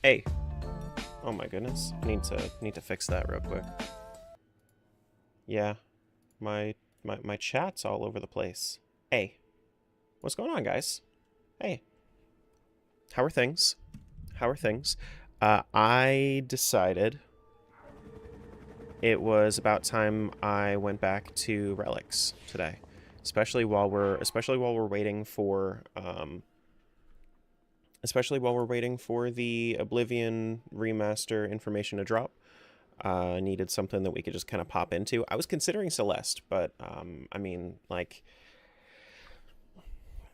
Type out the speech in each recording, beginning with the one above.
Hey. Oh my goodness. Need to fix that real quick. Yeah. My chat's all over the place. Hey. What's going on, guys? Hey. How are things? How are things? I decided it was about time I went back to Relics today. Especially while we're waiting for the Oblivion remaster information to drop. Needed something that we could just kind of pop into. I was considering Celeste, but I mean, like,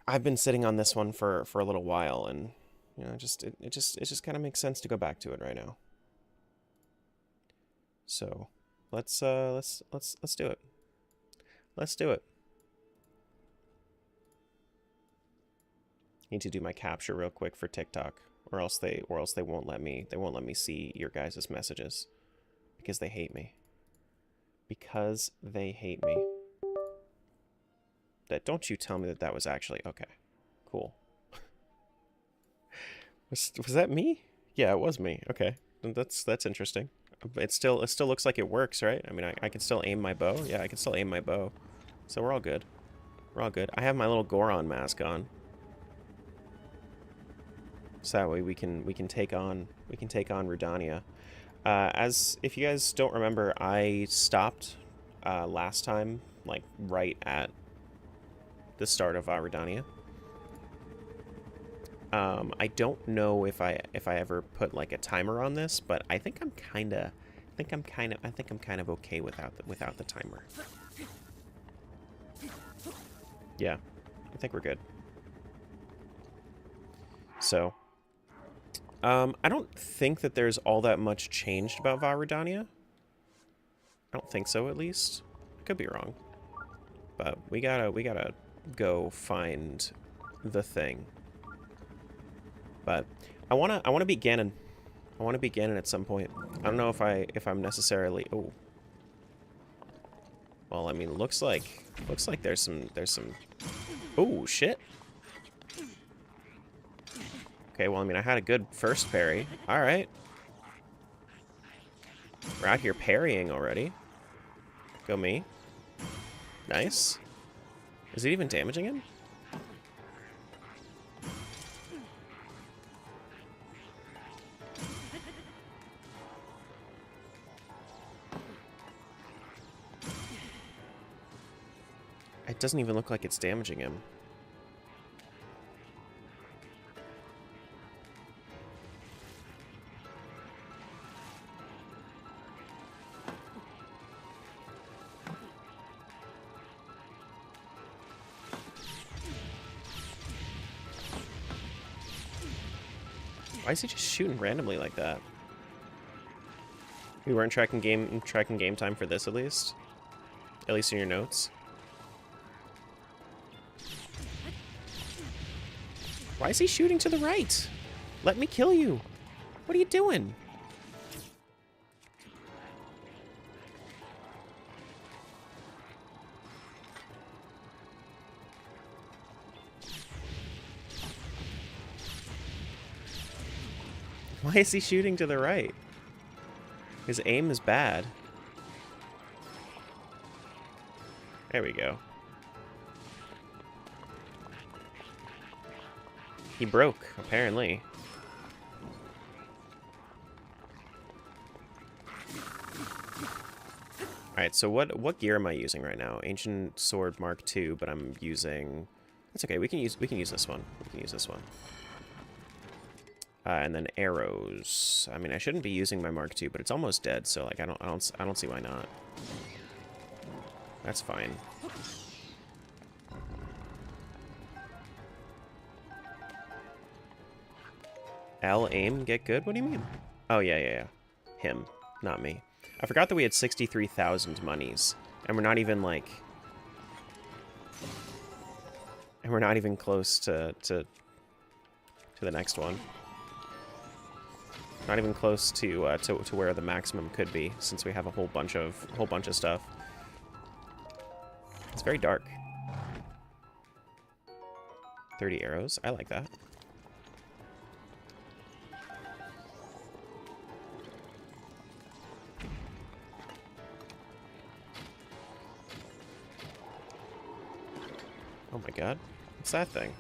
I've been sitting on this one for a little while, and you know, it just kind of makes sense to go back to it right now. So, let's do it. Let's do it. Need to do my capture real quick for TikTok, or else they won't let me see your guys' messages because they hate me. Because they hate me. Don't you tell me that was actually okay. Cool. Was that me? Yeah, it was me. Okay. That's interesting. It still looks like it works, right? I mean, I can still aim my bow. Yeah, I can still aim my bow. So we're all good. We're all good. I have my little Goron mask on. So that way we can take on Rudania. As if you guys don't remember, I stopped last time, like right at the start of Rudania. I don't know if I ever put like a timer on this, but I think I'm kind of okay without the timer. Yeah, I think we're good. So, I don't think that there's all that much changed about Rudania. I don't think so, at least. I could be wrong, but we gotta go find the thing. But I wanna beat Ganon. I wanna beat Ganon at some point. I don't know if I'm necessarily. Oh. Well, I mean, looks like there's some. Oh shit. Okay, well, I mean, I had a good first parry. All right. We're out here parrying already. Go me. Nice. Is it even damaging him? It doesn't even look like it's damaging him. Why is he just shooting randomly like that? We weren't tracking game time for this, at least in your notes. Why is he shooting to the right? Let me kill you. What are you doing? Why is he shooting to the right? His aim is bad. There we go. He broke, apparently. Alright, so what gear am I using right now? Ancient Sword Mark II, but I'm using... That's okay, we can use this one. We can use this one. And then arrows. I mean, I shouldn't be using my Mark II, but it's almost dead, so like I don't see why not. That's fine. L aim get good? What do you mean? Oh yeah. Him, not me. I forgot that we had 63,000 monies, and we're not even like, and we're not even close to the next one. Not even close to where the maximum could be, since we have a whole bunch of stuff. It's very dark. 30 arrows. I like that. Oh my god. What's that thing?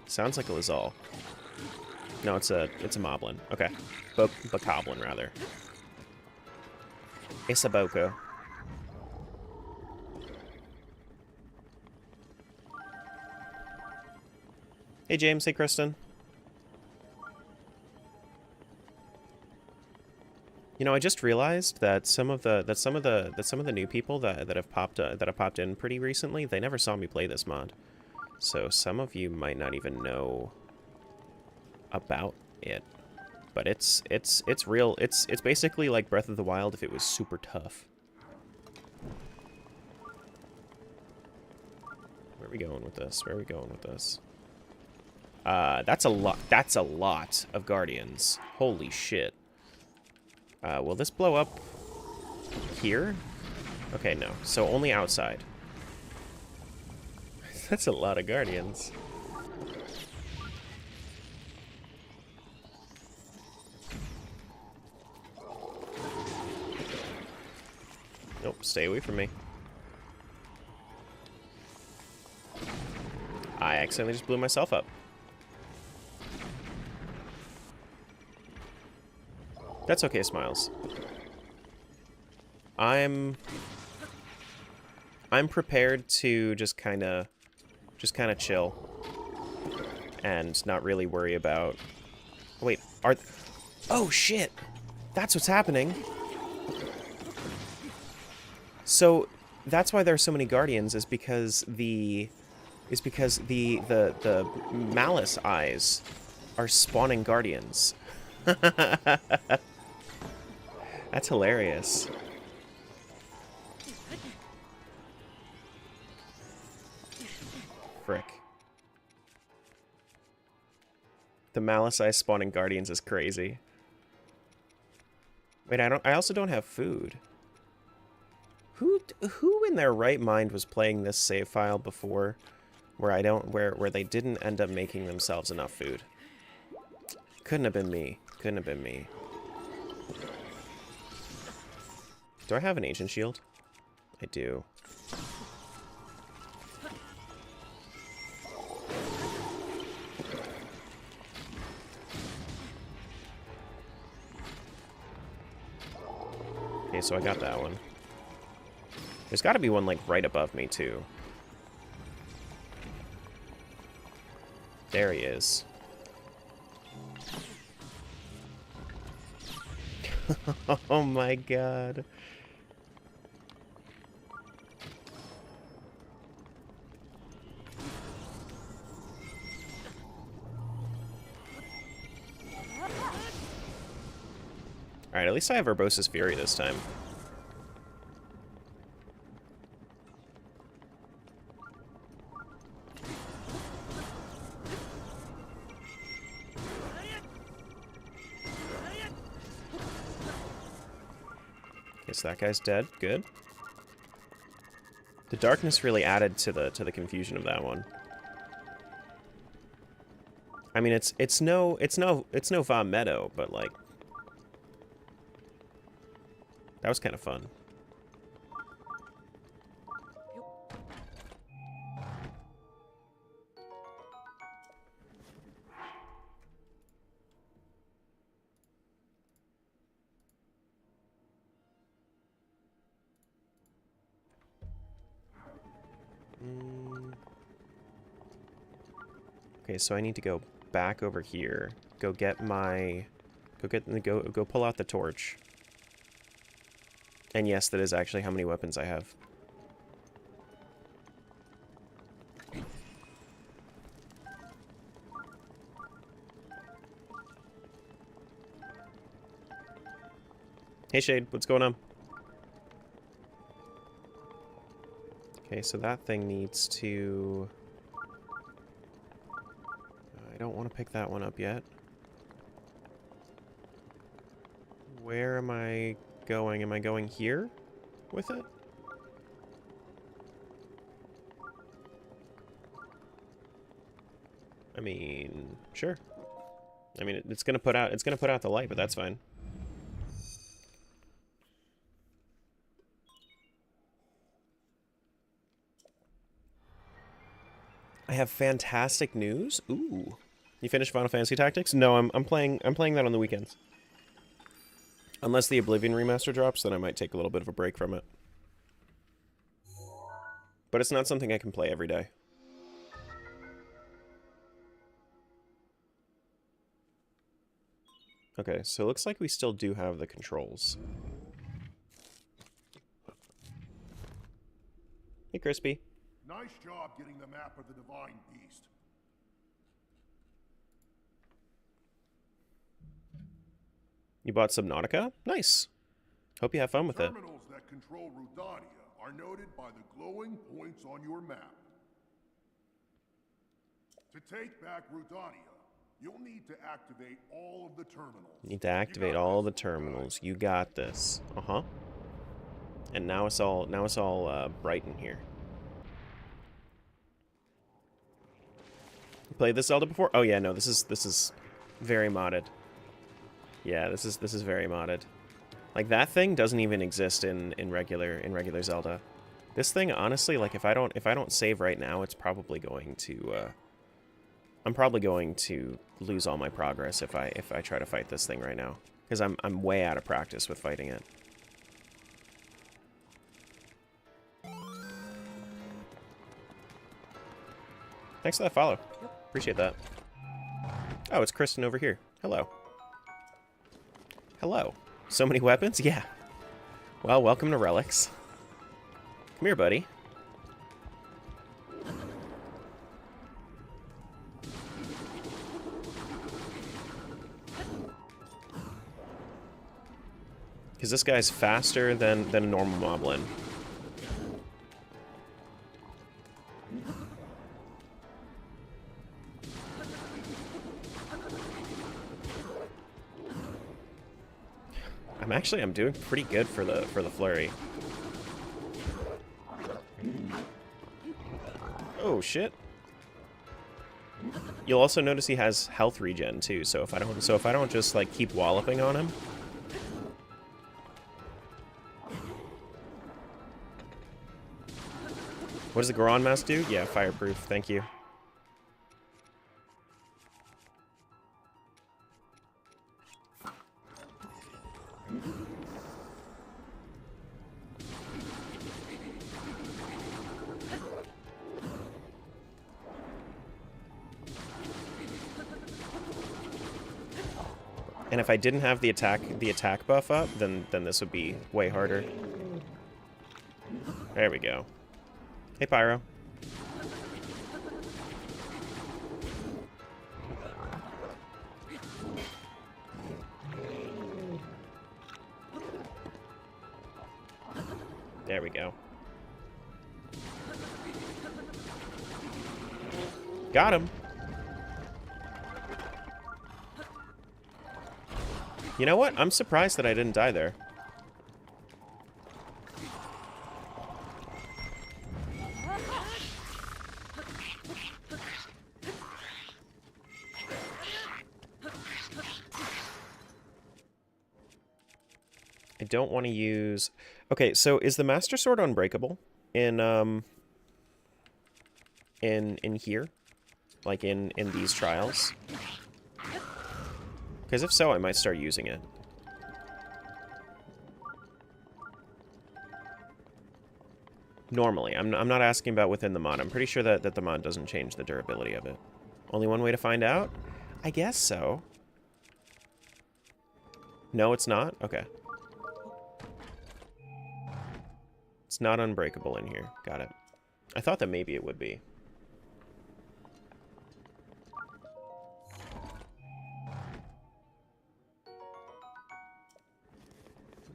Sounds like a Lizal. No, it's a Moblin. Okay. Bokoblin, rather. Isaboko. Hey James, hey Kristen. You know, I just realized that some of the new people that have popped in pretty recently, they never saw me play this mod. So some of you might not even know about it. But it's real. It's basically like Breath of the Wild if it was super tough. Where are we going with this? Where are we going with this? That's a lot. That's a lot of guardians. Holy shit. Will this blow up here? Okay, no. So only outside. That's a lot of guardians. Nope, stay away from me. I accidentally just blew myself up. That's okay, Smiles. I'm prepared to just kind of chill and not really worry about. Wait, oh shit! That's what's happening. So that's why there are so many guardians, is because the malice eyes are spawning guardians. That's hilarious. Frick. The malice eyes spawning guardians is crazy. Wait, I also don't have food. Who in their right mind was playing this save file before where they didn't end up making themselves enough food? Couldn't have been me. Couldn't have been me. Do I have an ancient shield? I do. Okay, so I got that one. There's got to be one, like, right above me, too. There he is. Oh my god. Alright, at least I have Urbosa's Fury this time. Okay, so that guy's dead. Good. The darkness really added to the confusion of that one. I mean, it's no Va Meadow, but like that was kind of fun. Okay, so I need to go back over here. Go get my... Go pull out the torch. And yes, that is actually how many weapons I have. Hey Shade, what's going on? Okay, so that thing needs to... I don't want to pick that one up yet. Where am I going? Am I going here with it? I mean, sure. I mean, it's gonna put out the light, but that's fine. I have fantastic news. Ooh. You finished Final Fantasy Tactics? No, I'm playing that on the weekends. Unless the Oblivion remaster drops, then I might take a little bit of a break from it. But it's not something I can play every day. Okay, so it looks like we still do have the controls. Hey, Crispy. Nice job getting the map of the Divine Beast. You bought Subnautica? Nice. Hope you have fun with it. Terminals that control Rudania are noted by the glowing points on your map. To take back Rudania, you'll need to activate all of the terminals. You need to activate all the terminals. You got this. Uh-huh. And now it's all bright in here. You played this Zelda before? Oh yeah, no, this is very modded. Yeah, this is very modded. Like that thing doesn't even exist in regular Zelda. This thing, honestly, like if I don't save right now, it's probably going to I'm probably going to lose all my progress if I try to fight this thing right now, because I'm way out of practice with fighting it. Thanks for that follow. Appreciate that. Oh, it's Kristen over here. Hello. Hello. So many weapons? Yeah. Well, welcome to Relics. Come here, buddy. Because this guy's faster than a normal moblin. I'm doing pretty good for the flurry. Oh shit. You'll also notice he has health regen too, so if I don't just like keep walloping on him. What does the Goron mask do? Yeah, fireproof, thank you. And if I didn't have the attack buff up, then this would be way harder. There we go. Hey, Pyro. There we go. Got him. You know what? I'm surprised that I didn't die there. I don't want to use... Okay, so is the Master Sword unbreakable in here? Like in these trials? Because if so, I might start using it. Normally. I'm not asking about within the mod. I'm pretty sure that the mod doesn't change the durability of it. Only one way to find out? I guess so. No, it's not? Okay. It's not unbreakable in here. Got it. I thought that maybe it would be.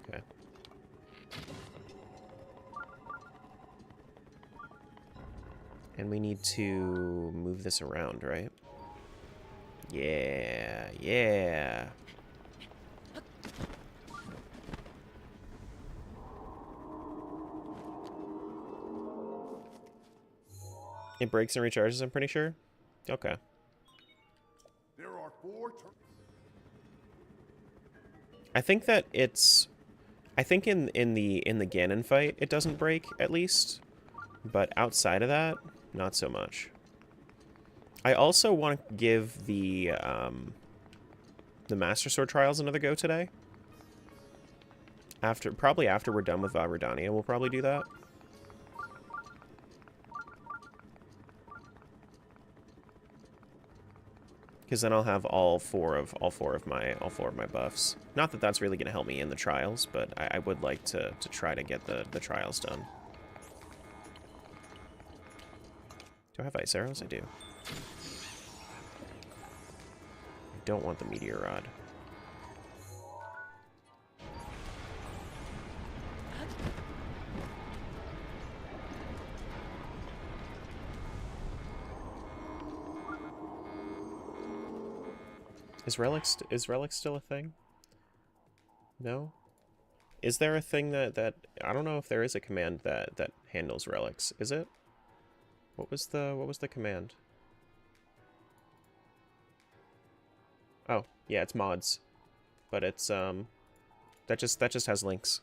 Okay. And we need to move this around, right? Yeah, yeah. It breaks and recharges, I'm pretty sure. Okay. There are 4 I think that it's... I think in the Ganon fight, it doesn't break, at least. But outside of that, not so much. I also want to give the Master Sword trials another go today. Probably after we're done with Redania, we'll probably do that. Because then I'll have all four of my buffs. Not that that's really going to help me in the trials, but I would like to try to get the trials done. Do I have ice arrows? I do. I don't want the meteor rod. Is Relics still a thing? No? Is there a thing that I don't know if there is a command that handles relics, is it? What was the command? Oh, yeah, it's mods. But it's that just has links.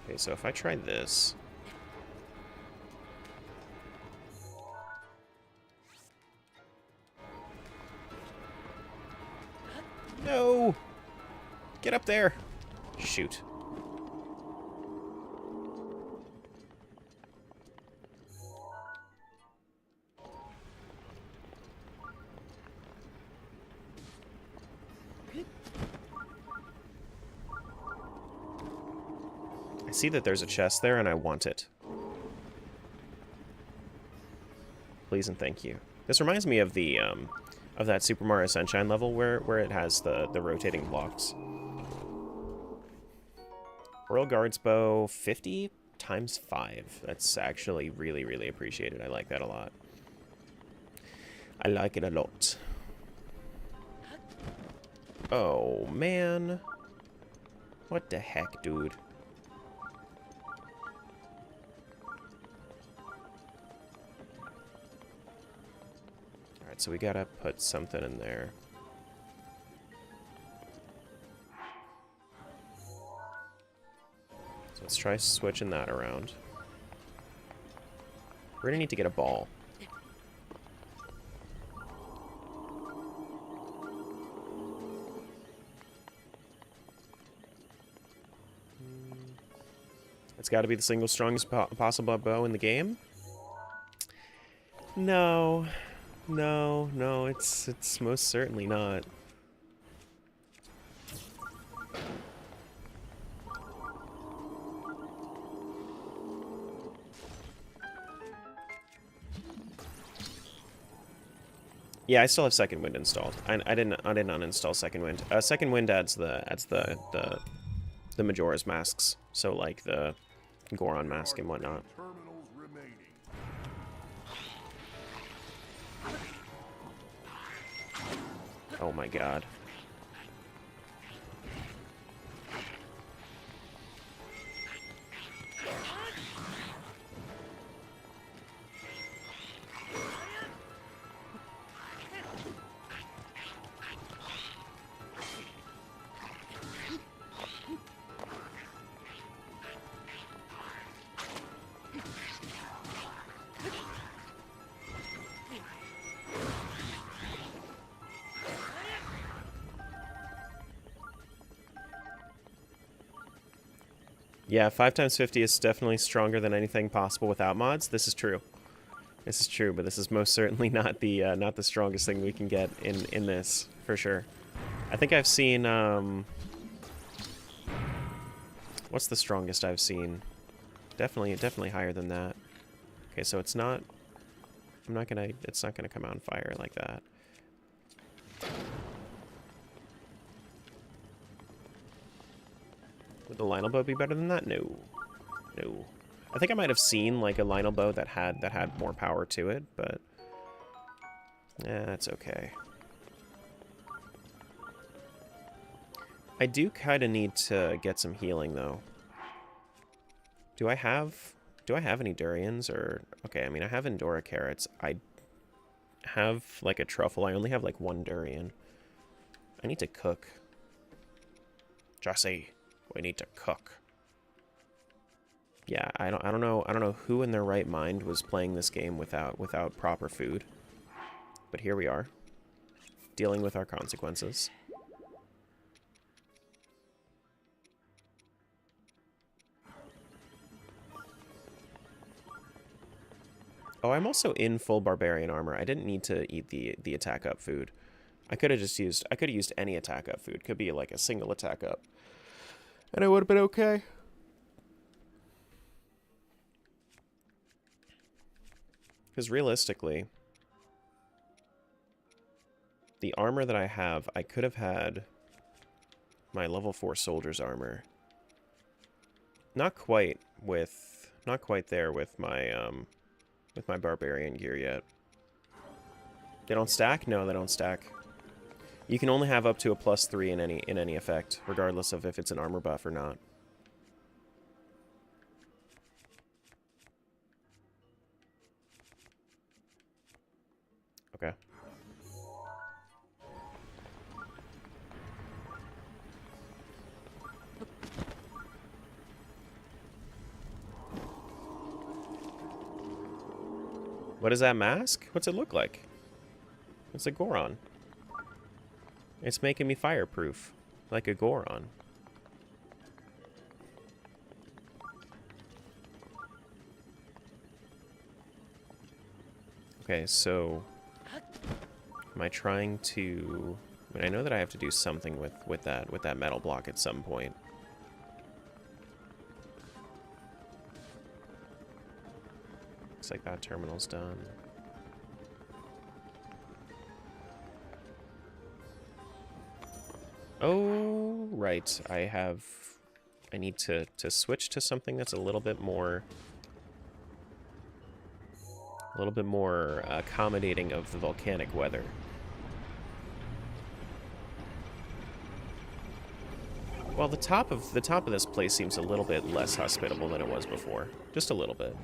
Okay, so if I try this, no! Get up there! Shoot. I see that there's a chest there and I want it. Please and thank you. This reminds me of the of that Super Mario Sunshine level where it has the rotating blocks. Royal Guard's bow, 50 times 5. That's actually really, really appreciated. I like that a lot. I like it a lot. Oh, man. What the heck, dude? Alright, so we gotta put something in there. So let's try switching that around. We're gonna need to get a ball. It's got to be the single strongest possible bow in the game. No, it's most certainly not. Yeah, I still have Second Wind installed. I didn't uninstall Second Wind. Second Wind adds the Majora's masks, so like the Goron mask and whatnot. Oh my god. Yeah, 5 times 50 is definitely stronger than anything possible without mods. This is true. This is true, but this is most certainly not the strongest thing we can get in this, for sure. I think I've seen, what's the strongest I've seen? Definitely higher than that. Okay, so it's not gonna come out on fire like that. Would the Lionel bow be better than that? No. No. I think I might have seen like a Lionel bow that had more power to it, but that's okay. I do kind of need to get some healing though. Do I have any durians or okay, I mean I have Endora carrots. I have like a truffle. I only have like 1 durian. I need to cook. Jesse. We need to cook. Yeah, I don't know who in their right mind was playing this game without proper food. But here we are, dealing with our consequences. Oh, I'm also in full barbarian armor. I didn't need to eat the attack up food. I could have used any attack up food. Could be like a single attack up. And I would have been okay. Because realistically, the armor that I have, I could have had my level 4 soldier's armor. Not quite there with my barbarian gear yet. They don't stack? No, they don't stack. You can only have up to a +3 in any effect, regardless of if it's an armor buff or not. Okay. What is that mask? What's it look like? It's a Goron. It's making me fireproof, like a Goron. Okay, so am I trying to? I mean, I know that I have to do something with that metal block at some point. Looks like that terminal's done. Oh, right. I need to switch to something that's a little bit more accommodating of the volcanic weather. Well, the top of this place seems a little bit less hospitable than it was before. Just a little bit.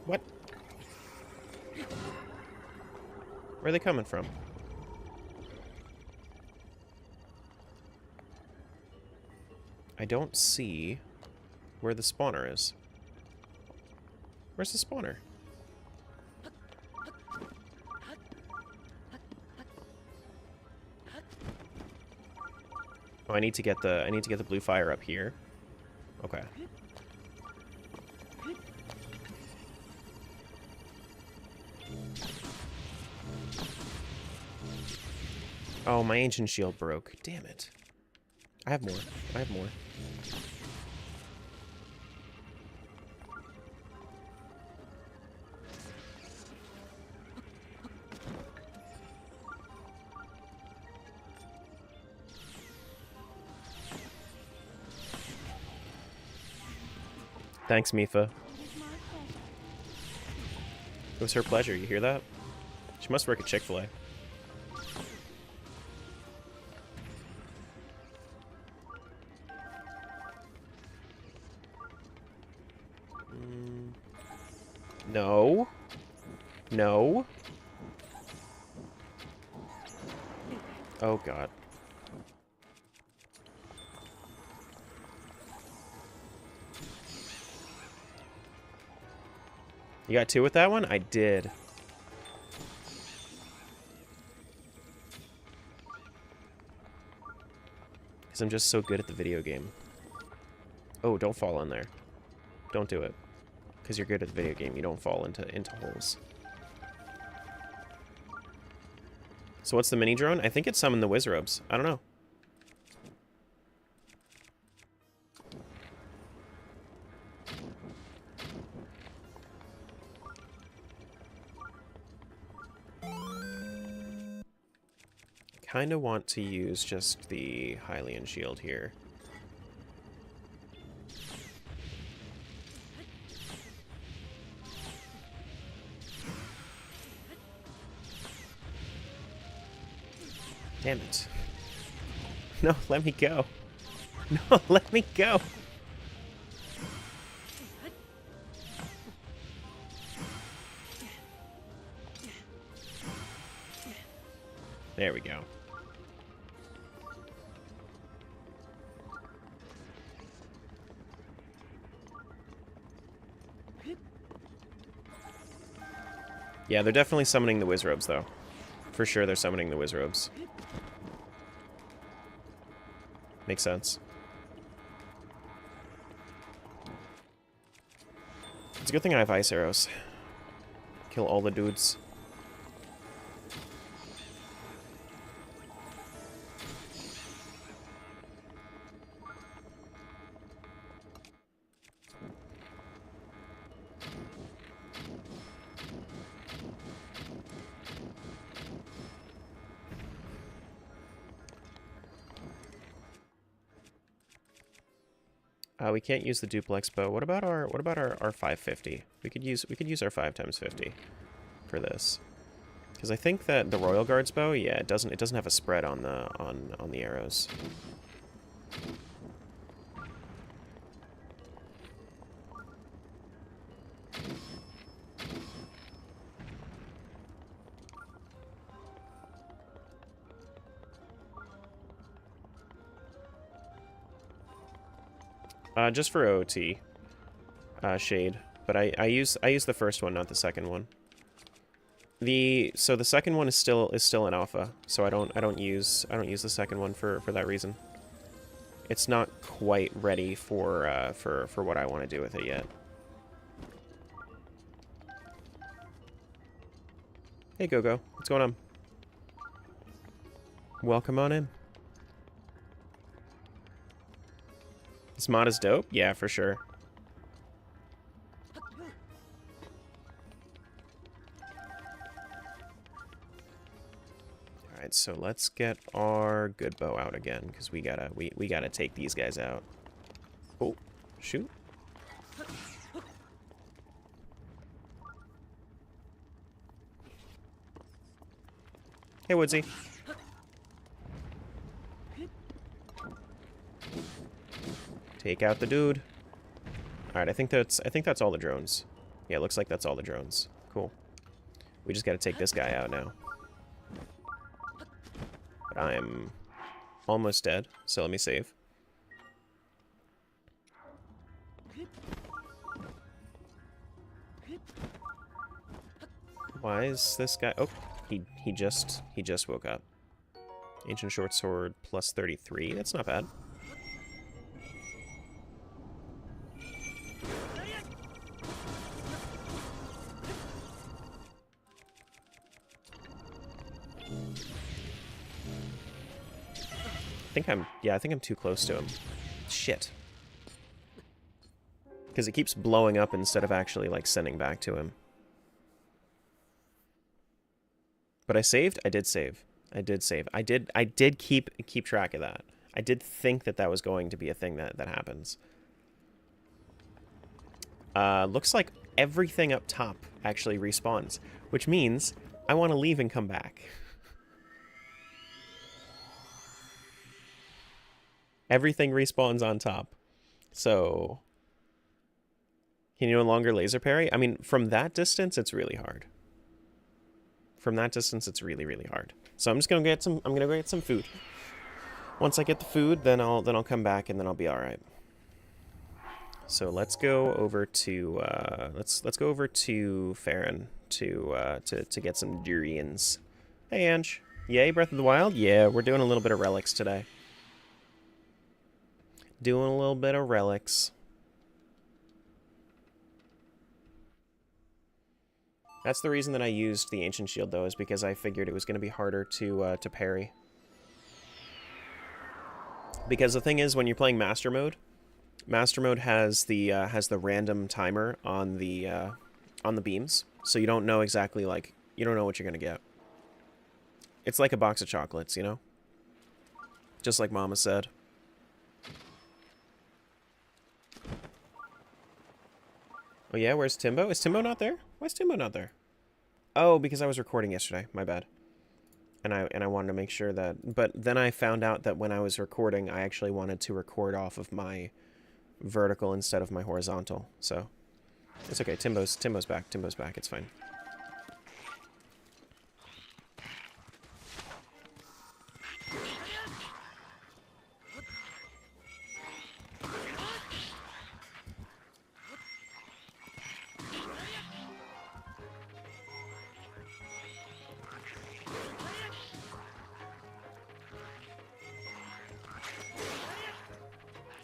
What? Where are they coming from? I don't see where the spawner is. Where's the spawner? Oh, I need to get the blue fire up here. Okay. Oh, my ancient shield broke. Damn it. I have more. I have more. Thanks, Mifa. It was her pleasure, you hear that? She must work at Chick-fil-A. No. No. Oh, God. You got 2 with that one? I did. Because I'm just so good at the video game. Oh, don't fall in there. Don't do it. Because you're good at the video game, you don't fall into holes. So what's the mini drone? I think it's some in the Wizrobes. I don't know. Kinda want to use just the Hylian shield here. Damn it. No, let me go. No, let me go. There we go. Yeah, they're definitely summoning the Wizrobes, though. For sure they're summoning the Wizrobes. Makes sense. It's a good thing I have ice arrows. Kill all the dudes. We can't use the duplex bow. What about our 550? We could use our 5x50 for this. Because I think that the Royal Guard's bow, yeah, it doesn't have a spread on the on the arrows. Just for OT, shade, but I use the first one, not the second one. So the second one is still in alpha, so I don't use the second one for that reason. It's not quite ready for what I want to do with it yet. Hey Gogo, what's going on? Welcome on in. This mod is dope? Yeah, for sure. Alright, so let's get our good bow out again, because we gotta take these guys out. Oh, shoot. Hey, Woodsy. Take out the dude. Alright, I think that's all the drones. Yeah, it looks like that's all the drones. Cool. We just gotta take this guy out now. But I'm almost dead, so let me save. Why is this guy... Oh, he just woke up. Ancient short sword plus 33. That's not bad. I think I'm too close to him. Shit. Because it keeps blowing up instead of actually, like, sending back to him. But I saved? I did save. I did save. I did keep track of that. I did think that was going to be a thing that happens. Looks like everything up top actually respawns, which means I want to leave and come back. Everything respawns on top. So, can you no longer laser parry? I mean, from that distance, it's really hard. From that distance, it's really, really hard. So I'm just gonna get some. I'm gonna go get some food. Once I get the food, then I'll come back and then I'll be all right. So let's go over to let's go over to Farron to get some durians. Hey Ange, yay Breath of the Wild? Yeah, we're doing a little bit of Relics today. Doing a little bit of Relics. That's the reason that I used the Ancient Shield, though, is because I figured it was going to be harder to parry. Because the thing is, when you're playing Master Mode has the random timer on the beams, so you don't know exactly, like, you don't know what you're going to get. It's like a box of chocolates, you know? Just like Mama said. Oh yeah, where's Timbo? Is Timbo not there? Why is Timbo not there? Oh, because I was recording yesterday. My bad. And I wanted to make sure that... But then I found out that when I was recording, I actually wanted to record off of my vertical instead of my horizontal. So, it's okay. Timbo's back. Timbo's back. It's fine.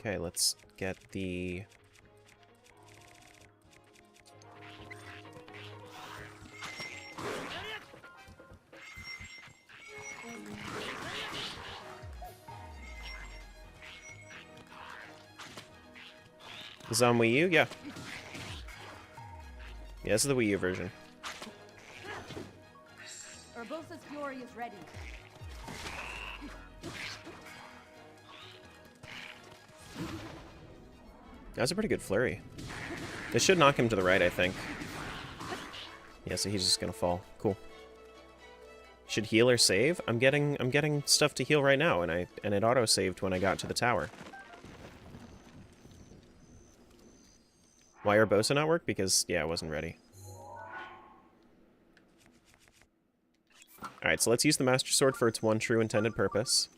Okay, let's get the... Is this on Wii U? Yeah. Yeah, this is the Wii U version. Urbosa's glory is ready. That's a pretty good flurry. This should knock him to the right, I think. Yeah, so he's just gonna fall. Cool. Should heal or save? I'm getting stuff to heal right now, and it auto saved when I got to the tower. Why Urbosa not work? Because yeah, I wasn't ready. Alright, so let's use the Master Sword for its one true intended purpose.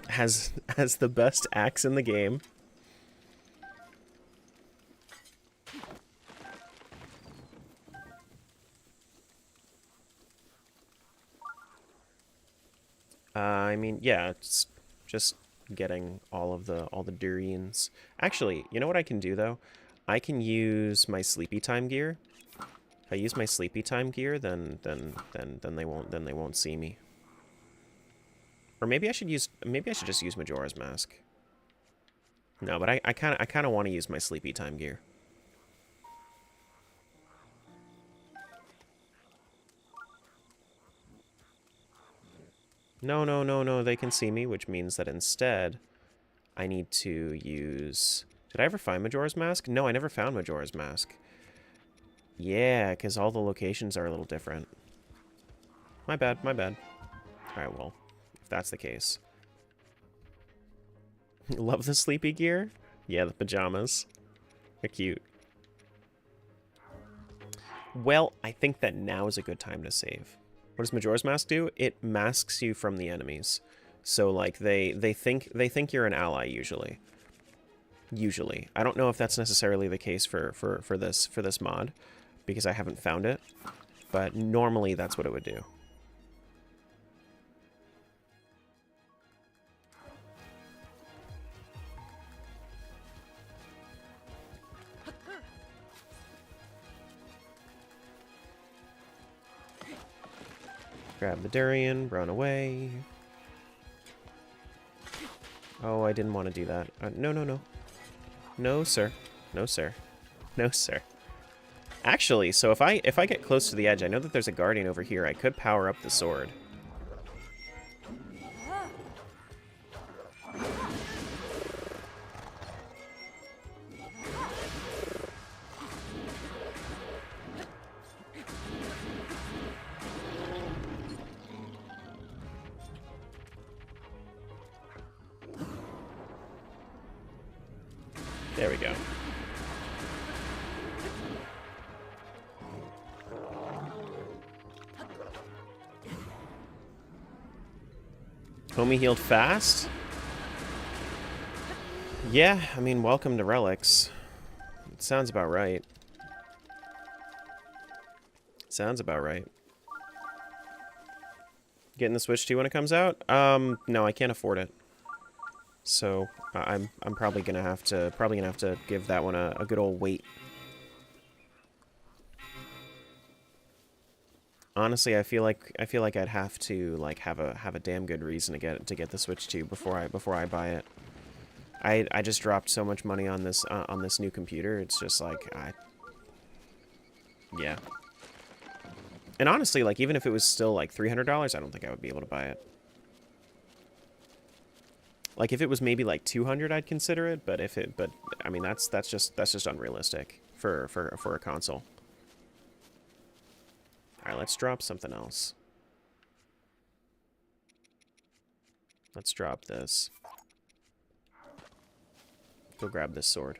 Has the best axe in the game. I mean, yeah, it's just getting all the durians. Actually, you know what I can do though? I can use my sleepy time gear. If I use my sleepy time gear, then they won't see me. Or maybe I should just use Majora's Mask. No, but I kind of want to use my sleepy time gear. No, they can see me, which means that instead I need to use... Did I ever find Majora's Mask? No, I never found Majora's Mask. Yeah, because all the locations are a little different. My bad, my bad. Alright, well, if that's the case. Love the sleepy gear? Yeah, the pajamas. They're cute. Well, I think that now is a good time to save. What does Majora's Mask do? It masks you from the enemies. So like they think you're an ally usually. Usually. I don't know if that's necessarily the case for this mod, because I haven't found it, but normally that's what it would do. Grab the durian, run away. Oh, I didn't want to do that. No. No, sir. No, sir. No, sir. Actually, so if I get close to the edge, I know that there's a guardian over here. I could power up the sword. There we go. Homie healed fast? Yeah, I mean, welcome to Relics. It sounds about right. Sounds about right. Getting the Switch 2 when it comes out? No, I can't afford it. So I'm probably gonna have to give that one a good old wait. Honestly, I feel like I'd have to like have a damn good reason to get the Switch 2 before I buy it. I just dropped so much money on this new computer. It's just like yeah. And honestly, like even if it was still like $300, I don't think I would be able to buy it. Like if it was maybe like 200, I'd consider it. But I mean that's just unrealistic for a console. All right, let's drop something else. Let's drop this. Go grab this sword.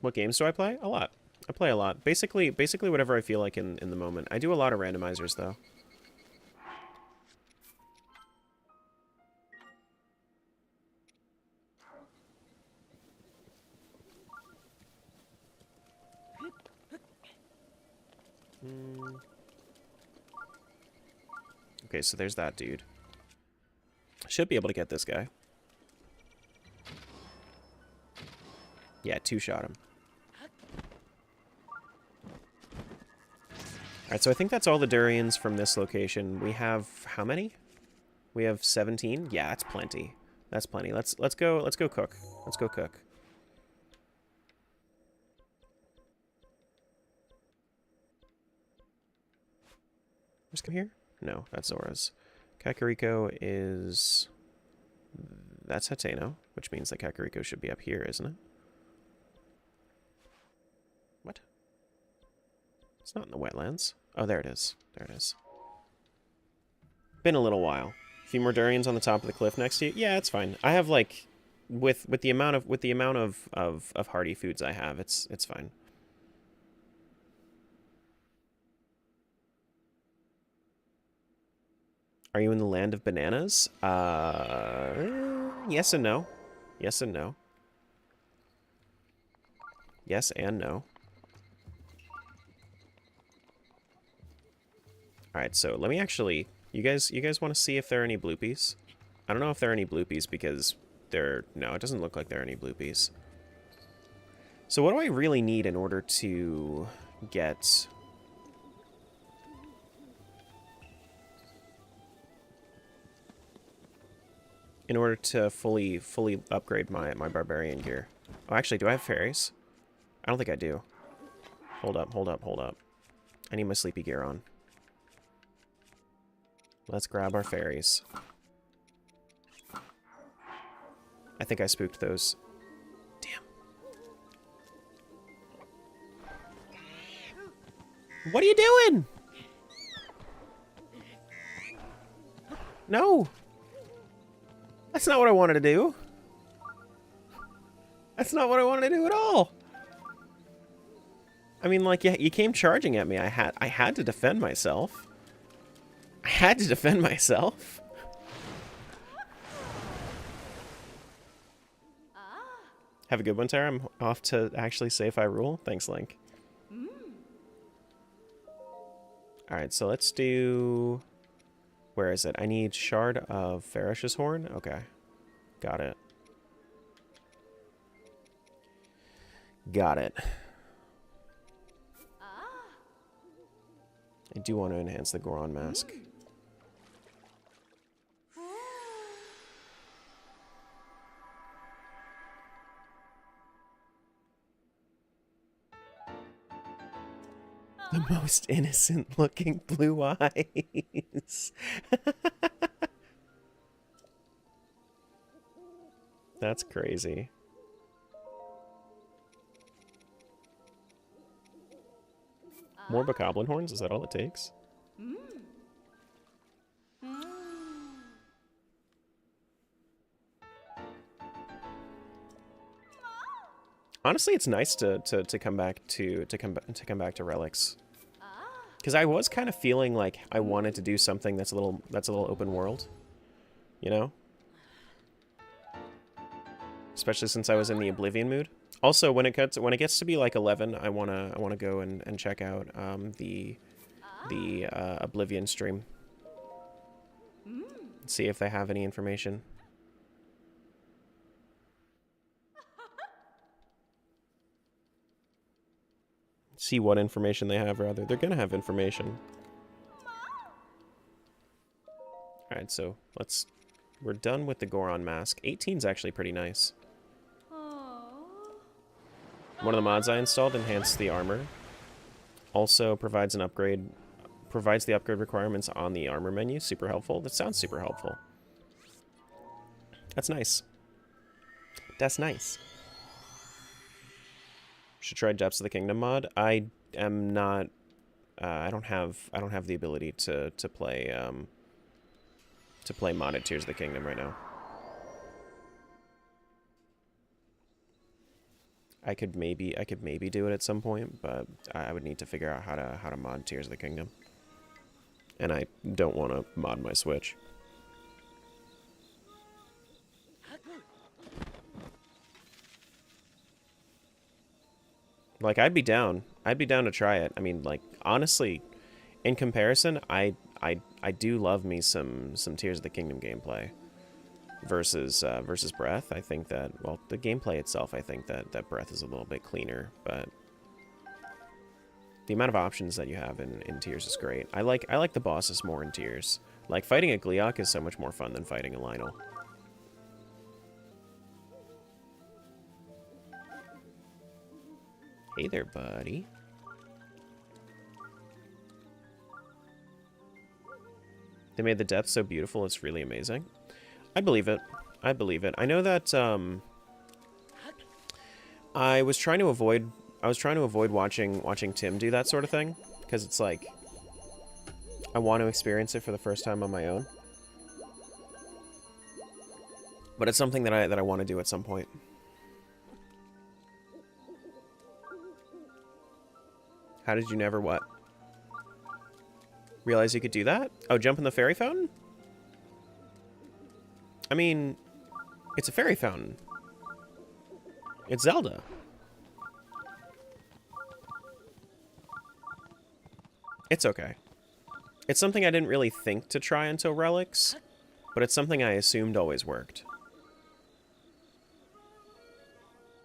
What games do I play? A lot. I play a lot. Basically whatever I feel like in the moment. I do a lot of randomizers though. Okay, so there's that dude. Should be able to get this guy. Yeah, two-shot him. Alright, so I think that's all the durians from this location. We have how many? We have 17? Yeah, that's plenty. That's plenty. Let's go cook. Let's go cook. Just come here? No, that's Zora's. Kakariko is... That's Hateno, which means that Kakariko should be up here, isn't it? What? It's not in the wetlands. Oh, there it is. There it is. Been a little while. A few more durians on the top of the cliff next to you. Yeah, it's fine. I have like, with the amount of hardy foods I have, it's fine. Are you in the land of bananas? Yes and no. Yes and no. Yes and no. Alright, so let me actually... You guys want to see if there are any bloopies? I don't know if there are any bloopies because there... No, it doesn't look like there are any bloopies. So what do I really need in order to get... In order to fully upgrade my barbarian gear? Oh, actually, do I have fairies? I don't think I do. Hold up. I need my sleepy gear on. Let's grab our fairies. I think I spooked those. Damn. What are you doing? No. That's not what I wanted to do. That's not what I wanted to do at all. I mean, like, yeah, you came charging at me. I had to defend myself. I had to defend myself. Have a good one, Tara. I'm off to actually safe I rule. Thanks, Link. Alright, so let's do... Where is it? I need Shard of Farish's Horn? Okay. Got it. Got it. I do want to enhance the Goron mask. The most innocent looking blue eyes. That's crazy. More bokoblin horns? Is that all it takes? Honestly, it's nice to come back to come back to Relics. Because I was kind of feeling like I wanted to do something that's a little open world, you know? Especially since I was in the Oblivion mood. Also, when it gets to be like 11, I wanna go and check out the Oblivion stream. See if they have any information. See what information they have, rather. They're gonna have information. Alright, so we're done with the Goron mask. 18's actually pretty nice. One of the mods I installed enhanced the armor. Also provides the upgrade requirements on the armor menu. Super helpful. That sounds super helpful. That's nice. That's nice. Should try Depths of the Kingdom mod. I am not. I don't have the ability to play modded Tears of the Kingdom right now. I could maybe do it at some point, but I would need to figure out how to mod Tears of the Kingdom. And I don't want to mod my Switch. Like, I'd be down to try it. I mean, like, honestly, in comparison, I do love me some Tears of the Kingdom gameplay. versus Breath. I think that, well, the gameplay itself, I think that Breath is a little bit cleaner, but the amount of options that you have in Tears is great. I like the bosses more in Tears. Like, fighting a Gleeok is so much more fun than fighting a Lynel. Hey there, buddy. They made the depth so beautiful, it's really amazing. I believe it. I believe it. I know that, I was trying to avoid watching Tim do that sort of thing, because it's like, I want to experience it for the first time on my own. But it's something that I want to do at some point. How did you never what? Realize you could do that? Oh, jump in the fairy fountain? I mean, it's a fairy fountain. It's Zelda. It's okay. It's something I didn't really think to try until Relics, but it's something I assumed always worked.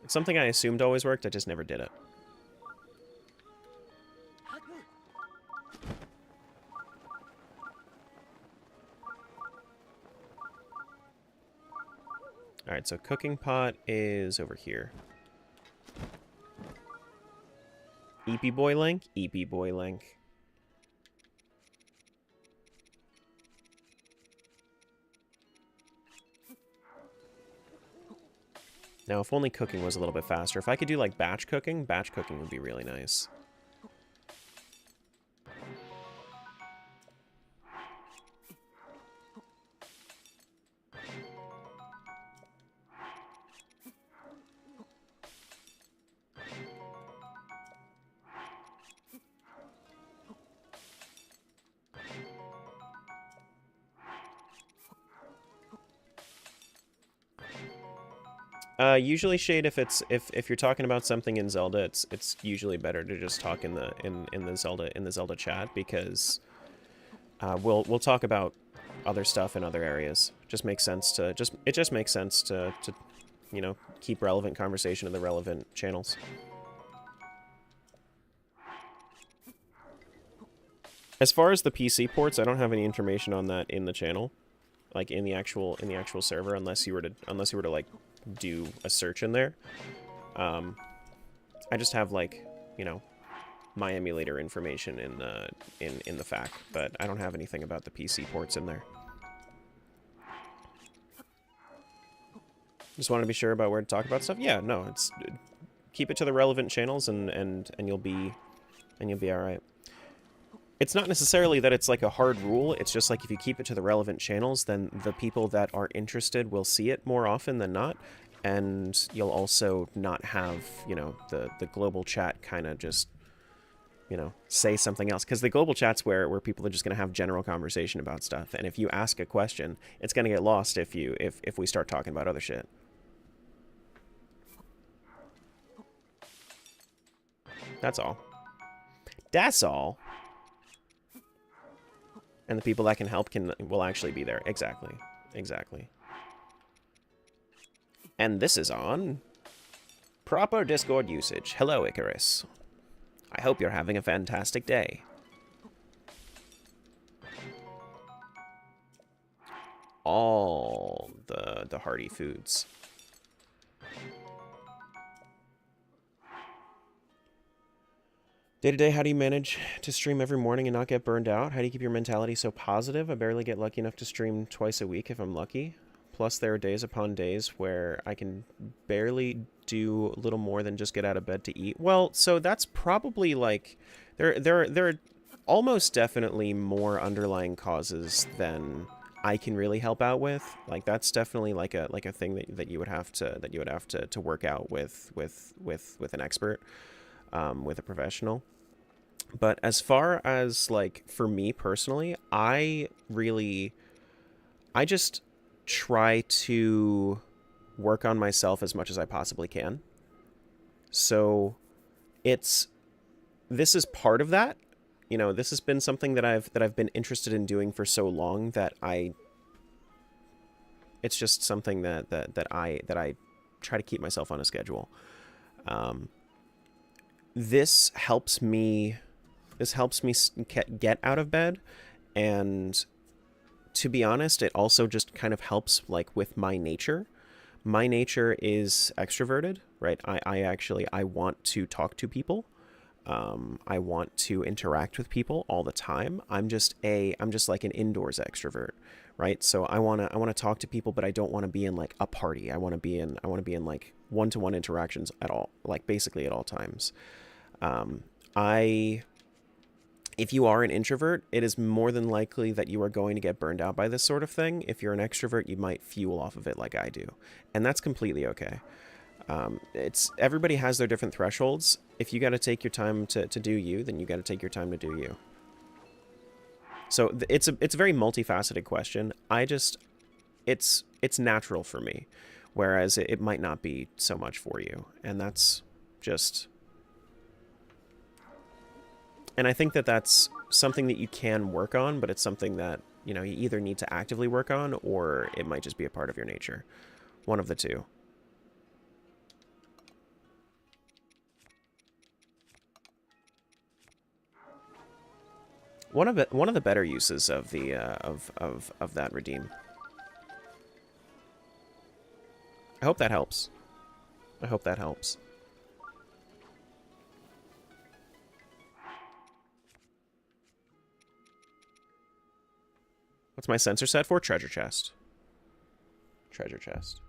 It's something I assumed always worked, I just never did it. Alright, so cooking pot is over here. Eepy boy link? Eepy boy link. Now, if only cooking was a little bit faster. If I could do, like, batch cooking would be really nice. Usually, Shade, if you're talking about something in Zelda, it's usually better to just talk in the Zelda chat, because we'll talk about other stuff in other areas. Just makes sense to it just makes sense to you know, keep relevant conversation in the relevant channels. As far as the PC ports, I don't have any information on that in the channel, like in the actual server, unless you were to like do a search in there. I just have, like, you know, my emulator information in the FAQ, but I don't have anything about the PC ports in there. Just want to be sure about where to talk about stuff. Yeah, no, it's keep it to the relevant channels, and you'll be all right. It's not necessarily that it's like a hard rule, it's just like if you keep it to the relevant channels, then the people that are interested will see it more often than not, and you'll also not have, you know, the global chat kind of just, you know, say something else. Because the global chat's where people are just going to have general conversation about stuff, and if you ask a question, it's going to get lost if we start talking about other shit. That's all. That's all. And the people that can help will actually be there. Exactly. Exactly. And this is on proper Discord usage. Hello, Icarus. I hope you're having a fantastic day. All the hearty foods. Day to day, how do you manage to stream every morning and not get burned out? How do you keep your mentality so positive? I barely get lucky enough to stream twice a week if I'm lucky. Plus, there are days upon days where I can barely do little more than just get out of bed to eat. Well, so that's probably like there are almost definitely more underlying causes than I can really help out with. Like, that's definitely like a thing that you would have to work out with an expert. With a professional. But as far as, like, for me personally, I just try to work on myself as much as I possibly can. So this is part of that. You know, this has been something that I've been interested in doing for so long that I It's just something that I try to keep myself on a schedule. This helps me get out of bed, and to be honest, it also just kind of helps like with my nature. My nature is extroverted, right? I want to talk to people. I want to interact with people all the time. I'm just like an indoors extrovert, right? So I want to talk to people, but I don't want to be in like a party. I want to be in like one-to-one interactions at all, like basically at all times. If you are an introvert, it is more than likely that you are going to get burned out by this sort of thing. If you're an extrovert, you might fuel off of it like I do, and that's completely okay. Everybody has their different thresholds. If you got to take your time to do you, then you got to take your time to do you. So it's a very multifaceted question. It's natural for me, whereas it might not be so much for you, and that's just. And I think that that's something that you can work on, but it's something that, you know, you either need to actively work on, or it might just be a part of your nature. One of the two. One of the better uses of the of that redeem. I hope that helps. I hope that helps. What's my sensor set for? Treasure chest. Treasure chest.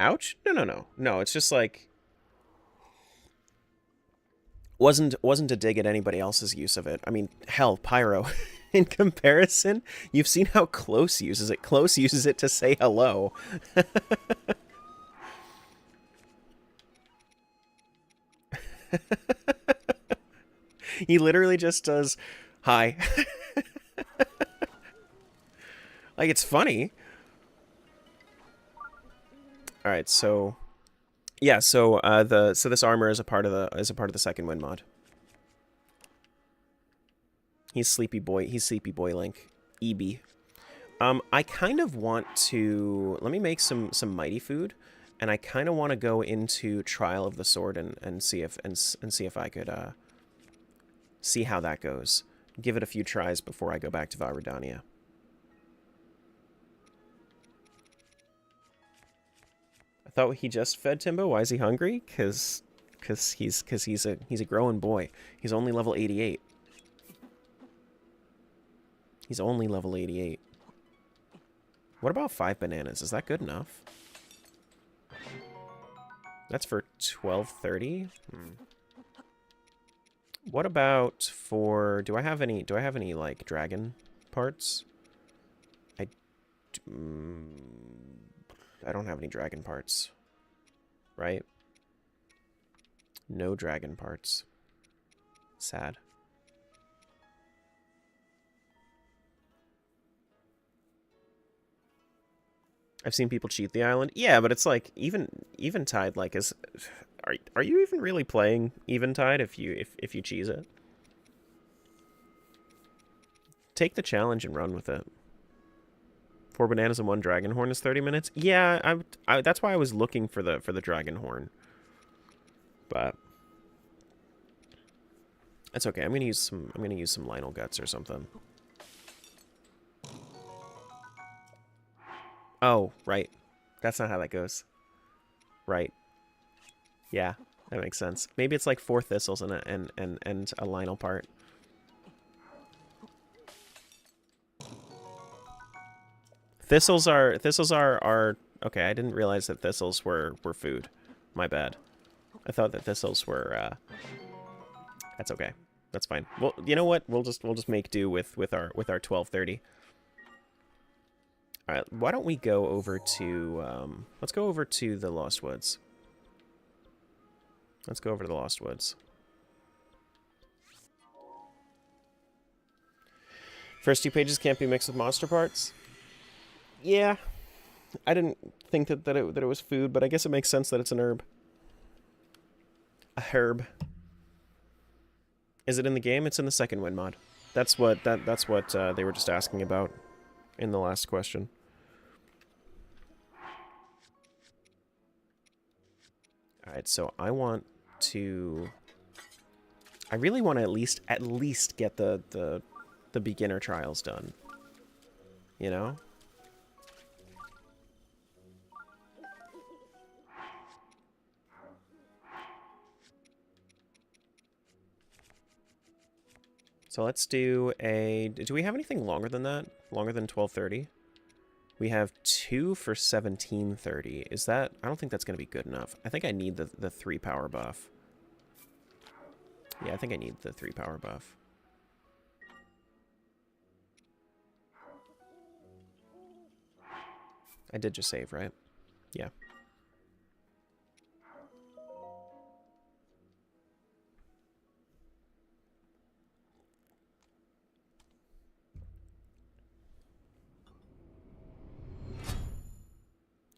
Ouch? No. No, it's just like wasn't a dig at anybody else's use of it. I mean, hell, Pyro. In comparison, you've seen how Close uses it. Close uses it to say hello. He literally just does hi. Like, it's funny. All right, so yeah, so this armor is a part of the second win mod. He's Sleepy Boy Link. EB. I kind of want to let me make some mighty food, and I kind of want to go into Trial of the Sword and see if I could see how that goes. Give it a few tries before I go back to Valridania. I thought he just fed Timbo. Why is he hungry? Cause he's a growing boy. He's only level 88. He's only level 88. What about 5 bananas? Is that good enough? That's for 1230. What about for? Do I have any like dragon parts? I don't have any dragon parts. Right? No dragon parts. Sad. I've seen people cheat the island. Yeah, but it's like Eventide like is are you even really playing Eventide if you cheese it? Take the challenge and run with it. 4 bananas and 1 dragon horn is 30 minutes. Yeah, I that's why I was looking for the dragon horn. But that's okay. I'm gonna use some Lionel guts or something. Oh, right. That's not how that goes. Right. Yeah, that makes sense. Maybe it's like 4 thistles and a Lionel part. Thistles are okay. I didn't realize that thistles were food. My bad. I thought that thistles were. That's okay. That's fine. Well, you know what? We'll just make do with our 1230. All right. Why don't we go over to let's go over to the Lost Woods. Let's go over to the Lost Woods. First 2 pages can't be mixed with monster parts. Yeah, I didn't think that it was food, but I guess it makes sense that it's an herb. A herb. Is it in the game? It's in the second win mod. That's what they were just asking about in the last question. All right, so I want to. I really want to at least get the beginner trials done. You know? So let's do a... Do we have anything longer than that? Longer than 12:30? We have 2 for 17:30. Is that... I don't think that's going to be good enough. I think I need the 3 power buff. Yeah, I think I need the 3 power buff. I did just save, right? Yeah.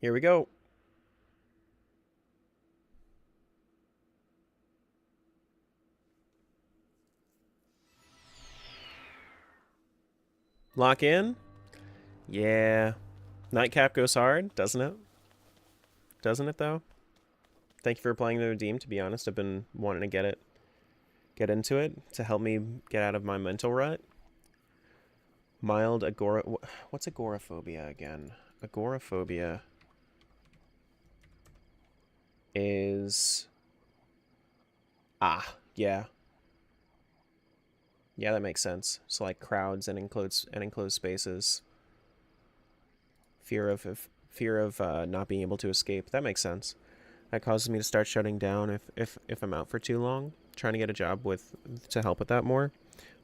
Here we go. Lock in? Yeah. Nightcap goes hard, doesn't it? Doesn't it, though? Thank you for playing the Redeem, to be honest. I've been wanting to get into it to help me get out of my mental rut. Mild agora... What's agoraphobia again? Agoraphobia is... Ah, yeah. Yeah, that makes sense. So like crowds and enclosed spaces. Fear of not being able to escape. That makes sense. That causes me to start shutting down if I'm out for too long. Trying to get a job to help with that more.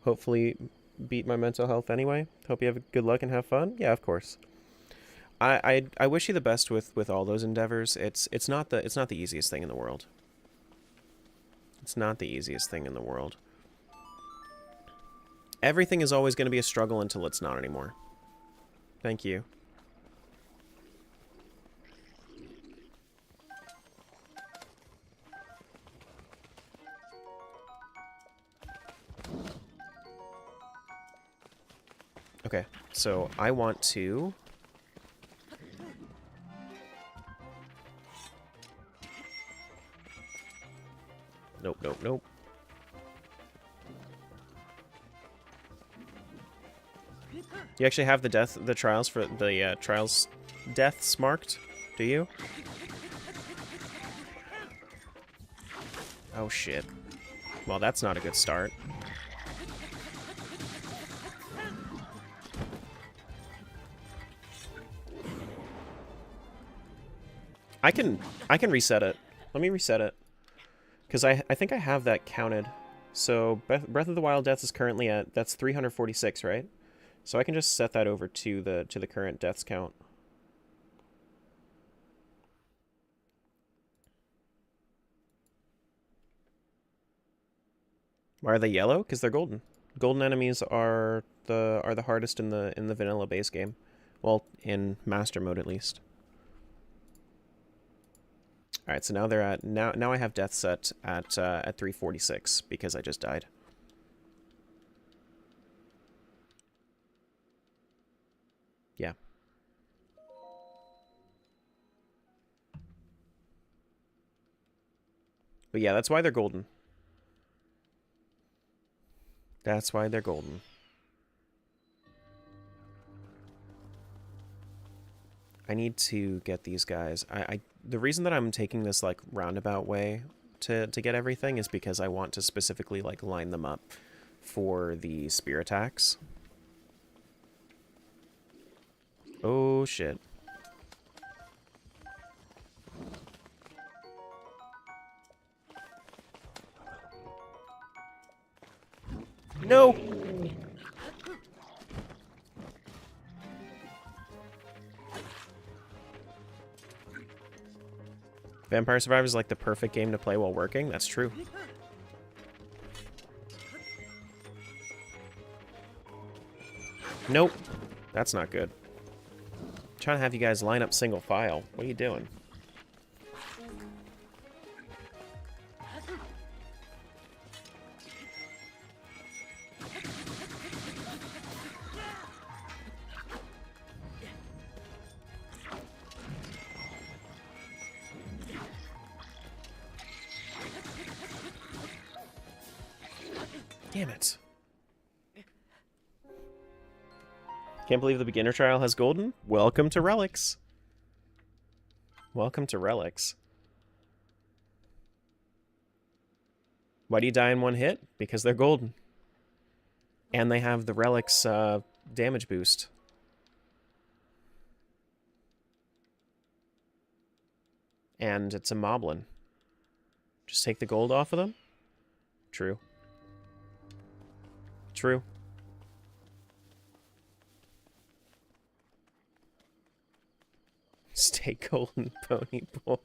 Hopefully beat my mental health anyway. Hope you have good luck and have fun. Yeah, of course. I wish you the best with all those endeavors. It's not the easiest thing in the world. It's not the easiest thing in the world. Everything is always going to be a struggle until it's not anymore. Thank you. Okay, so I want to... Nope, nope, nope. You actually have the trials for the trials deaths marked, do you? Oh shit. Well, that's not a good start. I can reset it. Let me reset it. Because I think I have that counted. So Breath of the Wild deaths is currently at, that's 346, right? So I can just set that over to the current deaths count. Why are they yellow? Because they're golden. Golden enemies are the hardest in the vanilla base game. Well, in master mode at least. All right, so now they're at now I have death set at 346 because I just died. Yeah. But yeah, that's why they're golden. That's why they're golden. I need to get these guys. The reason that I'm taking this like roundabout way to get everything is because I want to specifically like line them up for the spear attacks. Oh shit. No! Vampire Survivors is like the perfect game to play while working. That's true. Nope. That's not good. I'm trying to have you guys line up single file. What are you doing? Damn it. Can't believe the beginner trial has golden. Welcome to Relics. Welcome to Relics. Why do you die in one hit? Because they're golden. And they have the Relics damage boost. And it's a moblin. Just take the gold off of them? True. True. Stay golden, pony boy.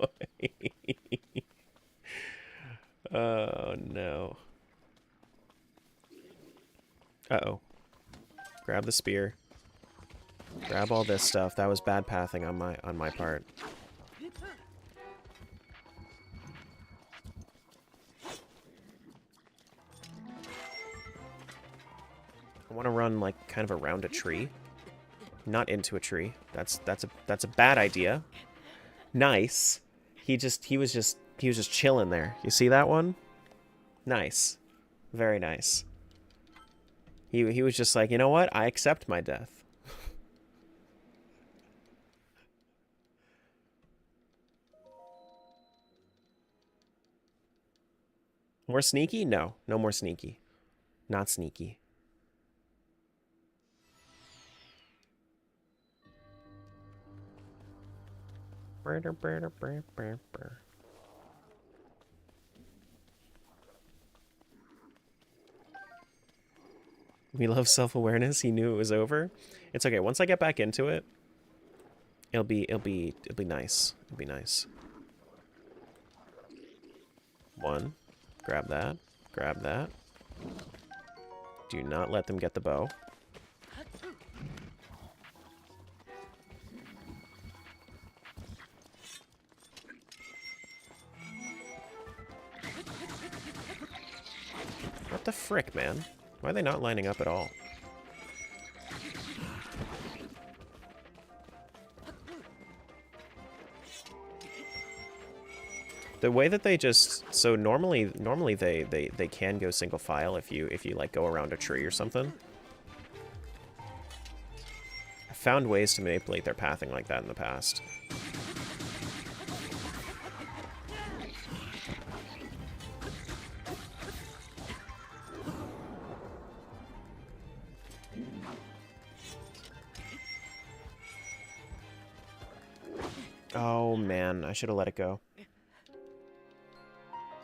Oh, no. Uh-oh. Grab the spear. Grab all this stuff. That was bad pathing on my part. I want to run like kind of around a tree, not into a tree. That's a bad idea. Nice. He was just chilling there. You see that one? Nice. Very nice. He was just like, you know what? I accept my death. More sneaky? No. No more sneaky. Not sneaky. We love self-awareness. He knew it was over. It's okay. Once I get back into it, it'll be nice. It'll be nice. One. Grab that. Grab that. Do not let them get the bow. What the frick, man? Why are they not lining up at all? The way that they just normally they can go single file if you like go around a tree or something. I found ways to manipulate their pathing like that in the past. Oh man, I should have let it go.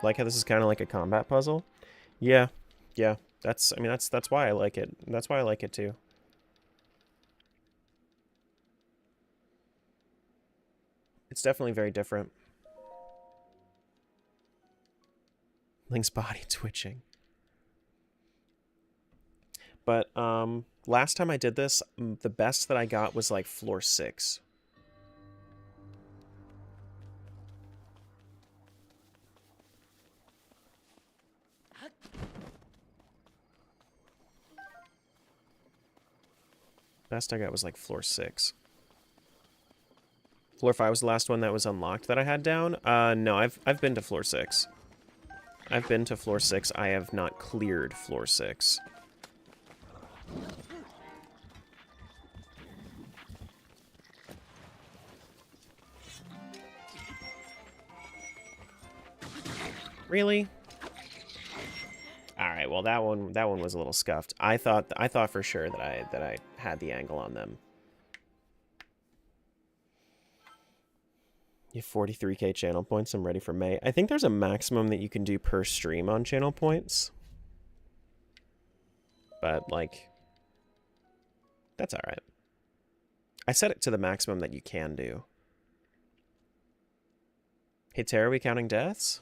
Like how this is kind of like a combat puzzle? Yeah. Yeah. That's why I like it. That's why I like it too. It's definitely very different. Link's body twitching. But last time I did this, the best that I got was like floor 6. Best I got was like floor 6. Floor 5 was the last one that was unlocked that I had down. No, I've been to floor 6. I've been to floor 6. I have not cleared floor 6. Really? All right. Well, that one was a little scuffed. I thought for sure that I had the angle on them. You have 43k channel points. I'm ready for May. I think there's a maximum that you can do per stream on channel points. But like, that's all right. I set it to the maximum that you can do. Hey, Tara, are we counting deaths?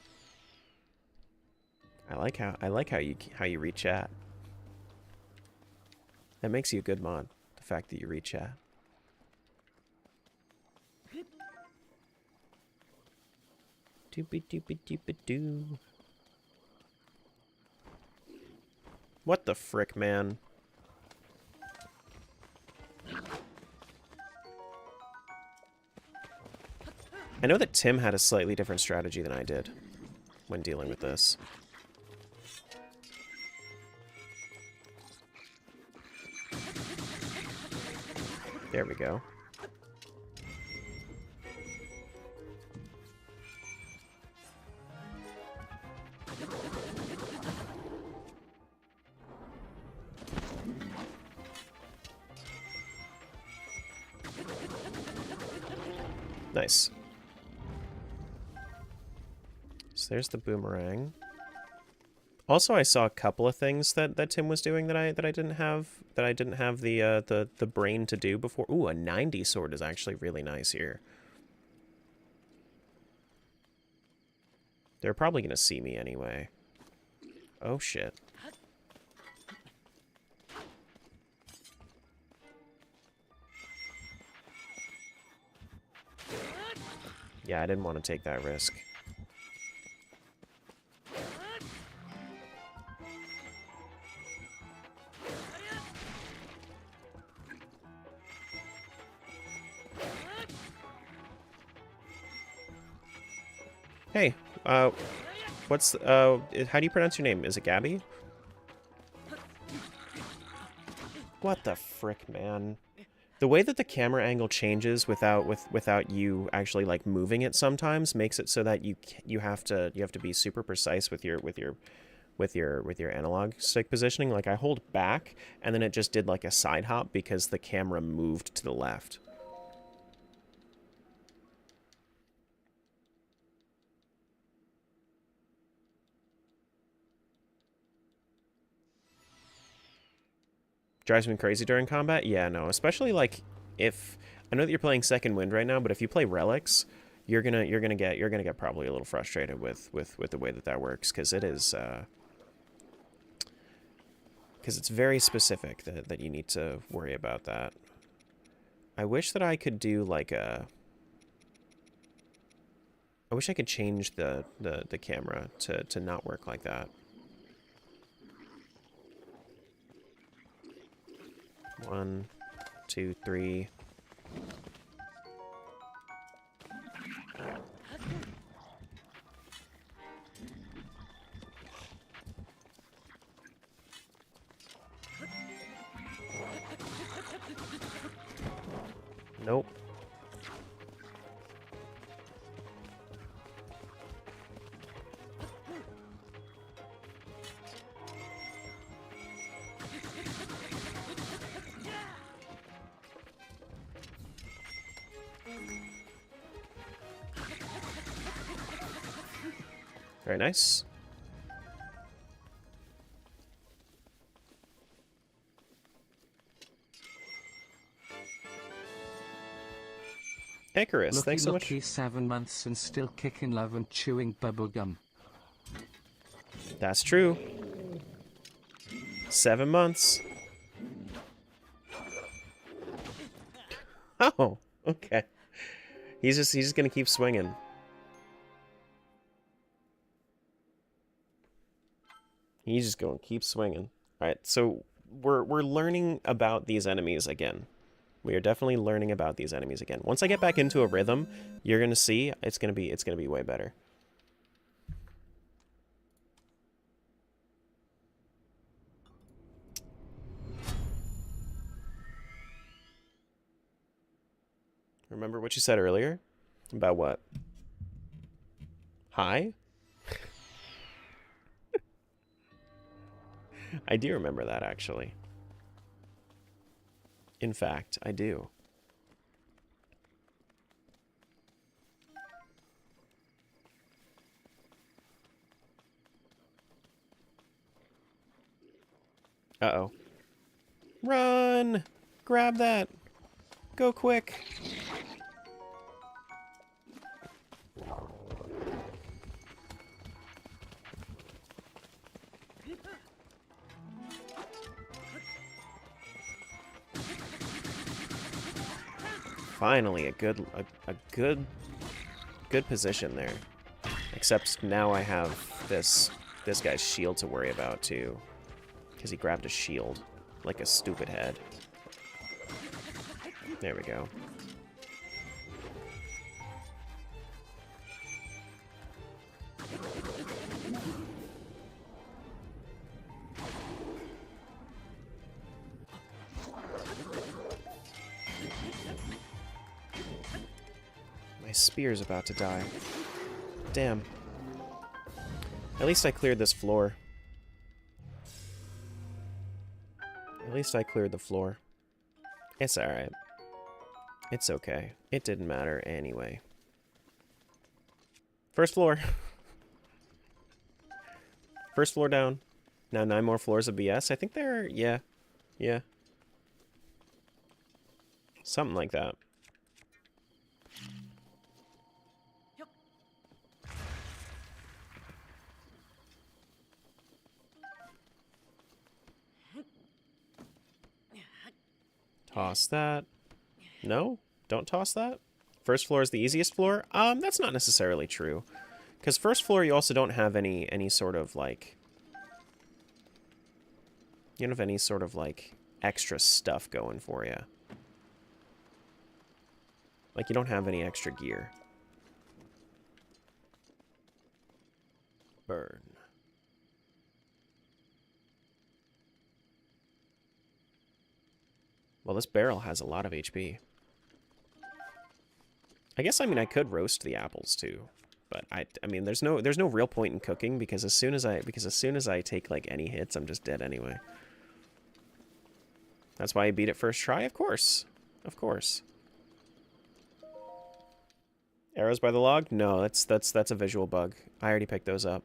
I like how you read chat. That makes you a good mod. The fact that you read chat. Doopy doopy doopy doo. What the frick, man? I know that Tim had a slightly different strategy than I did when dealing with this. There we go. Nice. So there's the boomerang. Also, I saw a couple of things that Tim was doing that I didn't have the brain to do before. Ooh, a 90 sword is actually really nice here. They're probably gonna see me anyway. Oh shit. Yeah, I didn't want to take that risk. Hey, what's, how do you pronounce your name? Is it Gabby? What the frick, man? The way that the camera angle changes without you actually like moving it sometimes makes it so that you have to be super precise with your analog stick positioning. Like I hold back and then it just did like a side hop because the camera moved to the left. Drives me crazy during combat? Yeah, no. Especially like if I know that you're playing Second Wind right now, but if you play Relics, you're gonna get probably a little frustrated with the way that works, because it is because it's very specific that you need to worry about that. I wish that I could do like a. I wish I could change the camera to not work like that. 1, 2, 3. Nope. Very nice. Icarus, thanks so much. 7 months and still kicking love and chewing bubblegum. That's true. 7 months. Oh, okay. He's just gonna keep swinging. He's just going to keep swinging. All right, so we're learning about these enemies again. We are definitely learning about these enemies again. Once I get back into a rhythm, you're gonna see it's gonna be way better. Remember what you said earlier? About what? Hi? I do remember that, actually. In fact, I do. Uh-oh. Run! Grab that! Go quick! Finally, a good position there. Except now I have this guy's shield to worry about too, because he grabbed a shield like a stupid head. There we go. My spear's about to die. Damn. At least I cleared this floor. At least I cleared the floor. It's alright. It's okay. It didn't matter anyway. First floor. First floor down. Now 9 more floors of BS. I think they're... yeah. Yeah. Something like that. Toss that. No? Don't toss that? First floor is the easiest floor? That's not necessarily true. Because first floor you also don't have any sort of, like... You don't have any sort of, like, extra stuff going for you. Like, you don't have any extra gear. Burn. Well, this barrel has a lot of HP. I guess, I mean, I could roast the apples too, but I mean, there's no real point in cooking because as soon as I take like any hits, I'm just dead anyway. That's why I beat it first try, of course, of course. Arrows by the log? No, that's a visual bug. I already picked those up.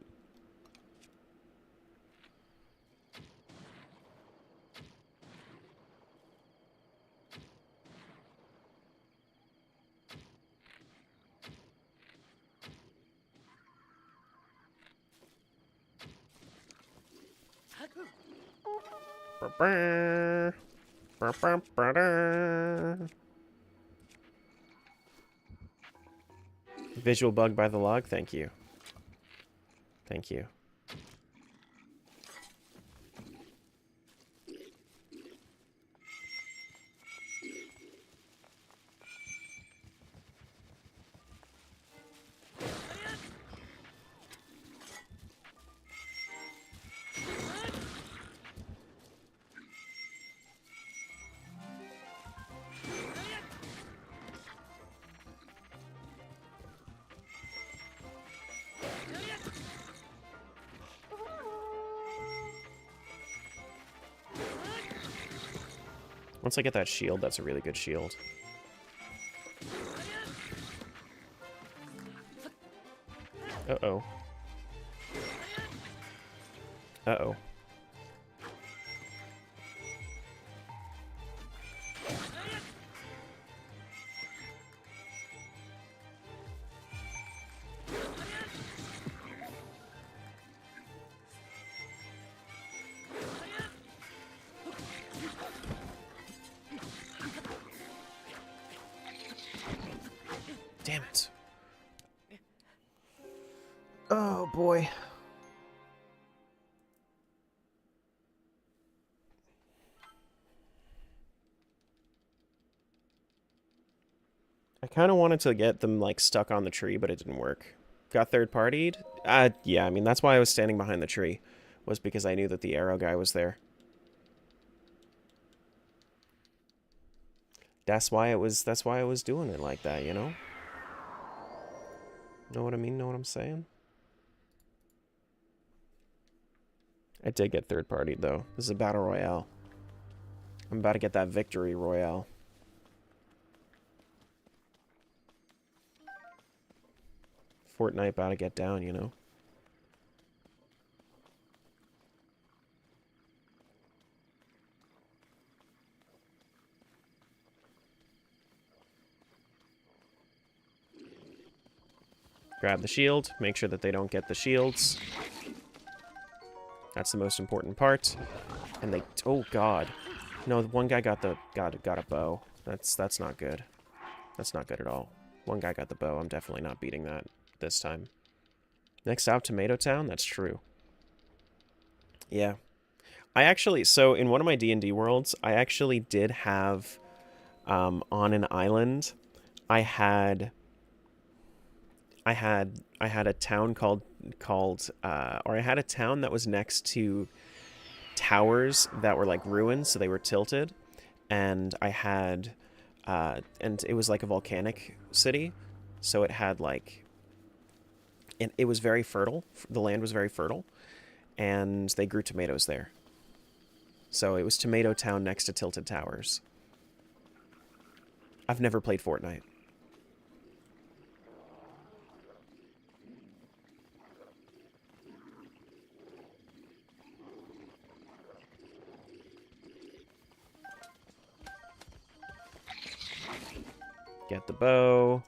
Visual bug by the log, thank you. Thank you. Once I get that shield, that's a really good shield. Uh-oh. Uh-oh. Damn it. Oh, boy. I kind of wanted to get them, like, stuck on the tree, but it didn't work. Got third-partied? Yeah, I mean, that's why I was standing behind the tree, was because I knew that the arrow guy was there. That's why I was doing it like that, you know? Know what I mean? Know what I'm saying? I did get third-partied, though. This is a battle royale. I'm about to get that victory royale. Fortnite about to get down, you know? Grab the shield. Make sure that they don't get the shields. That's the most important part. And they... Oh, God. No, one guy got a bow. That's not good. That's not good at all. One guy got the bow. I'm definitely not beating that this time. Next out, Tomato Town? That's true. Yeah. I actually... So, in one of my D&D worlds, I actually did have... on an island, I had a town called or I had a town that was next to towers that were like ruins, so they were tilted, and I had and it was like a volcanic city, So it had like, it was very fertile. The land was very fertile, and they grew tomatoes there. So it was Tomato Town next to Tilted Towers. I've never played Fortnite. Get the bow.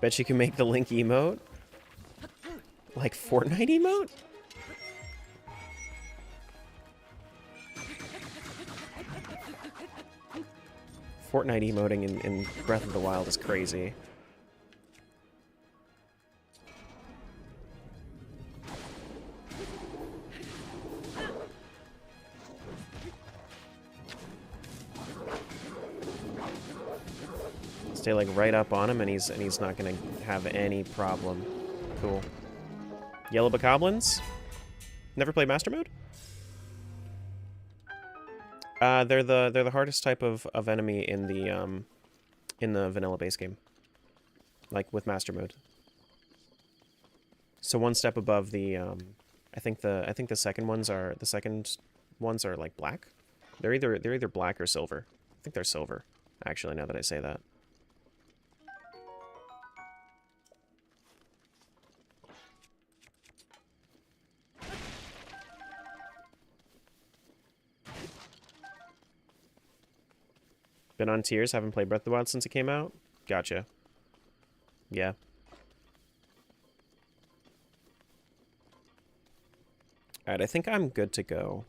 Bet you can make the Link emote? Like Fortnite emote? Fortnite emoting in Breath of the Wild is crazy. Stay like right up on him, and he's not gonna have any problem. Cool. Yellow Bokoblins? Never played Master Mode? They're the hardest type of enemy in the vanilla base game. Like with Master Mode. So one step above the I think the second ones are like black. They're either black or silver. I think they're silver, actually, now that I say that. Been on Tears, haven't played Breath of the Wild since it came out? Gotcha. Yeah. Alright, I think I'm good to go.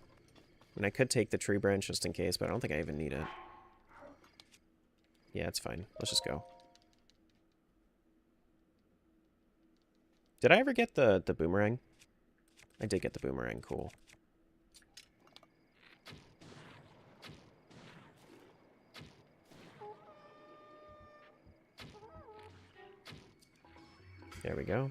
And I could take the tree branch just in case, but I don't think I even need it. Yeah, it's fine. Let's just go. Did I ever get the boomerang? I did get the boomerang, cool. There we go.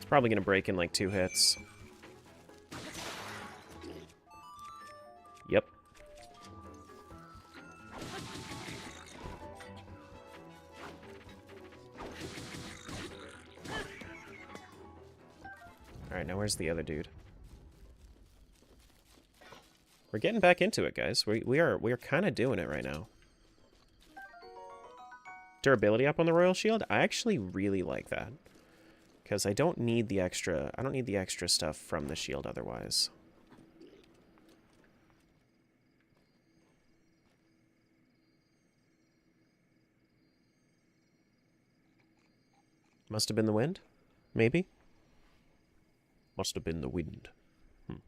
Probably gonna break in like 2 hits. Yep. Alright, now where's the other dude? We're getting back into it, guys. We are kind of doing it right now. Durability up on the Royal Shield? I actually really like that. Because I don't need the extra stuff from the shield otherwise. Must have been the wind? Maybe? Must have been the wind. You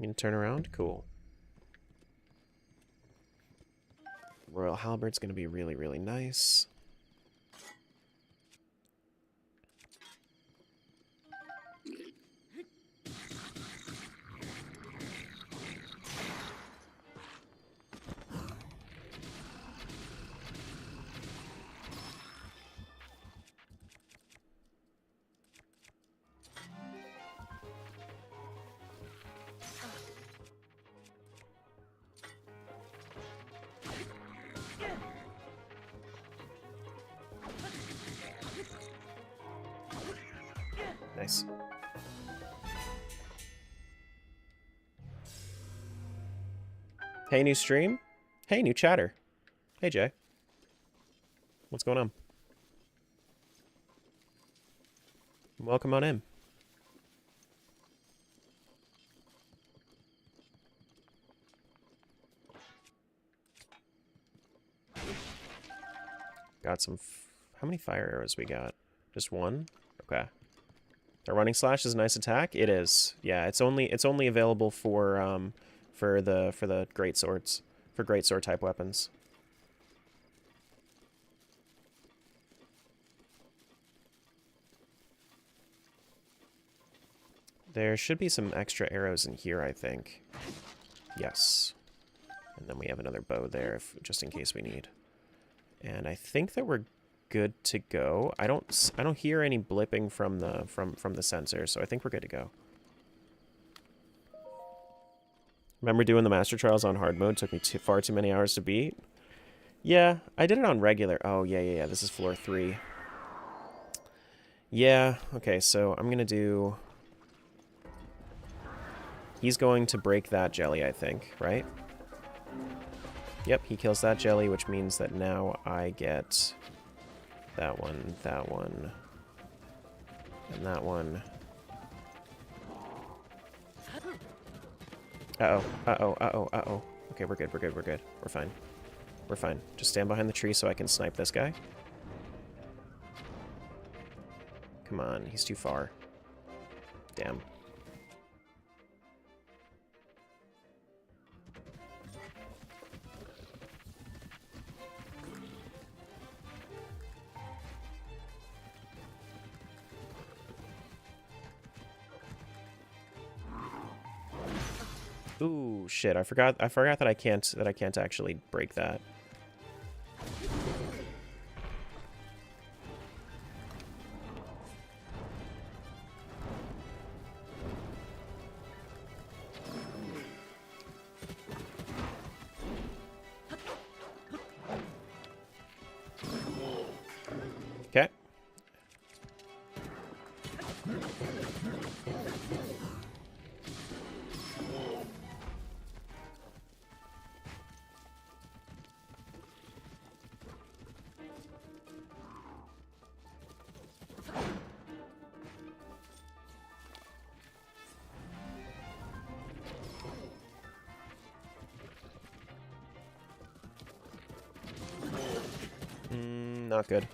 gonna turn around? Cool. Royal Halberd's gonna be really, really nice. Nice. Hey, new stream. Hey, new chatter. Hey, Jay. What's going on? Welcome on in. got some... How many fire arrows we got? Just one? Okay. The running slash is a nice attack? It is. Yeah, it's only available for the great swords. For great sword type weapons. There should be some extra arrows in here, I think. Yes. And then we have another bow there, just in case we need. And I think that we're good to go. I don't hear any blipping from the sensor, so I think we're good to go. Remember doing the Master Trials on hard mode? Took me far too many hours to beat. Yeah, I did it on regular. Oh, yeah. This is floor 3. Yeah, okay, so I'm gonna do... He's going to break that jelly, I think, right? Yep, he kills that jelly, which means that now I get that one, and that one. Uh-oh. Okay, we're good. We're fine. We're fine. Just stand behind the tree so I can snipe this guy. Come on, he's too far. Damn. Ooh, shit! I forgot that I can't actually break that. Okay. Not good.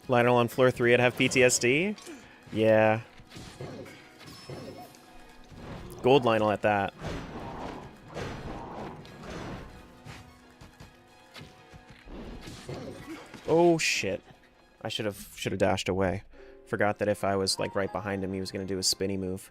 Lionel on floor 3, I'd have PTSD? Yeah. Gold Lionel at that. Oh shit. I should have dashed away. Forgot that if I was like right behind him, he was gonna do a spinny move.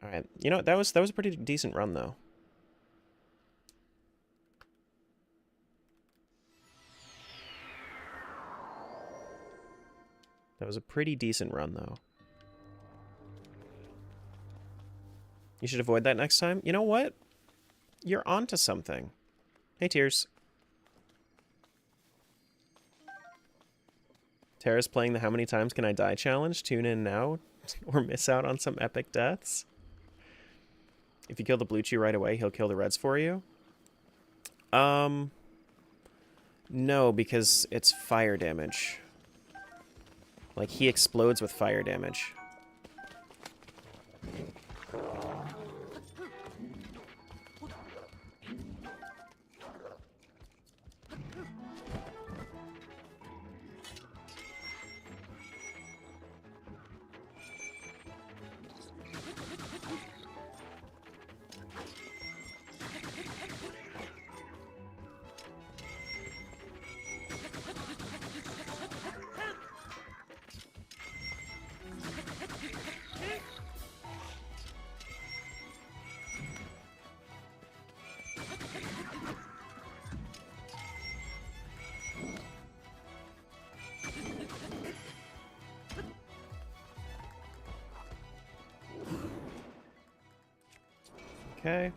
All right, you know what? That was a pretty decent run though. That was a pretty decent run though. You should avoid that next time. You know what? You're onto something. Hey, Tears. Tara's playing the How Many Times Can I Die challenge. Tune in now or miss out on some epic deaths. If you kill the blue chew right away, he'll kill the reds for you. No, because it's fire damage. Like, he explodes with fire damage. Okay.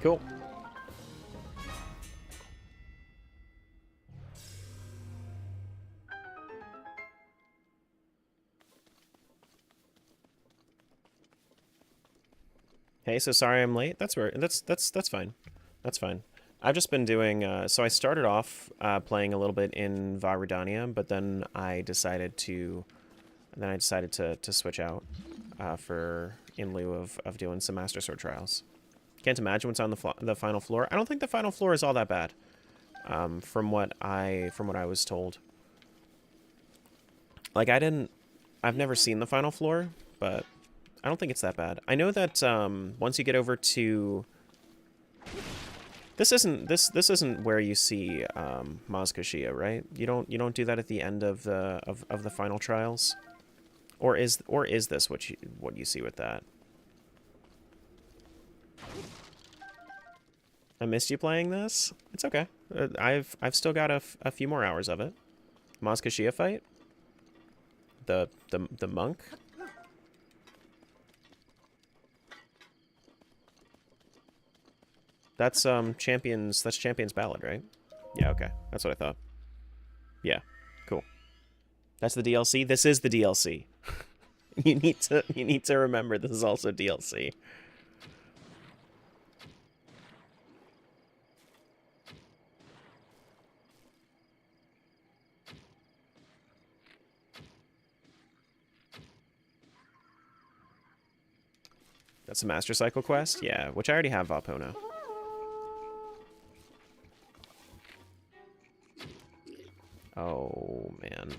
Cool. Hey, so sorry I'm late. That's fine. That's fine. I've just been doing so I started off playing a little bit in Vods, but then I decided to switch out for in lieu of doing some Master Sword trials. Can't imagine what's on the final floor. I don't think the final floor is all that bad. From what I was told. Like I've never seen the final floor, but I don't think it's that bad. I know that once you get over to this isn't where you see Maz Koshia, right? You don't do that at the end of the final trials, or is this what you see with that? I missed you playing this. It's okay. I've still got a few more hours of it. Maz Koshia fight. The monk. That's Champion's Ballad, right? Yeah, okay. That's what I thought. Yeah, cool. That's the DLC. This is the DLC. you need to remember this is also DLC. That's a Master Cycle quest? Yeah, which I already have Vapona. Oh, man.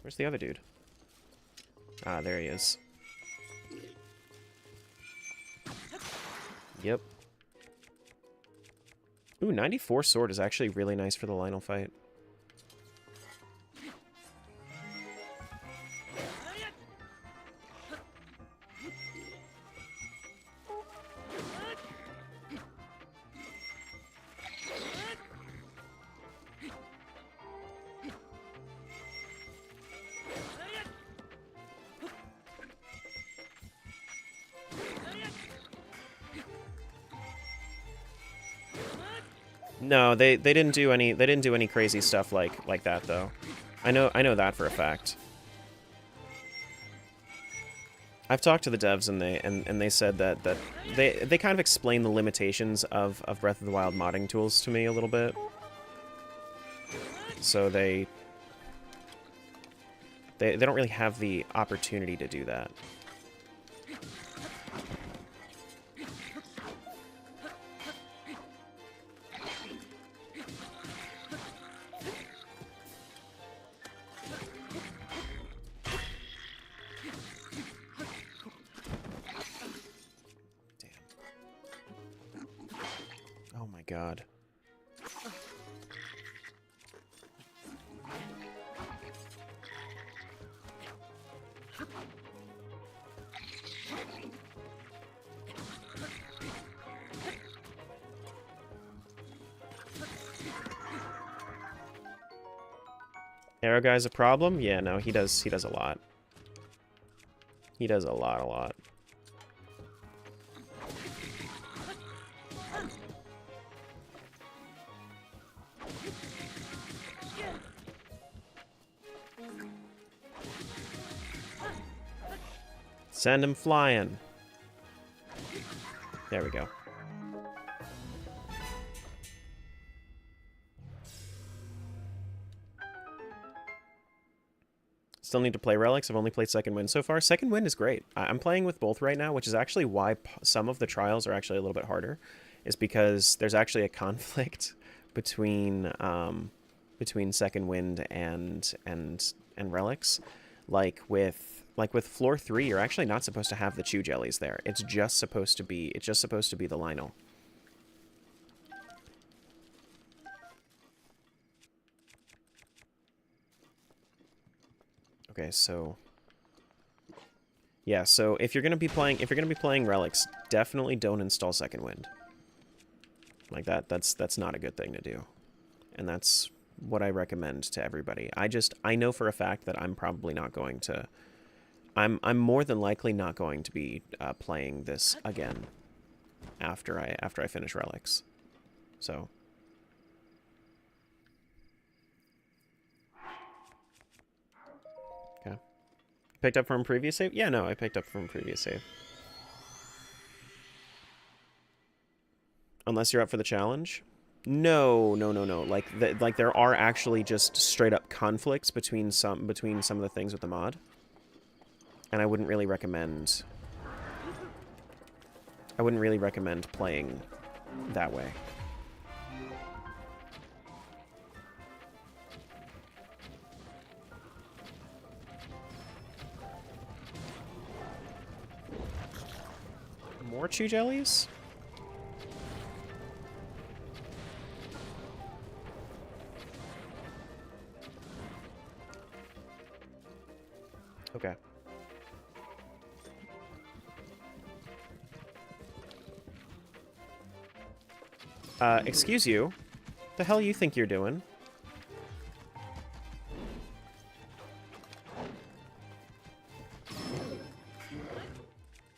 Where's the other dude? Ah, there he is. Yep. Ooh, 94 sword is actually really nice for the Lionel fight. No, they didn't do any crazy stuff like that though. I know that for a fact. I've talked to the devs and they said that they kind of explained the limitations of Breath of the Wild modding tools to me a little bit. So they don't really have the opportunity to do that. God. Arrow guy's a problem? Yeah, no, he does a lot. He does a lot. Send him flying. There we go. Still need to play Relics. I've only played Second Wind so far. Second Wind is great. I'm playing with both right now, which is actually why some of the trials are actually a little bit harder, is because there's actually a conflict between Second Wind and and relics. Like with floor 3, you're actually not supposed to have the chew jellies there. It's just supposed to be the Lionel. Okay, so yeah, so if you're gonna be playing relics, definitely don't install Second Wind. Like that's not a good thing to do. And that's what I recommend to everybody. I know for a fact that I'm probably not going to I'm more than likely not going to be playing this again after I finish relics. So okay. Picked up from previous save? Yeah, no, I picked up from previous save. Unless you're up for the challenge? No. Like there are actually just straight up conflicts between some of the things with the mod. And I wouldn't really recommend playing that way. More chew jellies? Okay. Excuse you. The hell you think you're doing?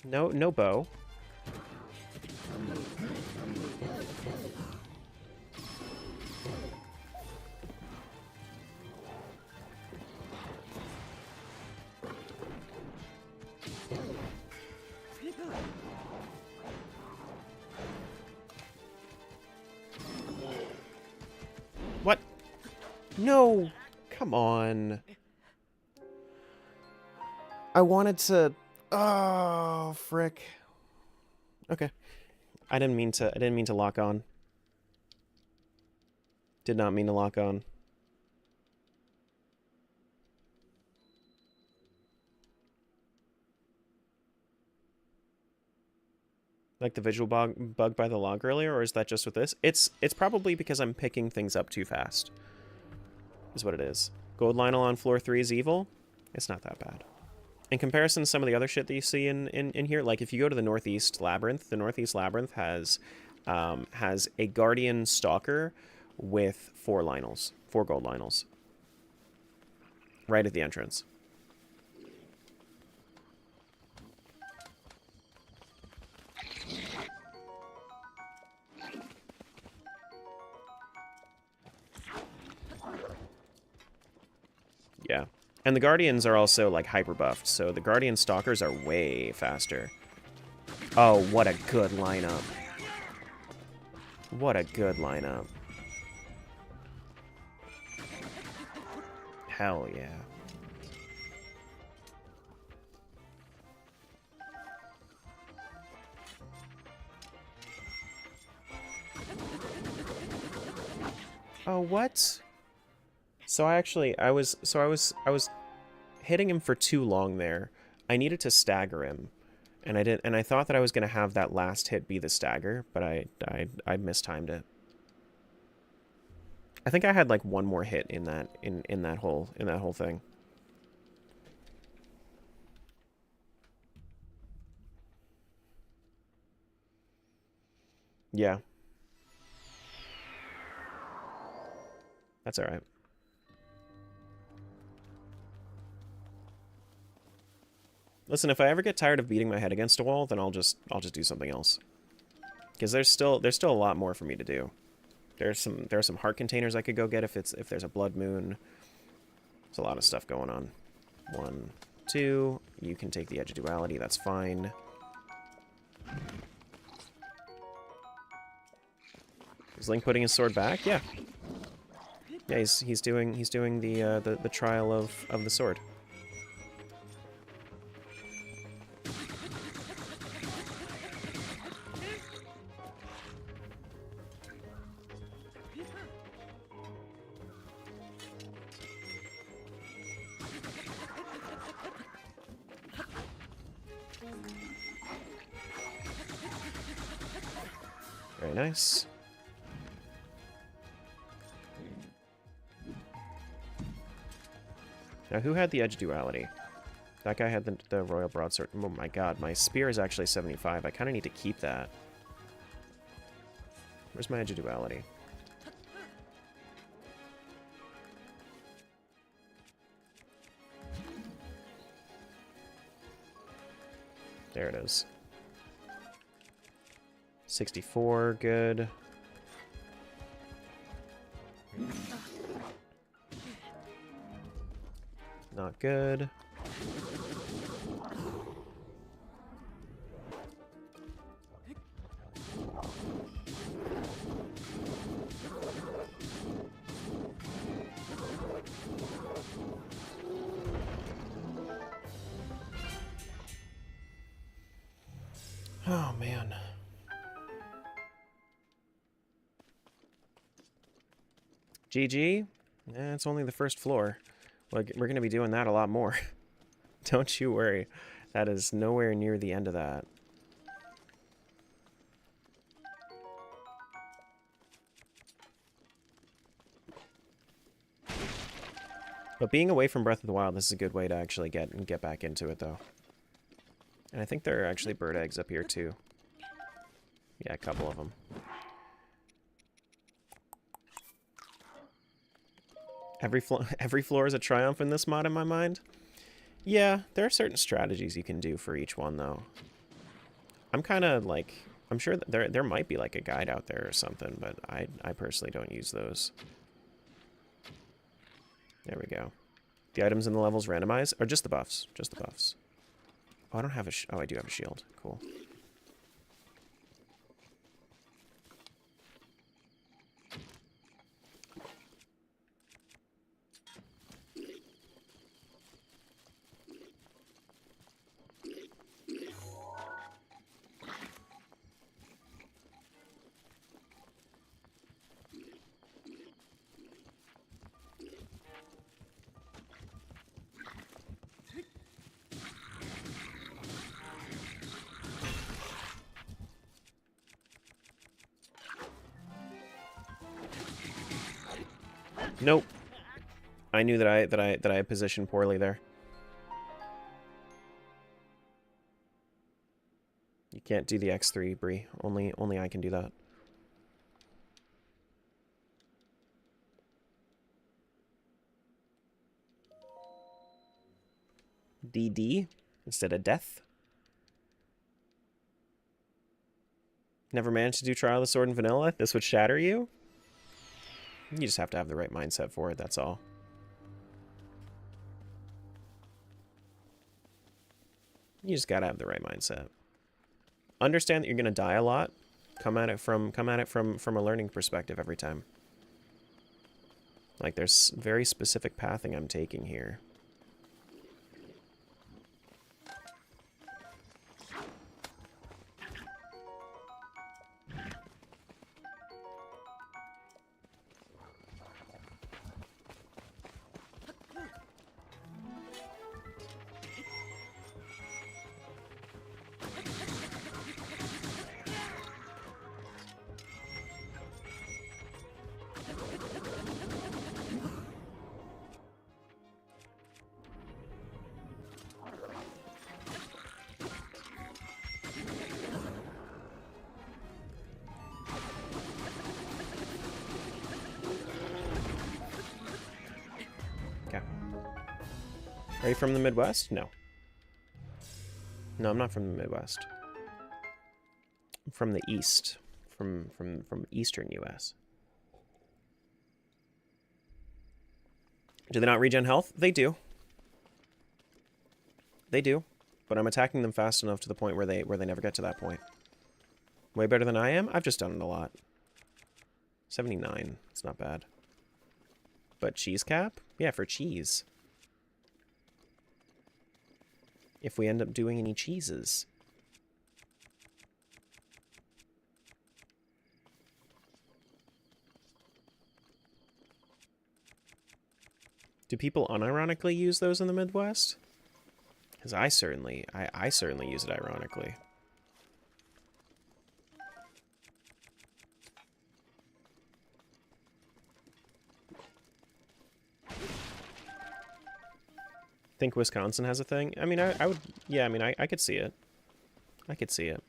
No bow. What? No! Come on. I wanted to... Oh, frick. Okay. I didn't mean to lock on. Did not mean to lock on. Like the visual bug by the log earlier, or is that just with this? It's probably because I'm picking things up too fast. Is what it is. Gold Lionel on floor 3 is evil? It's not that bad. In comparison to some of the other shit that you see in here, like if you go to the Northeast Labyrinth has a Guardian Stalker with 4 gold Lionels. Right at the entrance. Yeah. And the Guardians are also, like, hyper-buffed, so the Guardian Stalkers are way faster. Oh, what a good lineup. What a good lineup. Hell yeah. Oh, what? So I was hitting him for too long there. I needed to stagger him, and I thought that I was gonna have that last hit be the stagger, but I mistimed it. I think I had like one more hit in that whole thing. Yeah. That's all right. Listen, if I ever get tired of beating my head against a wall, then I'll just do something else. Because there's still a lot more for me to do. There are some heart containers I could go get if there's a blood moon. There's a lot of stuff going on. 1, 2. You can take the edge of duality. That's fine. Is Link putting his sword back? Yeah. Yeah, he's doing the trial of the sword. Very nice. Now, who had the edge duality? That guy had the royal broadsword. Oh my god, my spear is actually 75. I kind of need to keep that. Where's my edge duality? There it is. 64, good. Not good. Oh, man. GG? It's only the first floor. We're going to be doing that a lot more. Don't you worry. That is nowhere near the end of that. But being away from Breath of the Wild, this is a good way to actually get back into it, though. And I think there are actually bird eggs up here, too. Yeah, a couple of them. Every floor is a triumph in this mod, in my mind. Yeah, there are certain strategies you can do for each one, though. I'm kind of like... I'm sure that there might be like a guide out there or something, but I personally don't use those. There we go. The items in the levels randomized? Or just the buffs? Just the buffs. Oh, I don't have a... Oh, I do have a shield. Cool. Nope. I knew that I positioned poorly there. You can't do the X3, Bree. Only I can do that. DD instead of death. Never managed to do Trial of the Sword in vanilla? This would shatter you? You just have to have the right mindset for it, that's all. You just gotta have the right mindset. Understand that you're gonna die a lot. Come at it from a learning perspective every time. Like, there's very specific pathing I'm taking here. Are you from the Midwest? No. No, I'm not from the Midwest. I'm from the East. From Eastern US. Do they not regen health? They do. They do. But I'm attacking them fast enough to the point where they never get to that point. Way better than I am? I've just done it a lot. 79. It's not bad. But cheese cap? Yeah, for cheese. If we end up doing any cheeses. Do people unironically use those in the Midwest? Because I certainly use it ironically. think Wisconsin has a thing. I mean, I would, yeah, I mean, I could see it. I could see it.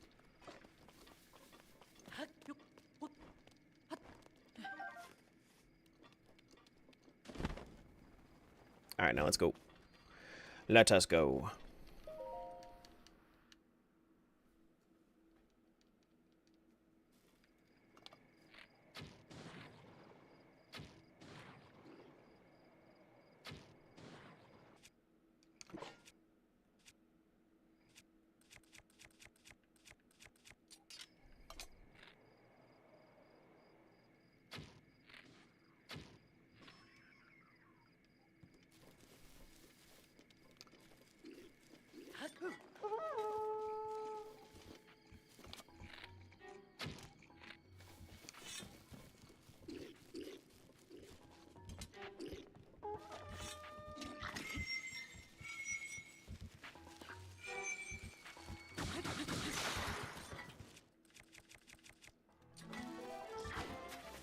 All right, now let's go. Let us go.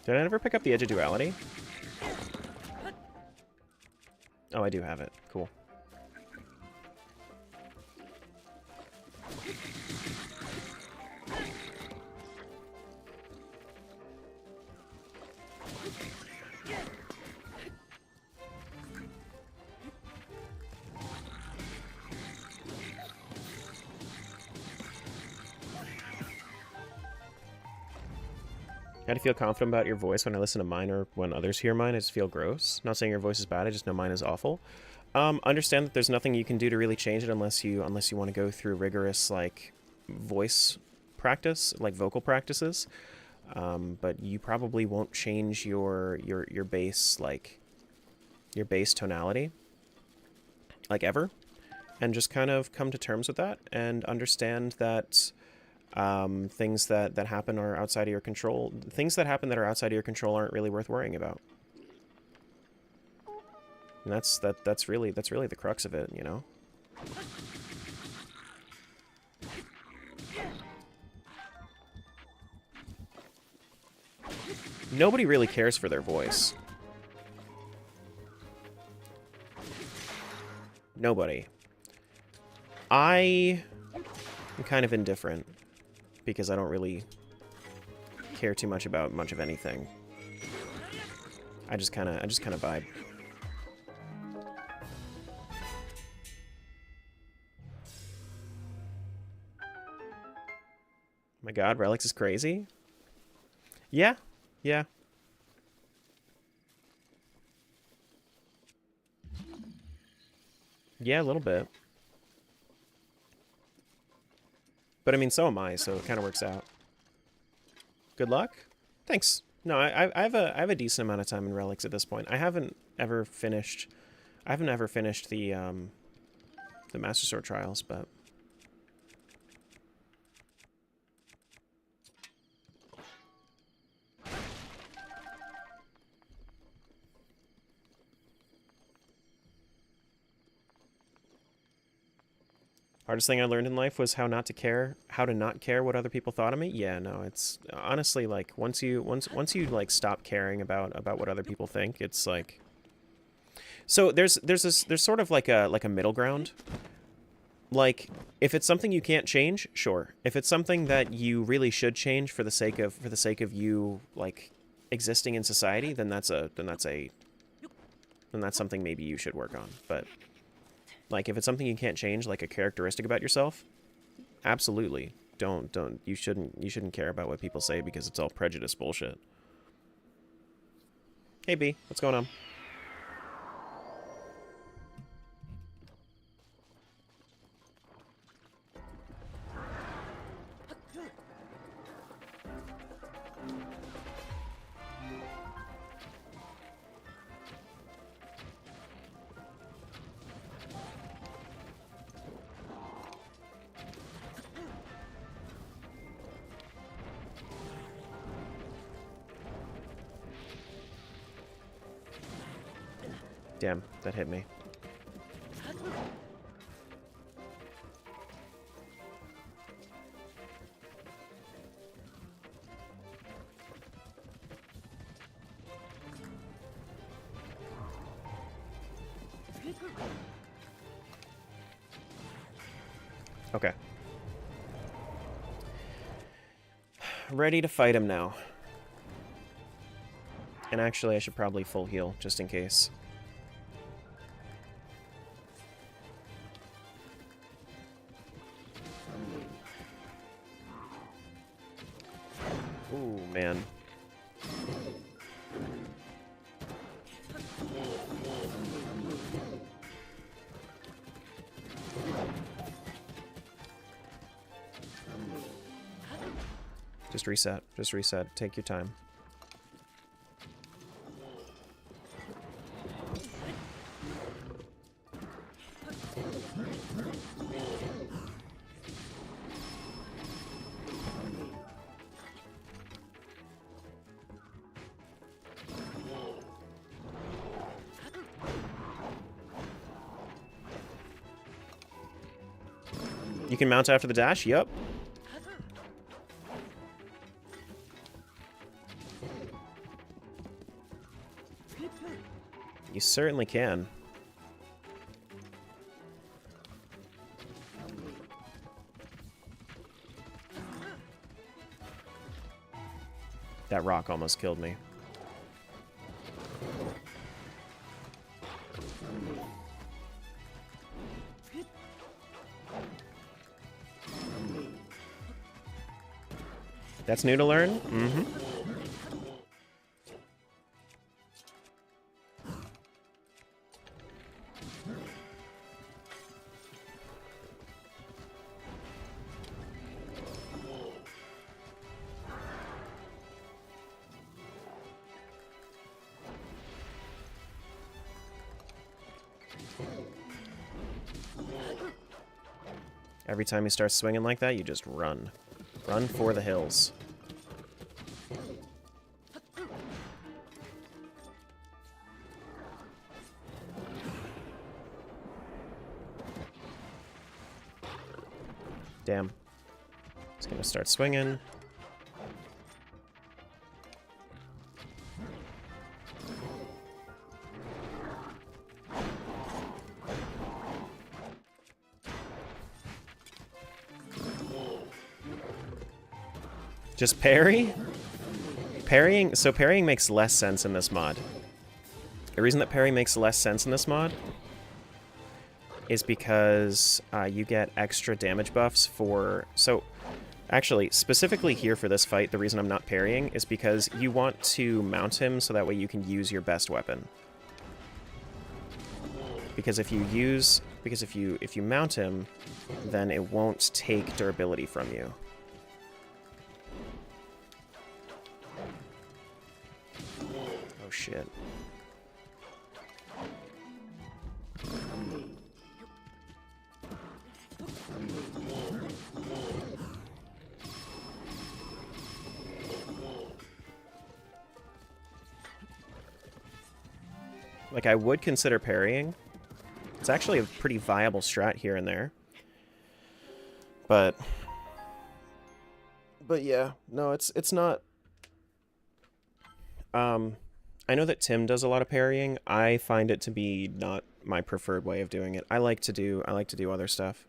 Did I ever pick up the Edge of Duality? Oh, I do have it. Cool. How do you feel confident about your voice when I listen to mine or when others hear mine? I just feel gross. Not saying your voice is bad, I just know mine is awful. Understand that there's nothing you can do to really change it unless you want to go through rigorous like voice practice, like vocal practices. But you probably won't change your bass your bass tonality like ever, and just kind of come to terms with that and understand that things that happen are outside of your control. Things that happen that are outside of your control aren't really worth worrying about. And that's really the crux of it, you know? Nobody really cares for their voice. Nobody. I am kind of indifferent because I don't really care too much about much of anything. I just kind of vibe. My god, Relics is crazy? Yeah. Yeah. Yeah, a little bit. But I mean, so am I, so it kind of works out. Good luck? Thanks. No, I have a decent amount of time in Relics at this point. I haven't ever finished the Master Sword Trials, but hardest thing I learned in life was how to not care what other people thought of me. Yeah, no, it's honestly like once you like stop caring about what other people think, it's like, so there's sort of like a middle ground. Like, if it's something you can't change, sure. If it's something that you really should change for the sake of you like existing in society, then that's something maybe you should work on. But like, if it's something you can't change, like a characteristic about yourself, absolutely don't. You shouldn't care about what people say because it's all prejudice bullshit. Hey B, what's going on? Damn, that hit me. Okay. Ready to fight him now. And actually, I should probably full heal, just in case. Ooh, man. Just reset. Just reset. Take your time. You can mount after the dash? Yep. You certainly can. That rock almost killed me. That's new to learn? Mm-hmm. Every time he starts swinging like that, you just run. Run for the hills. Damn. He's gonna start swinging. Just parry? Parrying, so parrying makes less sense in this mod. The reason that parry makes less sense in this mod is because you get extra damage buffs for... So, actually, specifically here for this fight, the reason I'm not parrying is because you want to mount him so that way you can use your best weapon. Because if you use... Because if you mount him, then it won't take durability from you. Oh shit. Like, I would consider parrying. It's actually a pretty viable strat here and there. But yeah, no, it's not... I know that Tim does a lot of parrying. I find it to be not my preferred way of doing it. I like to do other stuff.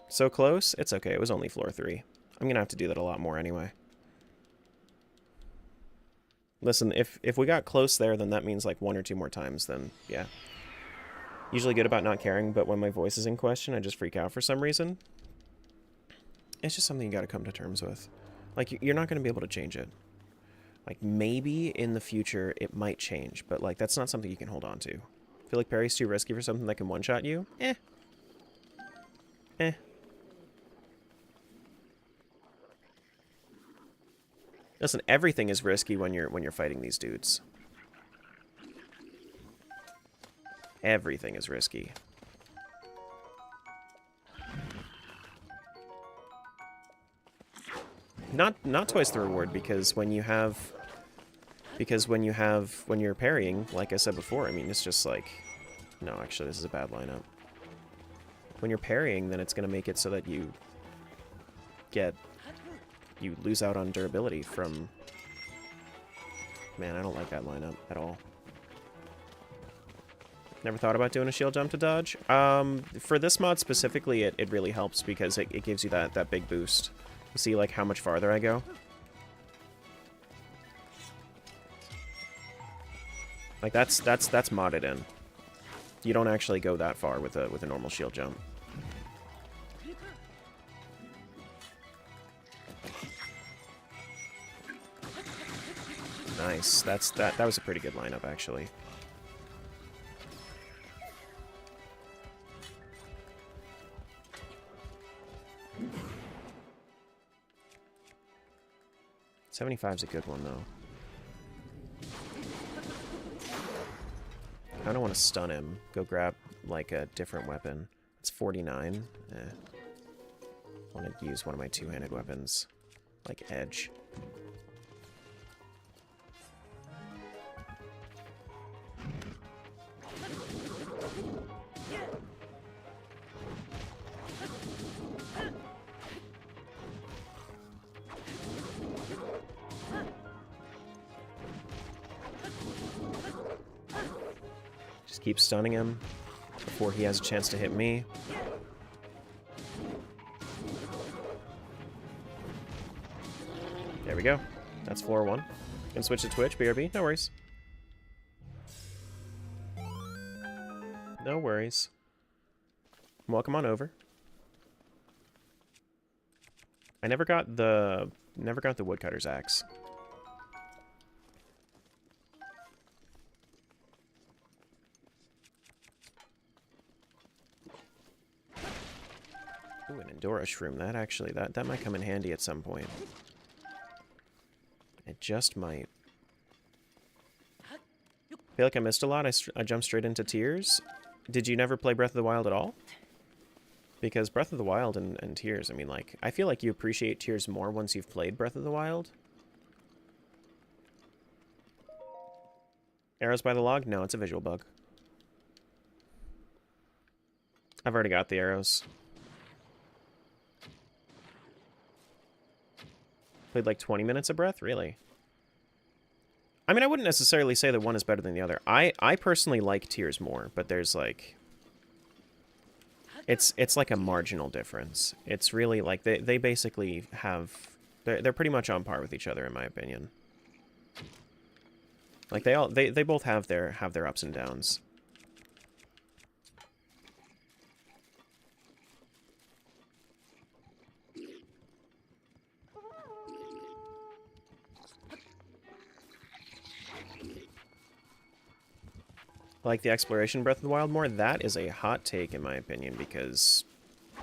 So close? It's okay. It was only floor 3. I'm gonna have to do that a lot more anyway. Listen, if we got close there, then that means like 1 or 2 more times, then yeah. Usually good about not caring, but when my voice is in question, I just freak out for some reason. It's just something you gotta come to terms with. Like, you're not gonna be able to change it. Like, maybe in the future it might change, but like, that's not something you can hold on to. Feel like parry's too risky for something that can one-shot you? Eh. Listen, everything is risky when you're fighting these dudes. Everything is risky. Not twice the reward, because when you're parrying, like I said before, I mean, it's just like, no, actually this is a bad lineup. When you're parrying, then it's gonna make it so that you lose out on durability from... Man, I don't like that lineup at all. Never thought about doing a shield jump to dodge. For this mod specifically, it really helps because it gives you that big boost. You see, like, how much farther I go? Like, that's modded in. You don't actually go that far with a normal shield jump. Nice. That was a pretty good lineup, actually. $75's a good one, though. I don't want to stun him. Go grab, like, a different weapon. It's 49. I want to use one of my two-handed weapons, like Edge. Just keep stunning him before he has a chance to hit me. There we go. That's floor 1. Can switch to Twitch, BRB, no worries. No worries. Welcome on over. I never got the woodcutter's axe. Ooh, an Endora shroom. That might come in handy at some point. It just might. I feel like I missed a lot. I jumped straight into Tears. Did you never play Breath of the Wild at all? Because Breath of the Wild and Tears, I mean, like, I feel like you appreciate Tears more once you've played Breath of the Wild. Arrows by the log? No, it's a visual bug. I've already got the arrows. Played like 20 minutes of Breath? Really? I mean, I wouldn't necessarily say that one is better than the other. I personally like Tears more, but there's like... It's like a marginal difference. It's really like they basically have... They're pretty much on par with each other, in my opinion. Like, they both have their ups and downs. Like the exploration Breath of the Wild more, that is a hot take in my opinion, because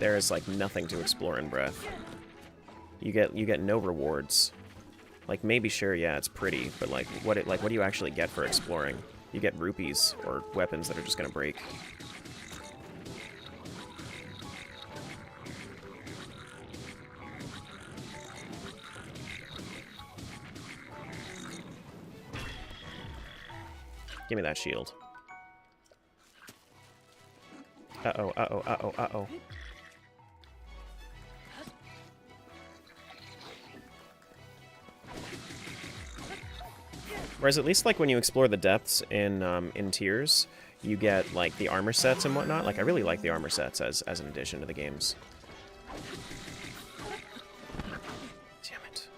there is like nothing to explore in Breath. You get no rewards. Like, maybe sure, yeah, it's pretty, but like what do you actually get for exploring? You get rupees or weapons that are just gonna break. Give me that shield. Uh-oh, uh-oh, uh-oh, uh-oh. Whereas at least, like, when you explore the depths in Tears, you get, like, the armor sets and whatnot. Like, I really like the armor sets as an addition to the games. Damn it.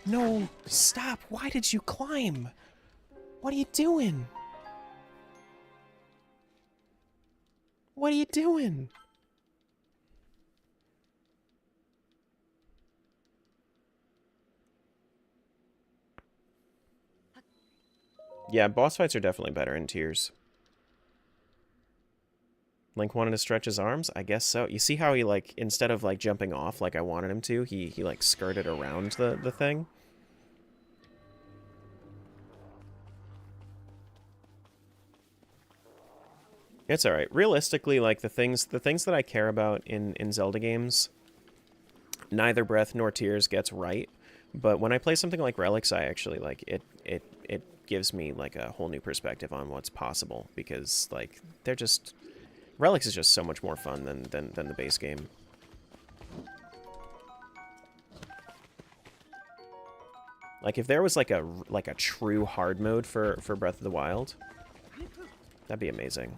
No! Stop! Why did you climb? What are you doing? What are you doing? Yeah, boss fights are definitely better in Tears. Link wanted to stretch his arms? I guess so. You see how he, like, instead of, like, jumping off like I wanted him to, he like, skirted around the thing? It's alright. Realistically, like, the things that I care about in Zelda games, neither Breath nor Tears gets right. But when I play something like Relics, I actually, like, it gives me, like, a whole new perspective on what's possible. Because, like, they're just... Relics is just so much more fun than the base game. Like, if there was, like, a true hard mode for Breath of the Wild... That'd be amazing.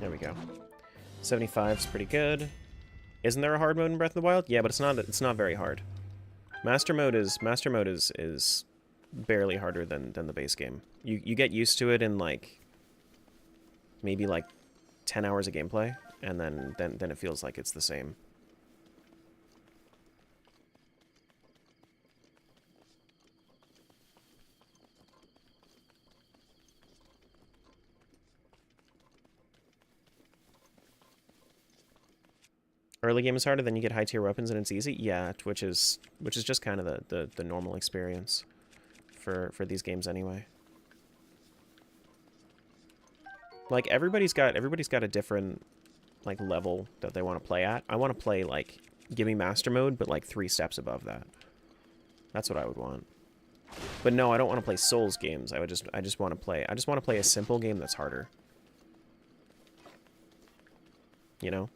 There we go. 75 is pretty good. Isn't there a hard mode in Breath of the Wild? Yeah, but it's not very hard. Master mode is barely harder than the base game. You get used to it in like maybe like 10 hours of gameplay, and then it feels like it's the same. Early game is harder, then you get high tier weapons and it's easy. Yeah, which is just kind of the normal experience for these games anyway. Like everybody's got a different like level that they want to play at. I want to play like give me master mode, but like 3 steps above that. That's what I would want. But no, I don't want to play Souls games. I just want to play a simple game that's harder. You know?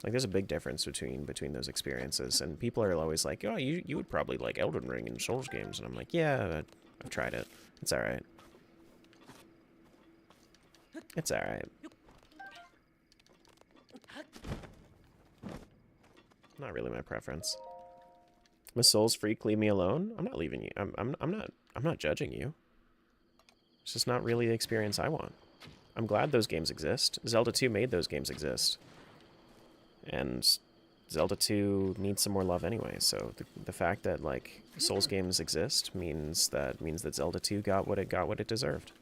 Like, there's a big difference between those experiences, and people are always like, oh, you would probably like Elden Ring and Souls games, and I'm like, yeah, I've tried it. It's alright. It's alright. Not really my preference. I'm a Souls freak, leave me alone? I'm not leaving you. I'm not judging you. It's just not really the experience I want. I'm glad those games exist. Zelda 2 made those games exist. And Zelda 2 needs some more love anyway, so the fact that, like, Souls games exist means that Zelda 2 got what it deserved.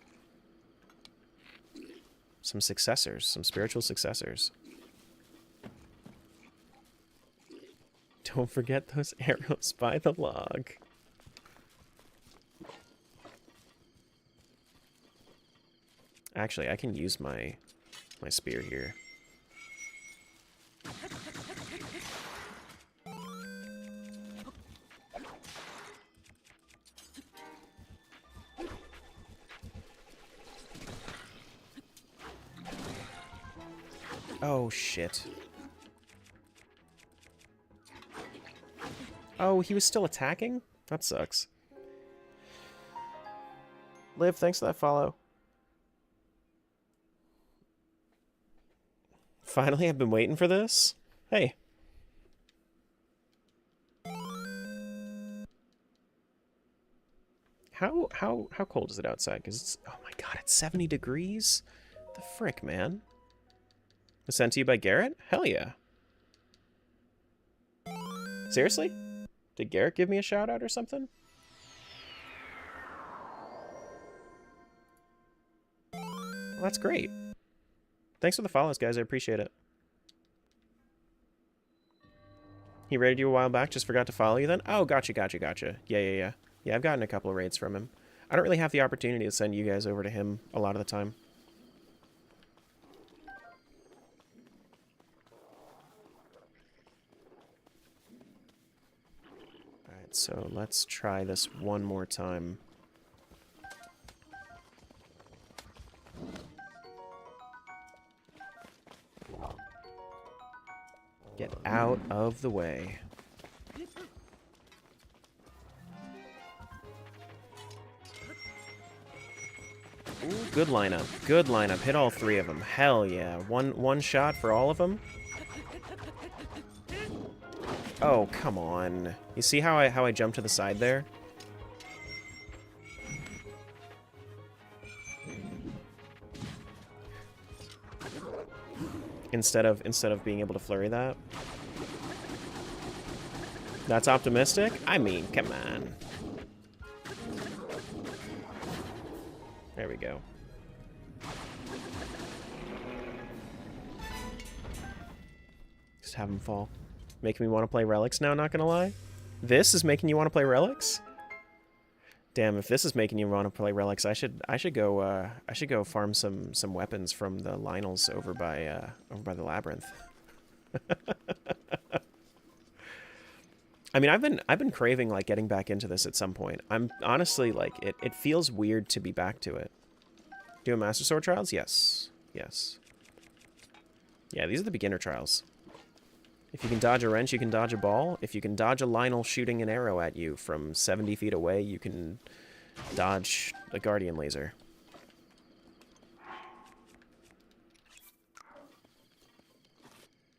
Some successors, some spiritual successors. Don't forget those arrows by the log. Actually, I can use my spear here. Oh, shit. Oh, he was still attacking? That sucks. Liv, thanks for that follow. Finally, I've been waiting for this. Hey. How cold is it outside? Because it's, oh my god, it's 70 degrees? The frick, man. Was sent to you by Garrett? Hell yeah. Seriously? Did Garrett give me a shout out or something? Well, that's great. Thanks for the follows, guys. I appreciate it. He raided you a while back, just forgot to follow you then? Oh, gotcha. Yeah. Yeah, I've gotten a couple of raids from him. I don't really have the opportunity to send you guys over to him a lot of the time. Alright, so let's try this one more time. Get out of the way. Ooh, good lineup. Good lineup. Hit all 3 of them. Hell yeah. One shot for all of them? Oh, come on. You see how I jumped to the side there? Instead of being able to flurry that. That's optimistic? I mean, come on. There we go. Just have him fall. Making me want to play Relics now, not gonna lie. This is making you want to play Relics? Damn, if this is making you want to play Relics, I should go farm some weapons from the Lionels over by the labyrinth. I mean, I've been craving like getting back into this at some point. I'm honestly like it feels weird to be back to it. Doing Master Sword trials? Yes. Yes. Yeah, these are the beginner trials. If you can dodge a wrench, you can dodge a ball. If you can dodge a Lionel shooting an arrow at you from 70 feet away, you can dodge a Guardian laser.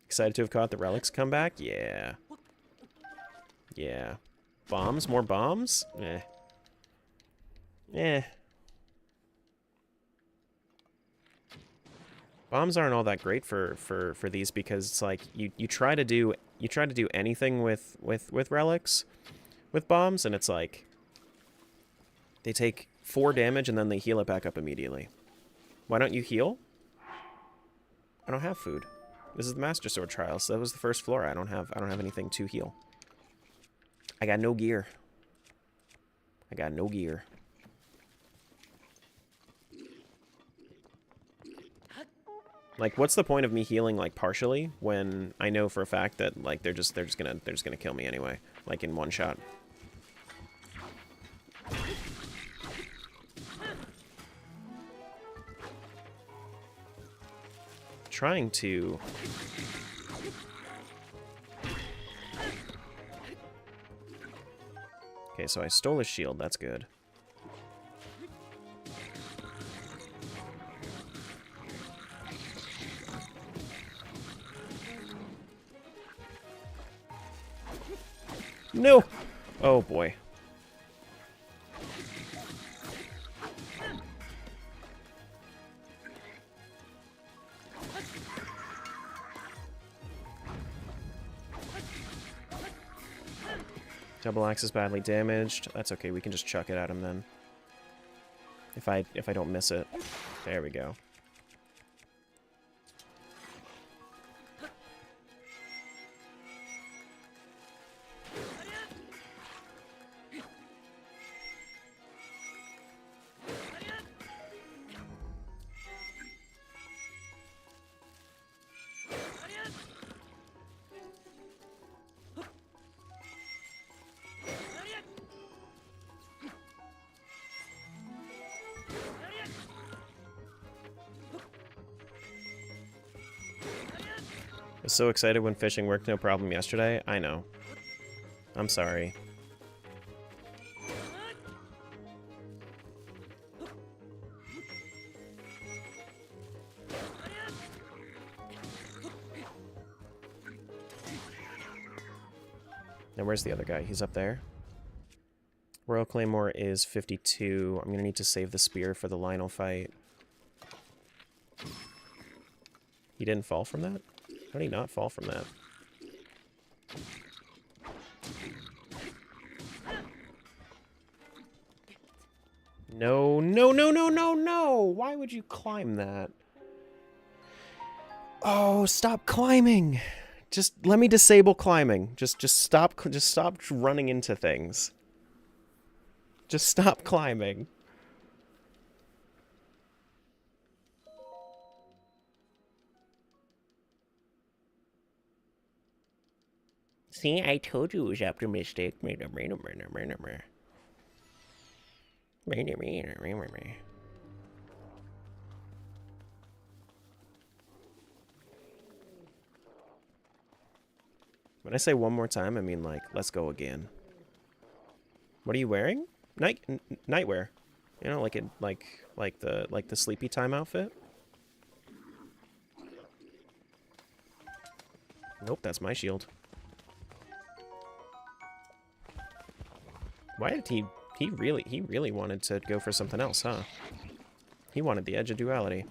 Excited to have caught the Relics comeback? Yeah. Yeah. Bombs? More bombs? Eh. Eh. Bombs aren't all that great for these because it's like you try to do anything with relics with bombs and it's like they take 4 damage and then they heal it back up immediately. Why don't you heal? I don't have food. This is the Master Sword trial, so that was the first floor. I don't have anything to heal. I got no gear. I got no gear. Like, what's the point of me healing like partially when I know for a fact that like they're just gonna kill me anyway, like in one shot. Trying to Okay, so I stole his shield, that's good. No! Oh boy. Double axe is badly damaged. That's okay, we can just chuck it at him then. If I don't miss it. There we go. I was so excited when fishing worked no problem yesterday. I know. I'm sorry. Now where's the other guy? He's up there. Royal Claymore is 52. I'm gonna need to save the spear for the Lionel fight. He didn't fall from that? How did he not fall from that? No, no, no, no, no, no! Why would you climb that? Oh, stop climbing! Just let me disable climbing. Just stop running into things. Just stop climbing. See, I told you it was optimistic. When I say one more time, I mean like, let's go again. What are you wearing? Nightwear. You know, like the sleepy time outfit. Nope, that's my shield. Why did he really wanted to go for something else, huh? He wanted the edge of duality.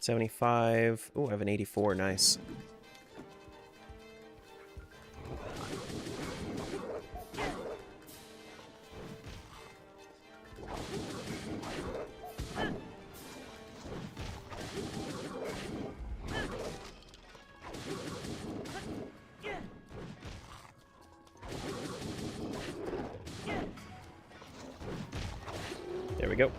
75. Oh, I have an 84. Nice. There we go.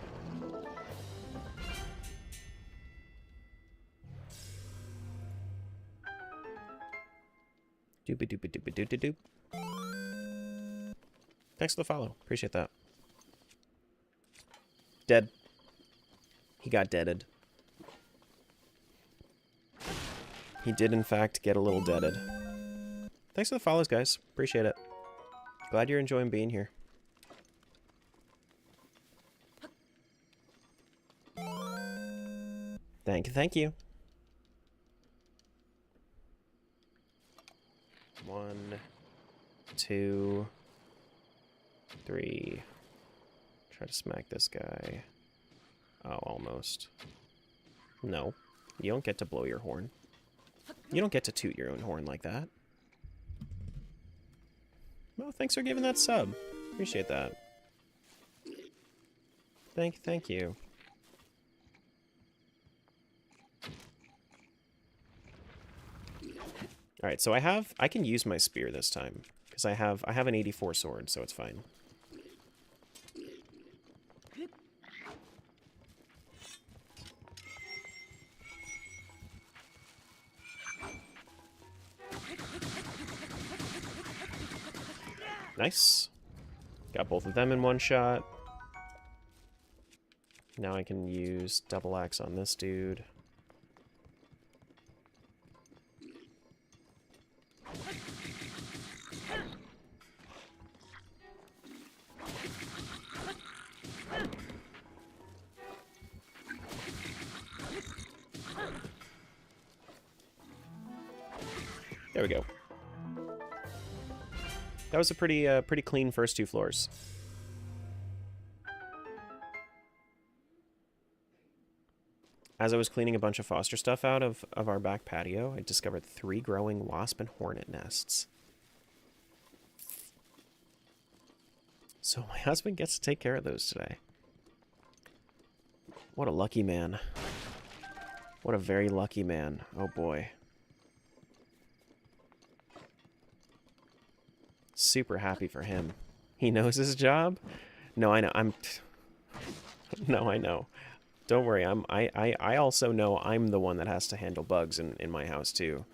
Doopy doopy doopy doopy doop. Thanks for the follow. Appreciate that. Dead. He got deaded. He did, in fact, get a little deaded. Thanks for the follows, guys. Appreciate it. Glad you're enjoying being here. Thank you, thank you. 1, 2, 3. Try to smack this guy. Oh, almost. No. You don't get to blow your horn. You don't get to toot your own horn like that. Well, thanks for giving that sub. Appreciate that. Thank you. Alright, so I can use my spear this time. Because I have an 84 sword, so it's fine. Nice. Got both of them in one shot. Now I can use double axe on this dude. There we go. That was a pretty clean first 2 floors. As I was cleaning a bunch of foster stuff out of our back patio, I discovered 3 growing wasp and hornet nests. So my husband gets to take care of those today. What a lucky man. What a very lucky man. Oh boy. Super happy for him. He knows his job? No, I know. No, I know. Don't worry. I also know I'm the one that has to handle bugs in my house too.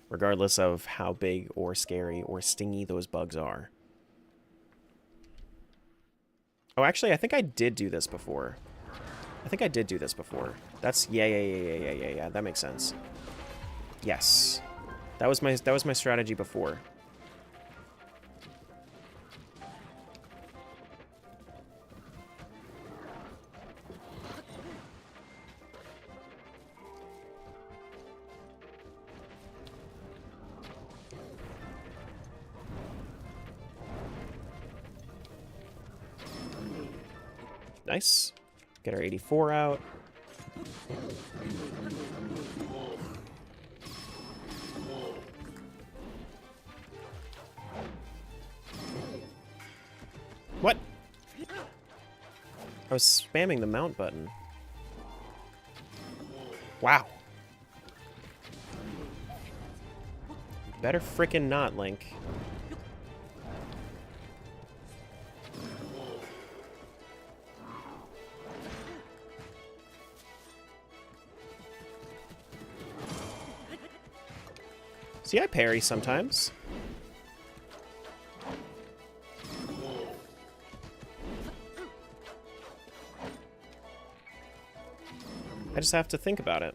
Regardless of how big or scary or stingy those bugs are. Oh, actually, I think I did do this before. That's yeah. That makes sense. Yes. That was my strategy before. Nice. Get our 84 out. What? I was spamming the mount button. Wow. Better frickin' not, Link. See, I parry sometimes. I just have to think about it.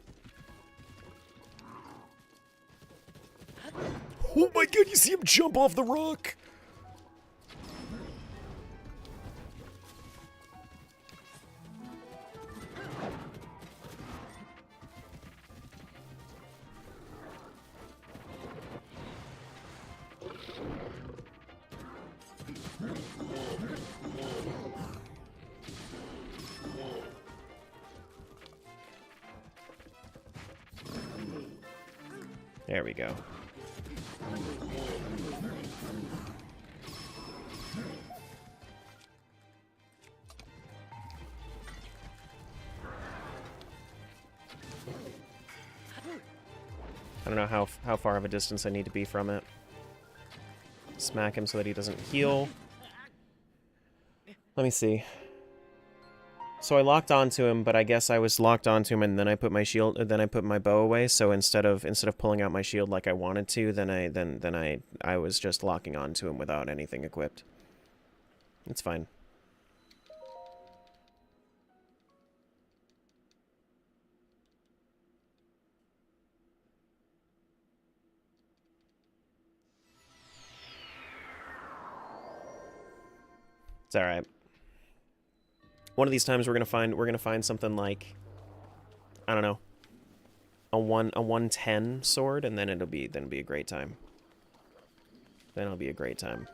Oh my god, you see him jump off the rock! There we go. I don't know how far of a distance I need to be from it. Smack him so that he doesn't heal. Let me see. So I locked onto him, but I guess I was locked onto him, and then I put my shield, then I put my bow away. So instead of pulling out my shield like I wanted to, then I was just locking onto him without anything equipped. It's fine. It's all right. One of these times we're gonna find something like, I don't know, a 110 sword, and then it'll be a great time. Then it'll be a great time.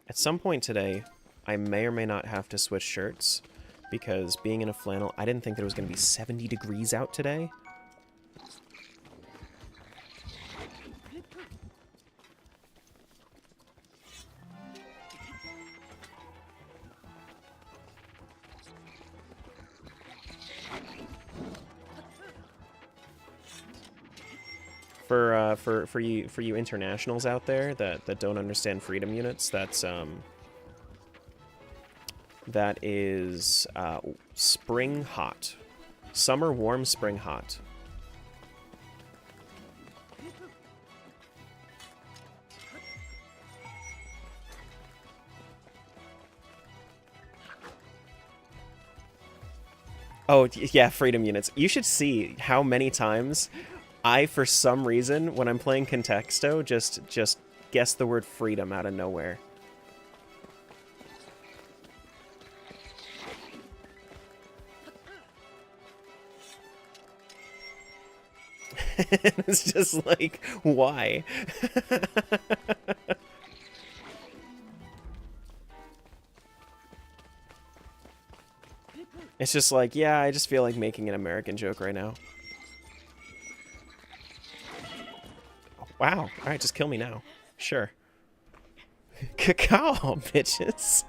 At some point today, I may or may not have to switch shirts, because being in a flannel, I didn't think that it was going to be 70 degrees out today. For you internationals out there that don't understand freedom units, that is spring hot, summer warm, spring hot. Oh yeah, freedom units. You should see how many times I, for some reason, when I'm playing Contexto, just guess the word freedom out of nowhere. It's just like, why? It's just like, yeah, I just feel like making an American joke right now. Wow. Alright, just kill me now. Sure. Cacao, bitches.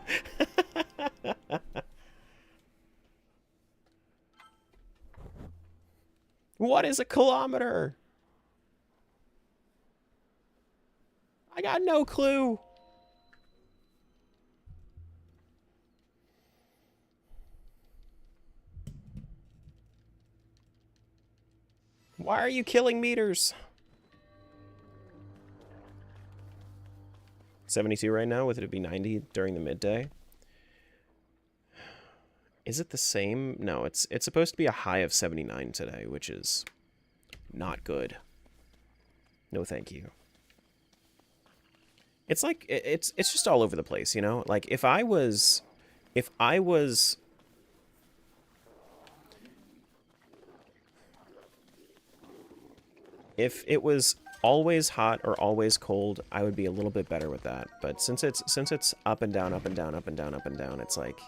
What is a kilometer? I got no clue. Why are you killing meters? 72 right now, with it be 90 during the midday. Is it the same? No, it's supposed to be a high of 79 today, which is not good. No, thank you. It's like it's just all over the place, you know? Like if it was always hot or always cold, I would be a little bit better with that. But since it's up and down, up and down, up and down, up and down, it's like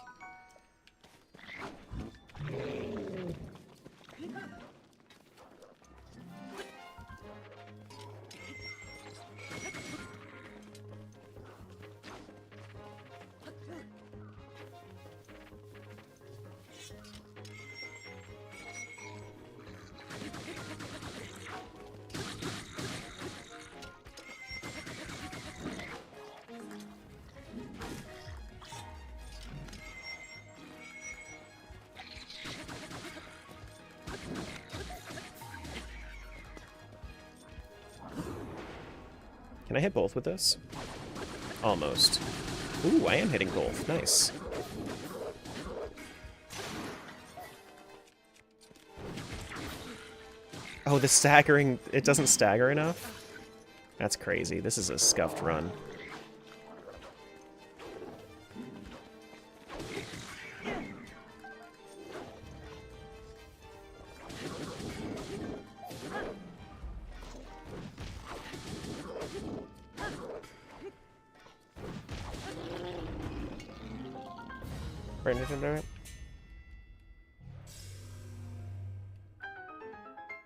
Can I hit both with this? Almost. Ooh, I am hitting both. Nice. Oh, the staggering... It doesn't stagger enough? That's crazy. This is a scuffed run.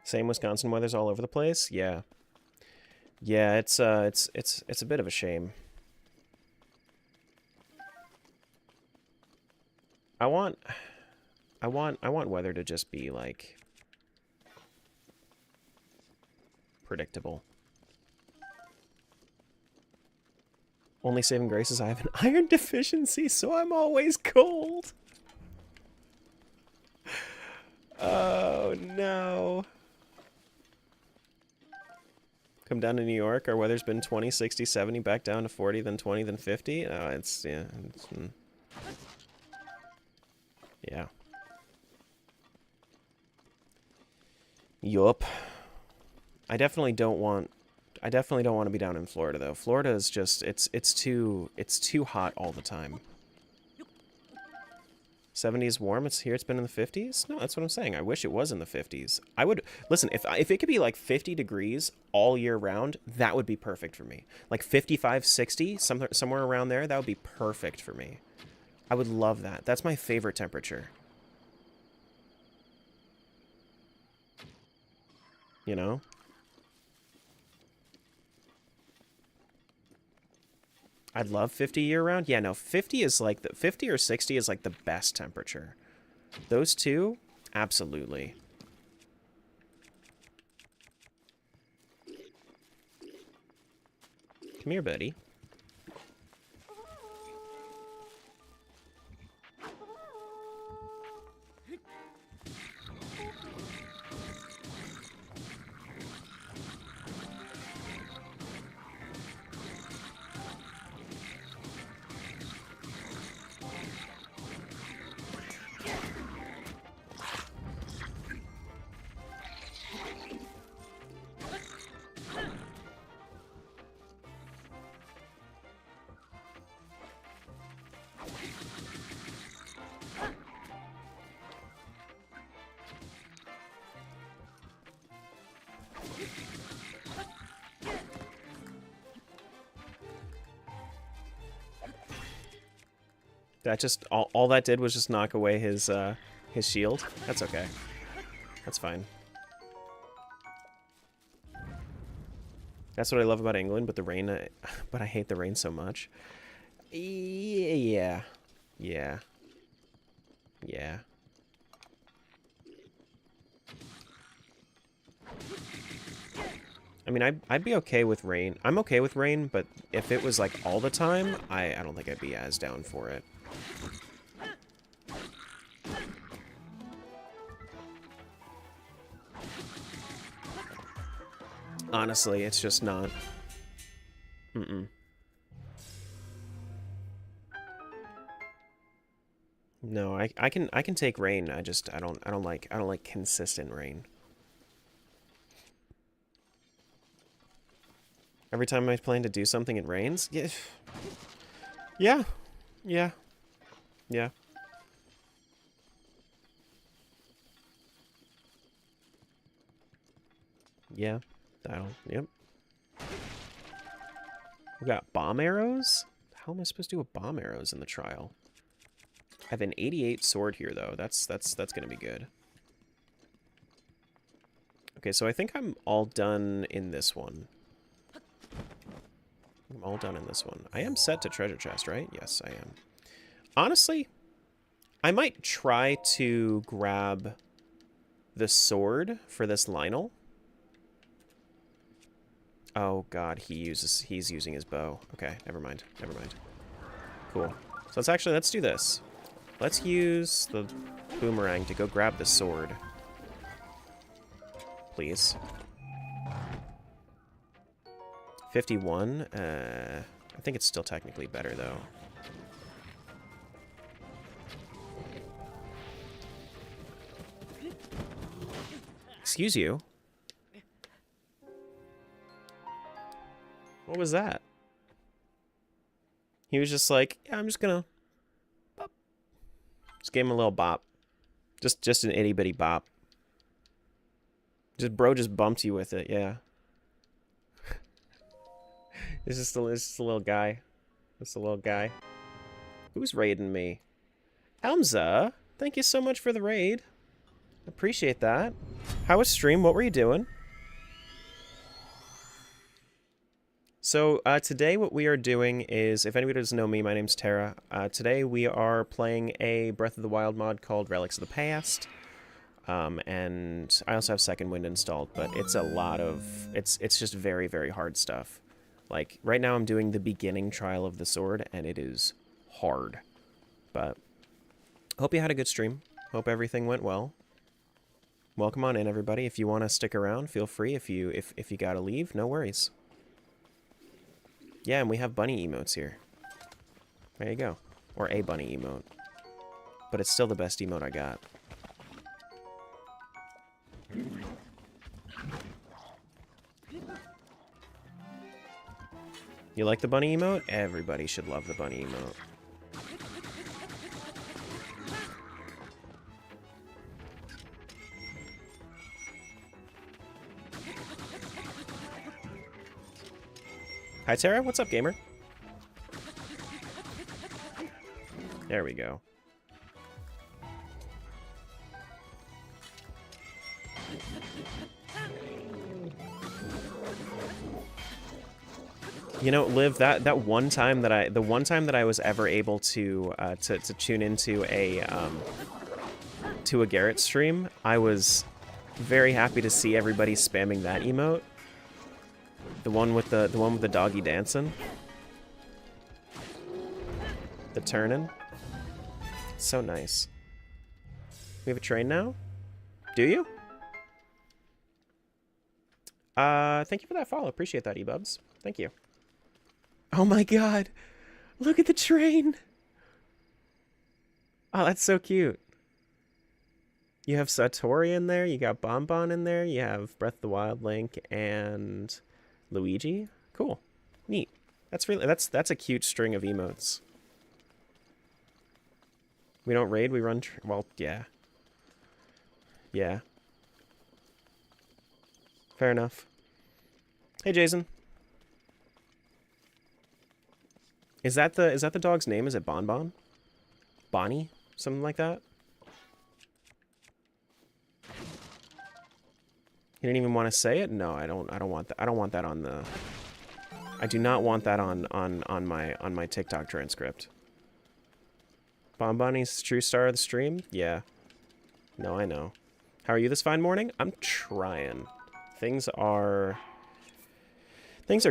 Same Wisconsin weather's all over the place. Yeah. Yeah, it's a bit of a shame. I want weather to just be like predictable. Only saving grace is I have an iron deficiency, so I'm always cold. Oh no. Come down to New York, our weather's been 20, 60, 70, back down to 40, then 20, then 50. Oh, it's, yeah. Yeah. Yup. I definitely don't want to be down in Florida though. Florida is just it's too hot all the time. 70s warm. It's here. It's been in the 50s. No, that's what I'm saying. I wish it was in the 50s. I would listen if it could be like 50 degrees all year round. That would be perfect for me. Like 55, 60, somewhere around there. That would be perfect for me. I would love that. That's my favorite temperature. You know? I'd love 50 year round. Yeah, no, 50 is like 50 or 60 is like the best temperature. Those two, absolutely. Come here, buddy. That just all that did was just knock away his shield. That's okay. That's fine. That's what I love about England, but the rain. But I hate the rain so much. Yeah. Yeah. Yeah. I mean, I'd be okay with rain. I'm okay with rain, but if it was like all the time, I don't think I'd be as down for it. Honestly, it's just not. No, I can take rain. I don't like consistent rain. Every time I plan to do something, it rains. Yeah. Yeah. Yeah. Yeah. Yeah. Yep. We got bomb arrows? How am I supposed to do with bomb arrows in the trial? I have an 88 sword here, though. That's gonna be good. Okay, so I think I'm all done in this one. I'm all done in this one. I am set to treasure chest, right? Yes, I am. Honestly, I might try to grab the sword for this Lionel. Oh god, he's using his bow. Okay, never mind. Never mind. Cool. So let's do this. Let's use the boomerang to go grab the sword. Please. 51. I think it's still technically better though. Excuse you. What was that? He was just like, yeah, I'm just gonna bop. Just gave him a little bop. Just an itty bitty bop. Bro just bumped you with it, yeah. It's just a little guy. Just a little guy. Who's raiding me? Elmza, thank you so much for the raid. Appreciate that. How was stream? What were you doing? So today what we are doing is, if anybody doesn't know me, my name's Tara. Today we are playing a Breath of the Wild mod called Relics of the Past. And I also have Second Wind installed, but it's a lot of... It's just very, very hard stuff. Like, right now I'm doing the beginning trial of the sword, and it is hard. But hope you had a good stream. Hope everything went well. Welcome on in, everybody. If you want to stick around, feel free. If you gotta leave, no worries. Yeah, and we have bunny emotes here. There you go. Or a bunny emote. But it's still the best emote I got. You like the bunny emote? Everybody should love the bunny emote. Hi, Tara. What's up, gamer? There we go. You know, Liv, that one time that I was ever able to tune into a Garrett stream, I was very happy to see everybody spamming that emote. The one with the doggy dancing. The turning. So nice. We have a train now? Do you? Thank you for that follow. Appreciate that, eBubs. Thank you. Oh my god! Look at the train! Oh, that's so cute. You have Satori in there, you got Bonbon in there, you have Breath of the Wild Link and Luigi. Cool. Neat. That's a cute string of emotes. We don't raid, we run well, yeah. Yeah. Fair enough. Hey, Jason. Is that the dog's name? Is it Bonbon? Bonnie? Something like that? You didn't even want to say it? No, I don't want that. I don't want that on the... I do not want that on my TikTok transcript. Bonbonnie's true star of the stream? Yeah. No, I know. How are you this fine morning? I'm trying. Things are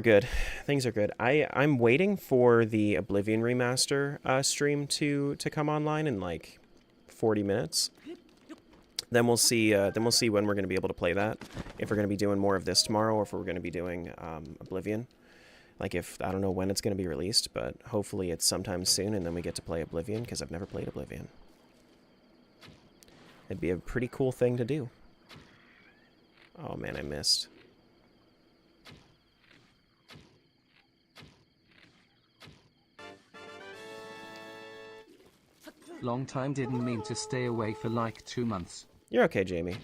good. Things are good. I'm waiting for the Oblivion remaster stream to come online in like 40 minutes. Then we'll see when we're going to be able to play that. If we're going to be doing more of this tomorrow or if we're going to be doing Oblivion. Like I don't know when it's going to be released, but hopefully it's sometime soon and then we get to play Oblivion because I've never played Oblivion. It'd be a pretty cool thing to do. Oh man, I missed. Long time, didn't mean to stay away for like 2 months. You're okay, Jamie.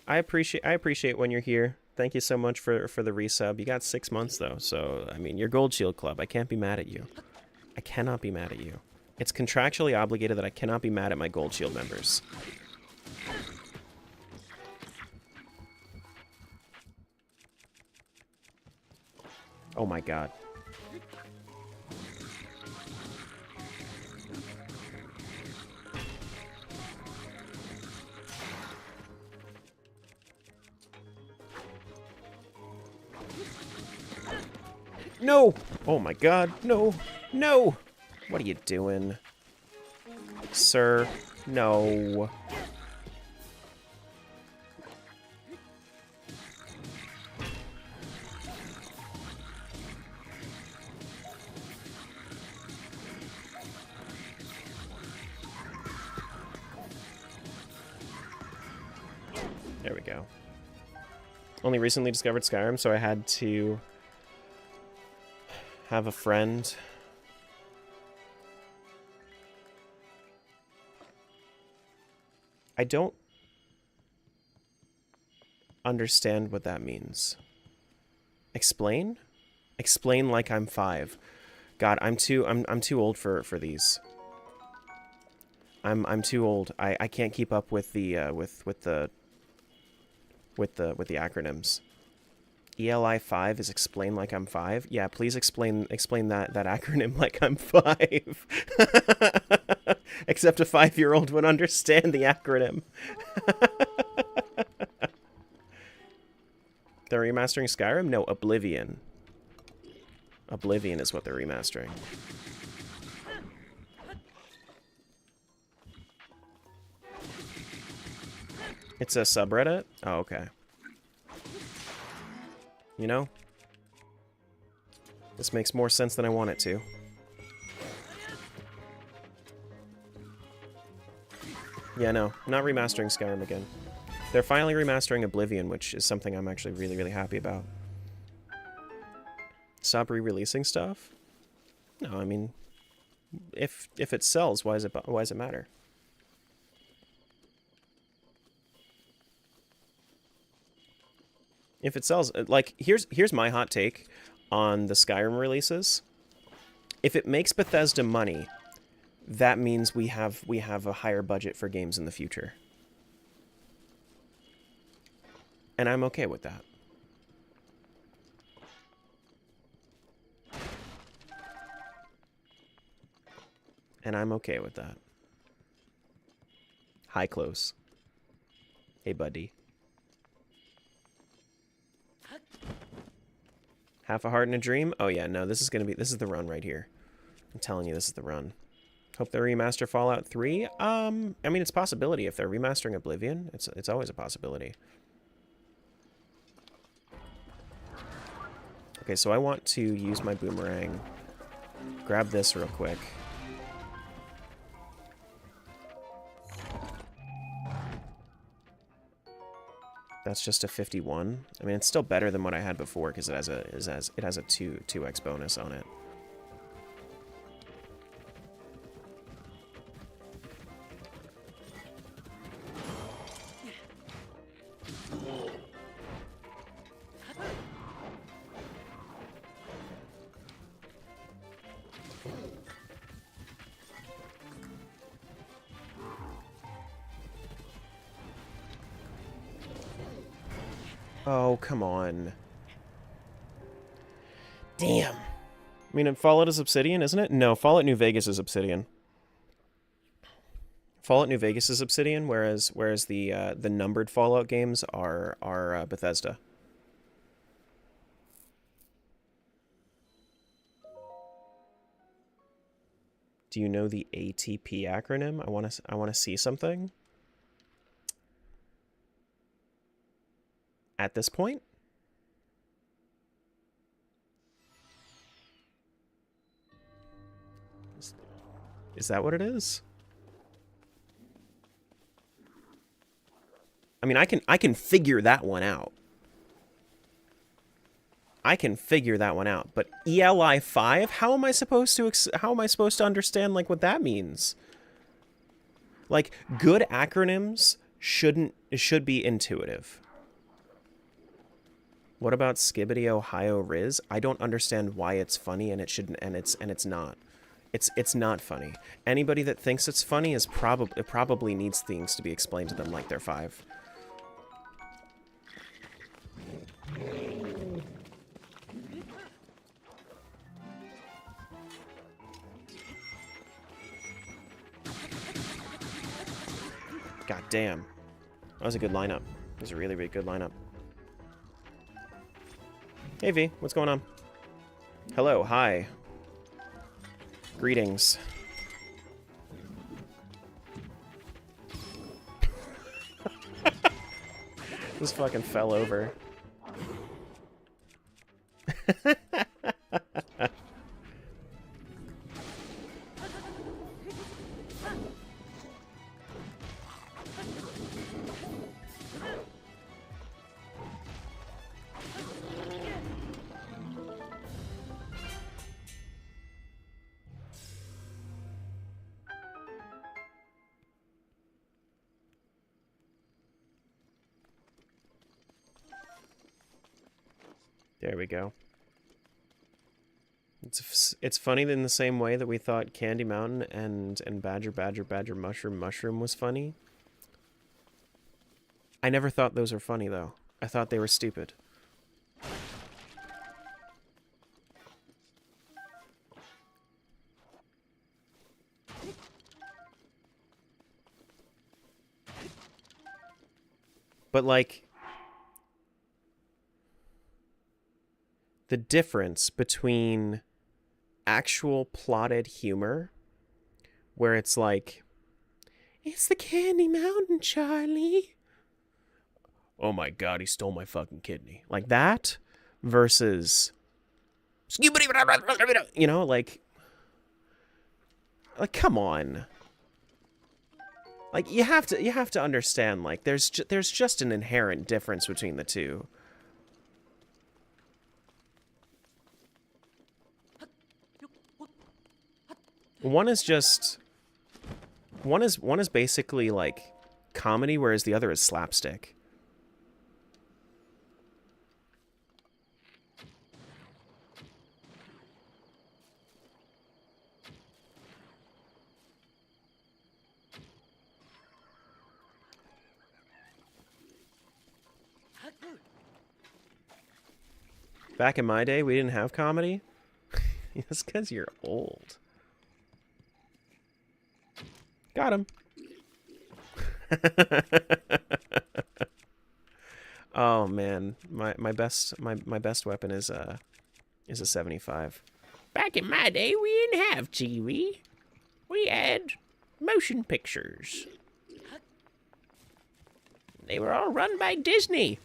I appreciate when you're here. Thank you so much for the resub. You got 6 months though, so I mean, you're Gold Shield Club. I can't be mad at you. I cannot be mad at you. It's contractually obligated that I cannot be mad at my Gold Shield members. Oh my god. No! Oh my god, no! No! What are you doing? Sir, no. There we go. Only recently discovered Skyrim, so I had to have a friend. I don't understand what that means. Explain? Explain like I'm 5. God, I'm too old for these. I'm too old. I can't keep up with the with the acronyms. ELI 5 is explain like I'm 5. Yeah, please explain that acronym like I'm 5. Except a 5-year-old would understand the acronym. They're remastering Skyrim? No, Oblivion. Oblivion is what they're remastering. It's a subreddit? Oh, okay. You know? This makes more sense than I want it to. Yeah, no. Not remastering Skyrim again. They're finally remastering Oblivion, which is something I'm actually really, really happy about. Stop re-releasing stuff? No, I mean... If it sells, why does it matter? If it sells, like, here's my hot take on the Skyrim releases. If it makes Bethesda money, that means we have a higher budget for games in the future. And I'm okay with that. And I'm okay with that. Hi, Close. Hey, buddy. Half a heart and a dream? Oh yeah, no, this is the run right here. I'm telling you, this is the run. Hope they remaster Fallout 3. I mean, it's a possibility. If they're remastering Oblivion, it's always a possibility. Okay, so I want to use my boomerang. Grab this real quick. That's just a 51. I mean, it's still better than what I had before because it has a 2x bonus on it. Oh, come on. Damn. I mean, Fallout is Obsidian, isn't it? No, Fallout New Vegas is Obsidian. Fallout New Vegas is Obsidian, whereas the numbered Fallout games are Bethesda. Do you know the ATP acronym? I want to see something. At this point? Is that what it is? I mean, I can figure that one out. I can figure that one out, but ELI 5, how am I supposed to understand like what that means? Like, good acronyms should be intuitive. What about Skibbity Ohio Riz? I don't understand why it's funny and it shouldn't, and it's not. It's not funny. Anybody that thinks it's funny is probably needs things to be explained to them like they're 5. God damn. That was a good lineup. It was a really, really good lineup. Hey V, what's going on? Hello, hi. Greetings. This fucking fell over. There we go. It's funny in the same way that we thought Candy Mountain and Badger Mushroom was funny. I never thought those were funny though. I thought they were stupid. But like the difference between actual plotted humor, where it's like, it's the Candy Mountain, Charlie. Oh my god, he stole my fucking kidney. Like that versus, you know, like come on. Like you have to understand, like there's just an inherent difference between the two. One is basically like comedy, whereas the other is slapstick. Back in my day, we didn't have comedy. That's because you're old. Got him. Oh man, my best weapon is a 75. Back in my day, we didn't have TV. We had motion pictures. They were all run by Disney.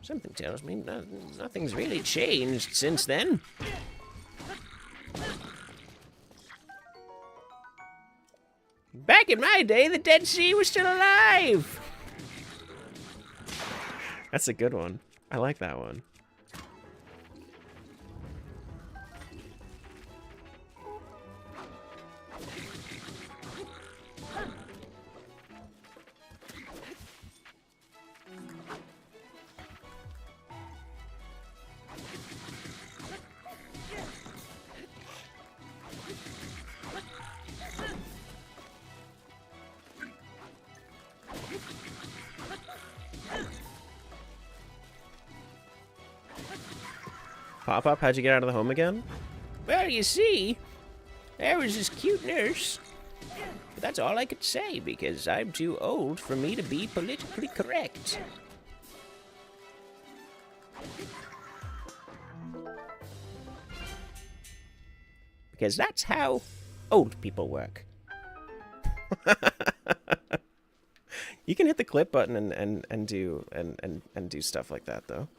Something tells me nothing's really changed since then. Back in my day, the Dead Sea was still alive. That's a good one. I like that one. Pop-Up, how'd you get out of the home again? Well, you see, there was this cute nurse. But that's all I could say, because I'm too old for me to be politically correct. Because that's how old people work. You can hit the clip button and do stuff like that, though.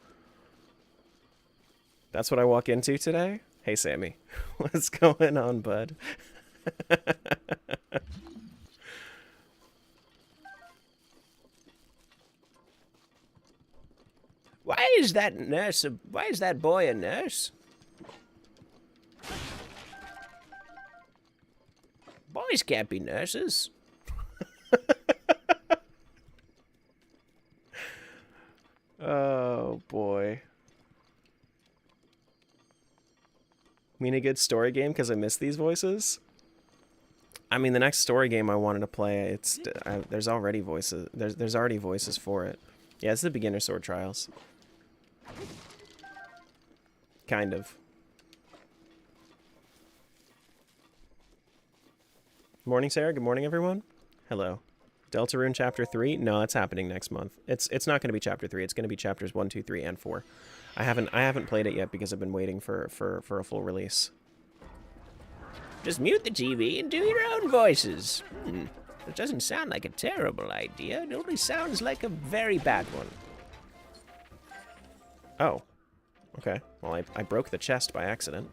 That's what I walk into today? Hey, Sammy. What's going on, bud? Why is that boy a nurse? Boys can't be nurses. Oh, boy. Mean a good story game because I miss these voices? I mean, the next story game I wanted to play, there's already voices. There's already voices for it. Yeah, it's the Beginner Sword Trials. Kind of. Morning, Sarah. Good morning, everyone. Hello. Deltarune Chapter 3? No, that's happening next month. It's not going to be Chapter 3. It's going to be Chapters 1, 2, 3, and 4. I haven't played it yet because I've been waiting for a full release. Just mute the TV and do your own voices. It doesn't sound like a terrible idea. It only sounds like a very bad one. Oh. Okay. Well, I broke the chest by accident.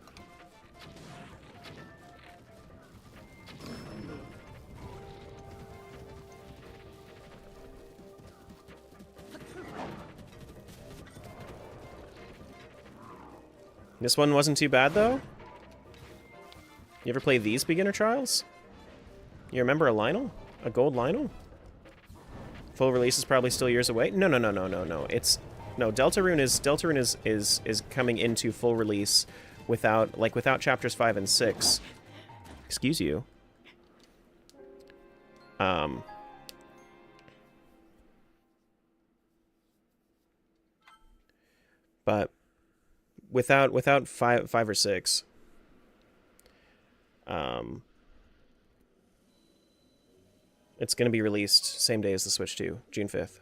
This one wasn't too bad, though? You ever play these beginner trials? You remember a Lionel? A gold Lionel? Full release is probably still years away? No. No, Deltarune is coming into full release without chapters 5 and 6. Excuse you. But without five or 6, it's going to be released same day as the Switch 2, June 5th.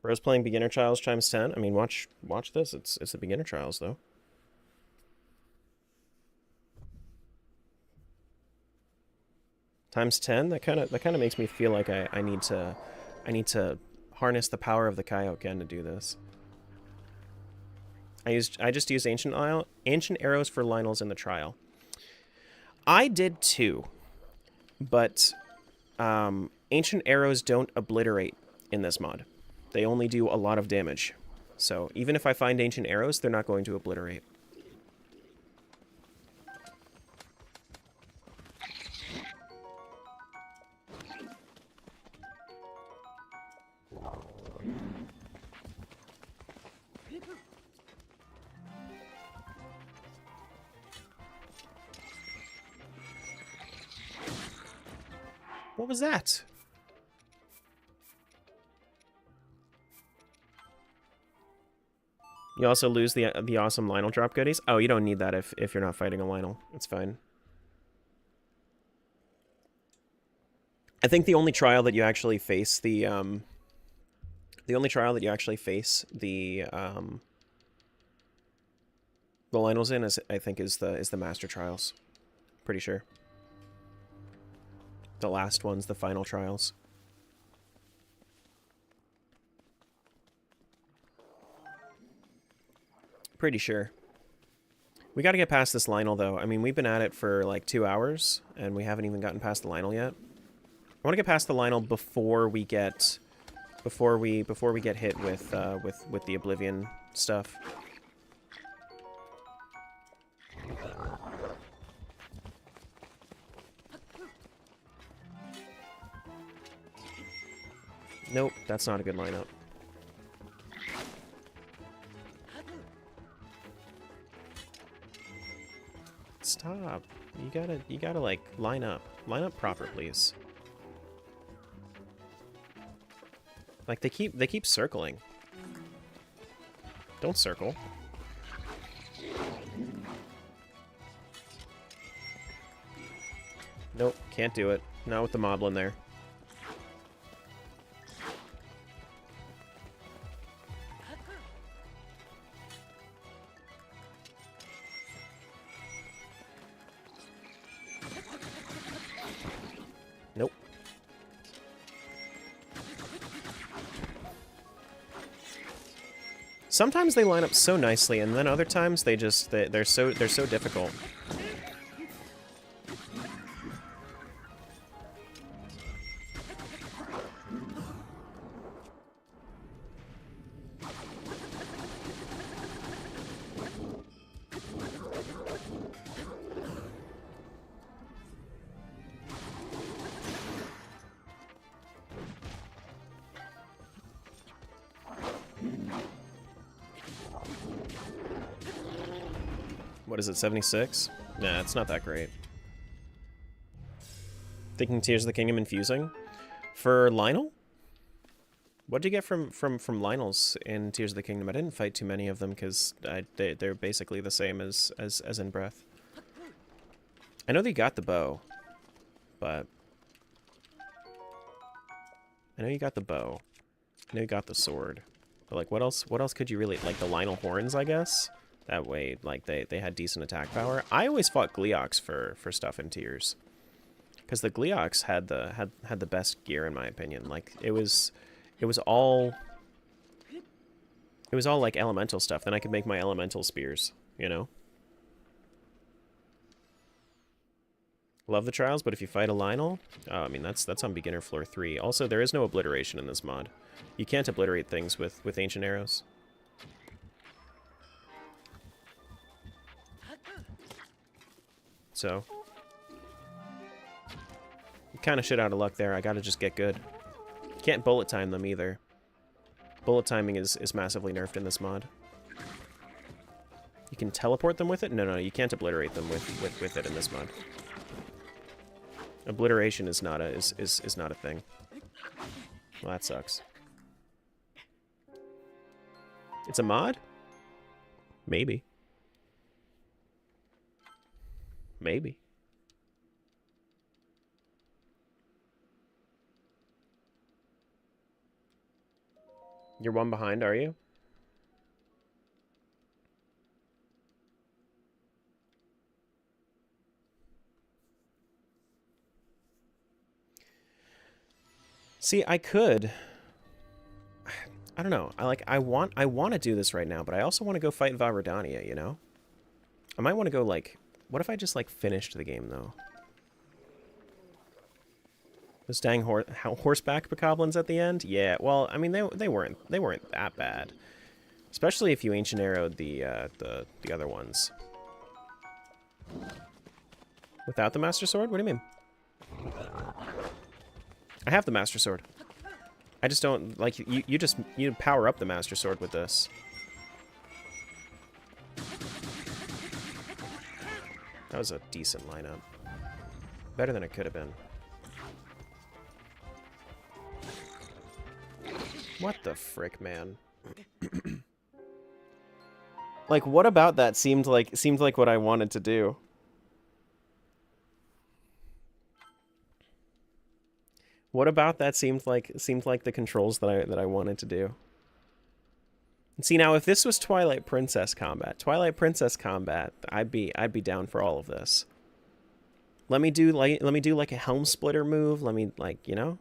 Bro's playing Beginner Trials times 10. I mean, watch this. It's the Beginner Trials though. Times 10. That kind of makes me feel like I need to harness the power of the Kaioken to do this. I just used ancient arrows for Lynels in the trial. I did too, but ancient arrows don't obliterate in this mod. They only do a lot of damage. So even if I find ancient arrows, they're not going to obliterate. What was that? You also lose the awesome Lynel drop goodies. Oh, you don't need that if you're not fighting a Lynel. It's fine. I think the only trial that you actually face the Lynels in is the Master Trials. Pretty sure. The last one's the final trials. Pretty sure. We got to get past this Lynel though. I mean, we've been at it for like 2 hours and we haven't even gotten past the Lynel yet. I want to get past the Lynel before we get hit with the Oblivion stuff. Nope, that's not a good lineup. Stop. You gotta like line up. Line up proper, please. Like they keep circling. Don't circle. Nope, can't do it. Not with the moblin there. Nope. Sometimes they line up so nicely, and then other times they're so difficult. What is it, 76? Nah, it's not that great. Thinking Tears of the Kingdom infusing? For Lynel? What'd you get from Lynels in Tears of the Kingdom? I didn't fight too many of them because they're basically the same as in Breath. I know they got the bow, but... I know you got the bow. I know you got the sword. But like, what else could you really... Like the Lynel horns, I guess? That way, like, they had decent attack power. I always fought Gleeoks for stuff in Tears. Because the Gleeoks had the best gear, in my opinion. Like, it was all like elemental stuff. Then I could make my elemental spears, you know? Love the trials, but if you fight a Lynel, I mean, that's on beginner floor 3. Also, there is no obliteration in this mod. You can't obliterate things with ancient arrows. So, kind of shit out of luck there. I gotta just get good. Can't bullet time them either. Bullet timing is massively nerfed in this mod. You can teleport them with it? No, you can't obliterate them with it in this mod. Obliteration is not a is not a thing. Well, that sucks. It's a mod? Maybe. Maybe. You're one behind, are you? See, I could. I don't know. I want to do this right now, but I also want to go fight Varadania, you know? I might want to go like, what if I just like finished the game though? Those dang horseback bokoblins at the end? Yeah, well, I mean they weren't that bad. Especially if you ancient arrowed the other ones. Without the Master Sword? What do you mean? I have the Master Sword. I just don't like you power up the Master Sword with this. That was a decent lineup. Better than it could have been. What the frick, man? Like, what about that seemed like what I wanted to do? What about that seemed like the controls that I wanted to do? And see, now if this was Twilight Princess combat, I'd be down for all of this. Let me do like a helm splitter move. Let me like, you know,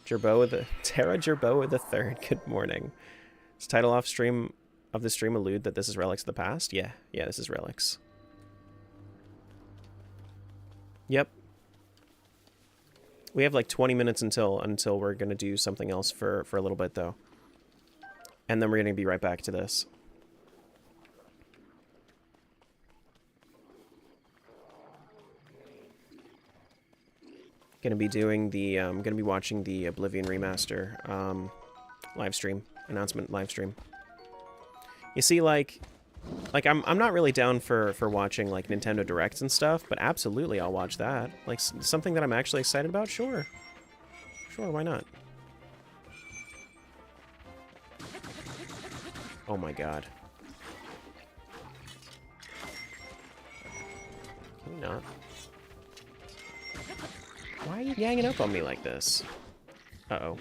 Terra Jerboa the Third. Good morning. Does title off stream of the stream allude that this is Relics of the Past? Yeah, this is Relics. Yep. We have like 20 minutes until we're gonna do something else for a little bit though. And then we're gonna be right back to this. Gonna be doing the gonna be watching the Oblivion remaster live stream announcement live stream. You see, like I'm not really down for watching like Nintendo Directs and stuff, but absolutely I'll watch that. Like something that I'm actually excited about. Sure, why not? Oh my god. Can we not? Why are you ganging up on me like this? Uh-oh.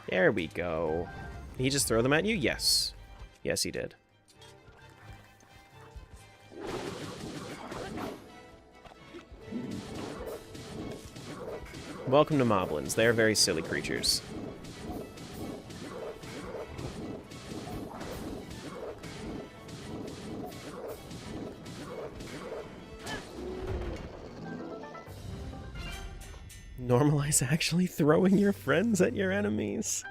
There we go. Did he just throw them at you? Yes. Yes, he did. Welcome to Moblins. They are very silly creatures. Normalize actually throwing your friends at your enemies.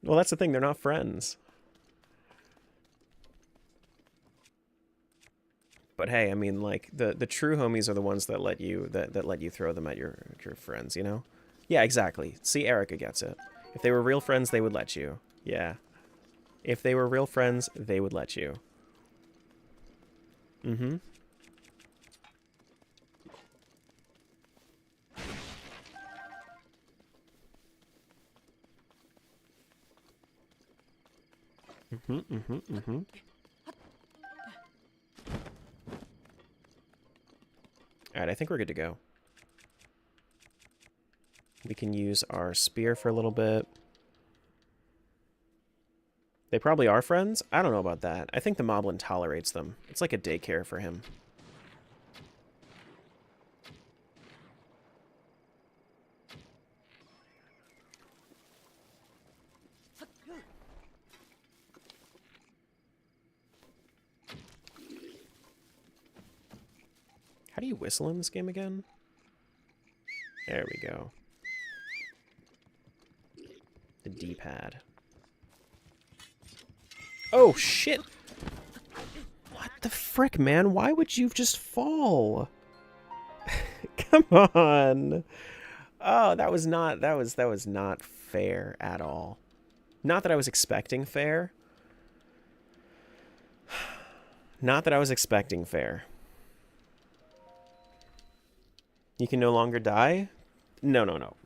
Well, that's the thing. They're not friends. But hey, I mean, like the true homies are the ones that let you let you throw them at your friends, you know? Yeah, exactly. See, Erica gets it. If they were real friends, they would let you. Yeah. If they were real friends, they would let you. Mm-hmm. Alright, I think we're good to go. We can use our spear for a little bit. They probably are friends? I don't know about that. I think the Moblin tolerates them. It's like a daycare for him. How do you whistle in this game again? There we go. The D-pad. Oh, shit! What the frick, man? Why would you just fall? Come on. Oh, that was not fair at all. Not that I was expecting fair. Not that I was expecting fair. You can no longer die? No.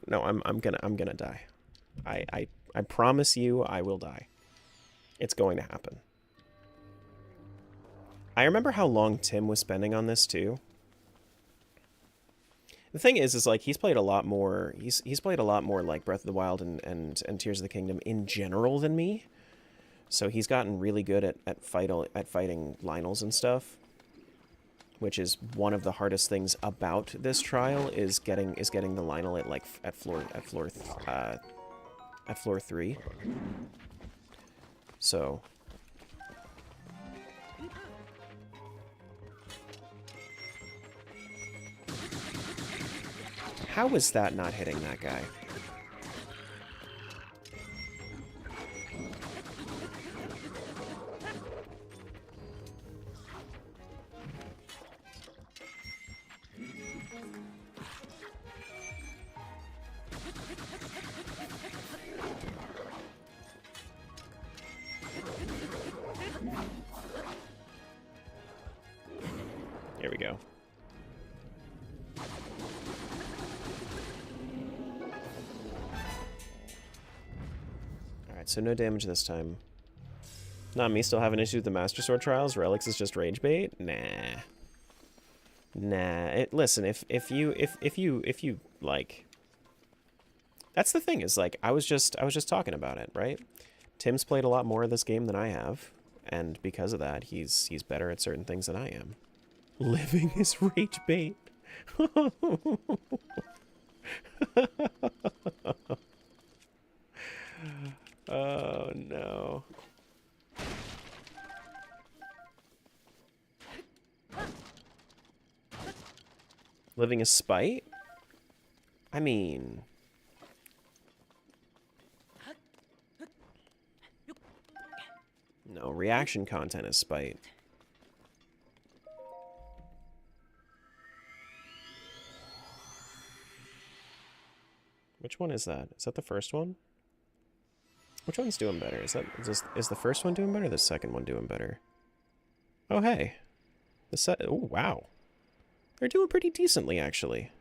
I'm gonna die. I promise you I will die. It's going to happen. I remember how long Tim was spending on this too. The thing is like he's played a lot more. He's played a lot more like Breath of the Wild and Tears of the Kingdom in general than me. So he's gotten really good at fighting Lynels and stuff, which is one of the hardest things about this trial is getting the Lynel at floor 3. So how is that not hitting that guy? Here we go. Alright, so no damage this time. Not me still having issues with the Master Sword trials. Relics is just rage bait? Nah. Listen, if you like, that's the thing is like I was just talking about it, right? Tim's played a lot more of this game than I have, and because of that, he's better at certain things than I am. Living is rage bait. Oh no. Living is spite? I mean... No, reaction content is spite. Which one is that? Is that the first one? Which one's doing better? Is the first one doing better or the second one doing better? Oh hey. Oh wow. They're doing pretty decently actually.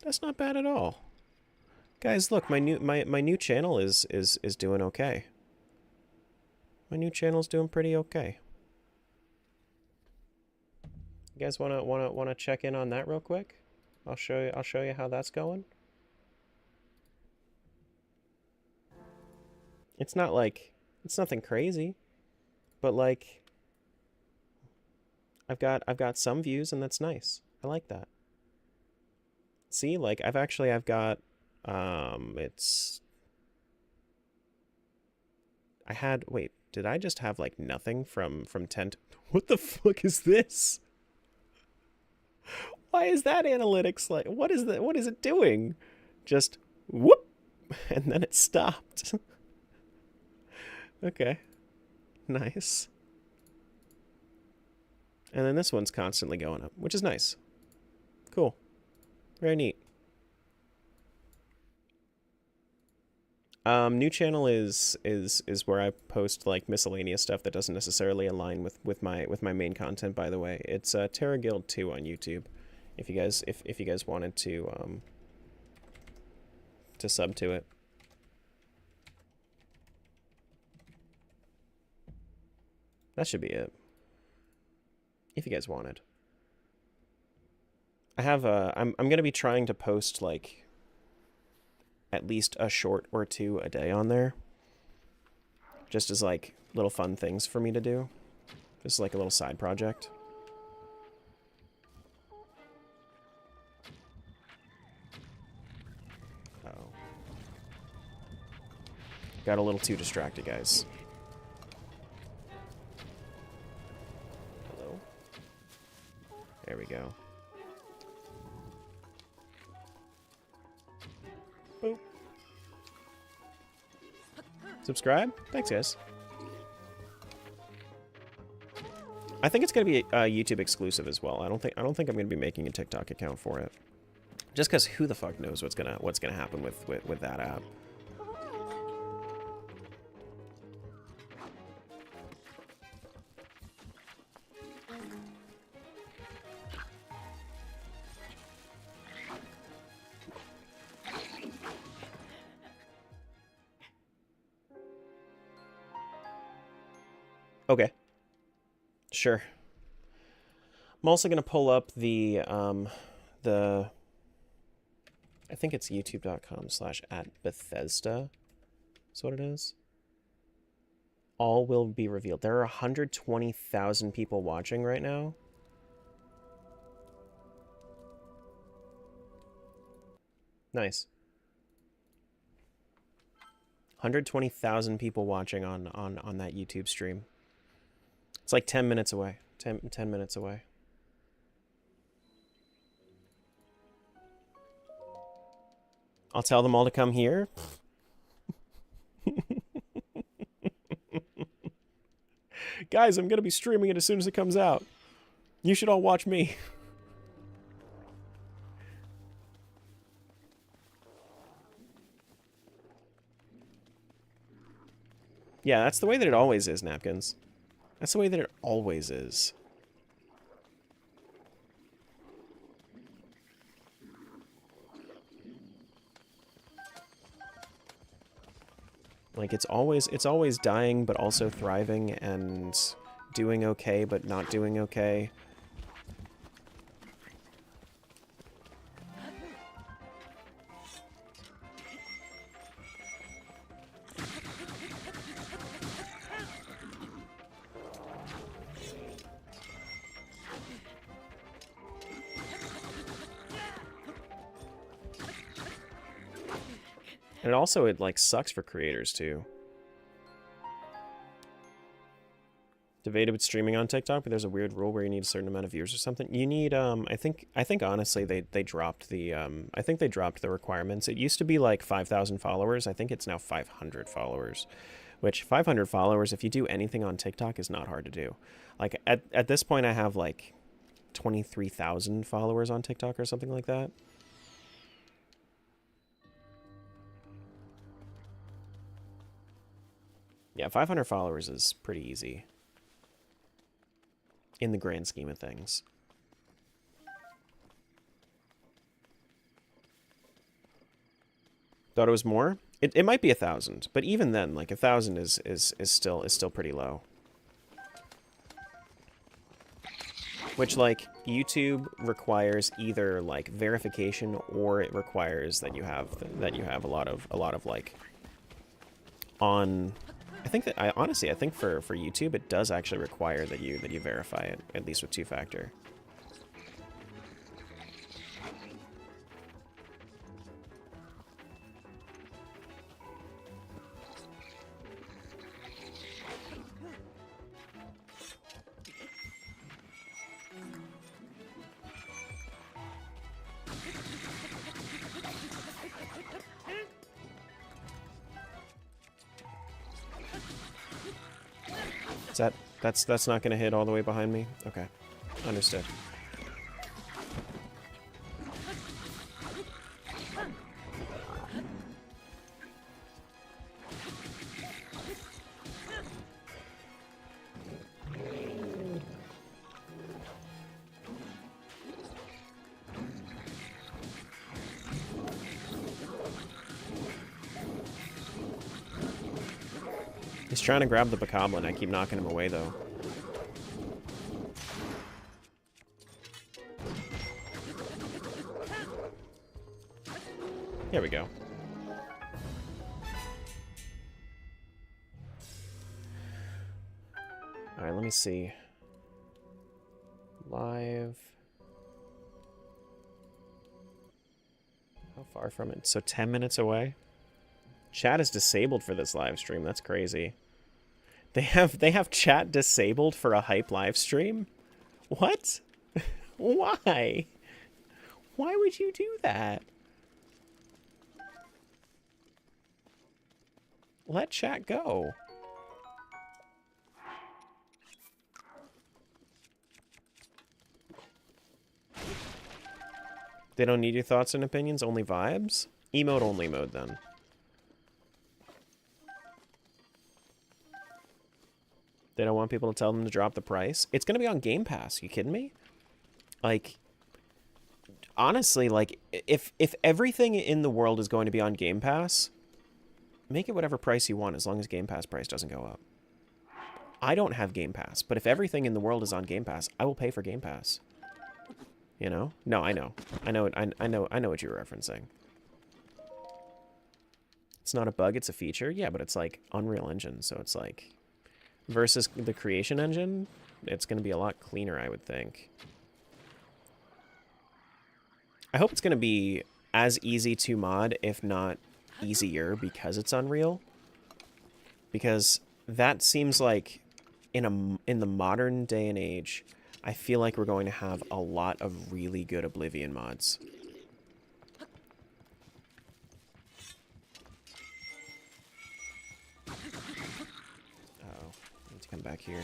That's not bad at all. Guys, look, my new channel is doing okay. My new channel's doing pretty okay. You guys wanna check in on that real quick? I'll show you how that's going. It's not like it's nothing crazy, but like I've got some views and that's nice. I like that. See, like I've got wait, did I just have like nothing from 10 to, what the fuck is this? Why is that analytics like, what is it doing? Just whoop and then it stopped. Okay. Nice. And then this one's constantly going up, which is nice. Cool. Very neat. New channel is where I post like miscellaneous stuff that doesn't necessarily align with my main content, by the way. It's Terra Guild 2 on YouTube. If you guys wanted to sub to it. That should be it. If you guys wanted. I have I'm gonna be trying to post like at least a short or two a day on there. Just as like little fun things for me to do. Just like a little side project. Uh-oh. Got a little too distracted, guys. Hello? There we go. Boop. Subscribe? Thanks, guys. I think it's gonna be YouTube exclusive as well. I don't think I'm gonna be making a TikTok account for it. Just because who the fuck knows what's gonna happen with that app. Okay. Sure. I'm also gonna pull up the I think it's youtube.com/@Bethesda. That's what it is. All will be revealed. There are 120,000 people watching right now. Nice. 120,000 people watching on that YouTube stream. It's like 10 minutes away. 10 minutes away. I'll tell them all to come here. Guys, I'm going to be streaming it as soon as it comes out. You should all watch me. Yeah, that's the way that it always is, Napkins. That's the way that it always is. Like, it's always dying, but also thriving, and doing okay, but not doing okay. And also, it, like, sucks for creators, too. Debated with streaming on TikTok, but there's a weird rule where you need a certain amount of views or something. You need, I think honestly, they dropped the, I think they dropped the requirements. It used to be, like, 5,000 followers. I think it's now 500 followers. Which, 500 followers, if you do anything on TikTok, is not hard to do. Like, at this point, I have, like, 23,000 followers on TikTok or something like that. Yeah, 500 followers is pretty easy. In the grand scheme of things. Thought it was more? It might be 1,000, but even then, like, 1,000 is still pretty low. Which, like, YouTube requires either, like, verification, or it requires that you have a lot of like, on. I think that honestly, I think for YouTube it does actually require that you verify it, at least with two-factor. That's not going to hit all the way behind me? Okay. Understood. He's trying to grab the Bokoblin. I keep knocking him away, though. There we go. Alright, let me see. Live. How far from it? So 10 minutes away? Chat is disabled for this live stream. That's crazy. They have chat disabled for a hype live stream? What? Why? Why would you do that? Let chat go. They don't need your thoughts and opinions, only vibes? Emote only mode, then. They don't want people to tell them to drop the price? It's gonna be on Game Pass, you kidding me? Like, honestly, like, if everything in the world is going to be on Game Pass, make it whatever price you want as long as Game Pass price doesn't go up. I don't have Game Pass, but if everything in the world is on Game Pass, I will pay for Game Pass. You know? No, I know. I know what you're referencing. It's not a bug, it's a feature. Yeah, but it's like Unreal Engine, so it's like versus the Creation Engine, it's going to be a lot cleaner, I would think. I hope it's going to be as easy to mod, if not easier, because it's Unreal. Because that seems like in the modern day and age, I feel like we're going to have a lot of really good Oblivion mods. Uh-oh, I need to come back here.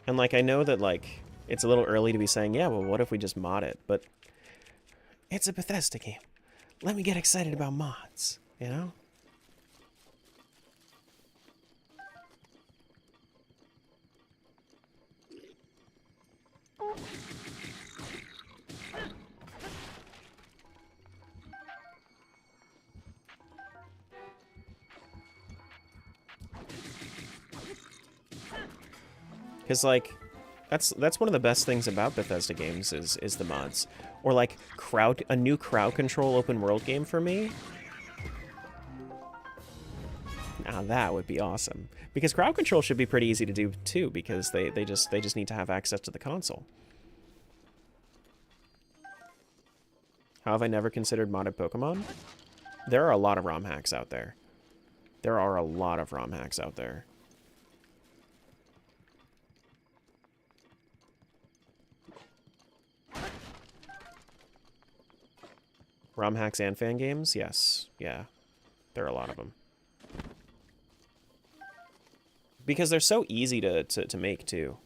And, like, I know that, like, it's a little early to be saying, yeah, well, what if we just mod it? But it's a Bethesda game. Let me get excited about mods, you know? Because, like, that's one of the best things about Bethesda games is the mods. Or, like, a new crowd control open world game for me. Now that would be awesome. Because crowd control should be pretty easy to do too, because they just need to have access to the console. How have I never considered modded Pokemon? There are a lot of ROM hacks out there. There are a lot of ROM hacks out there. ROM hacks and fan games? Yes. Yeah. There are a lot of them. Because they're so easy to make, too.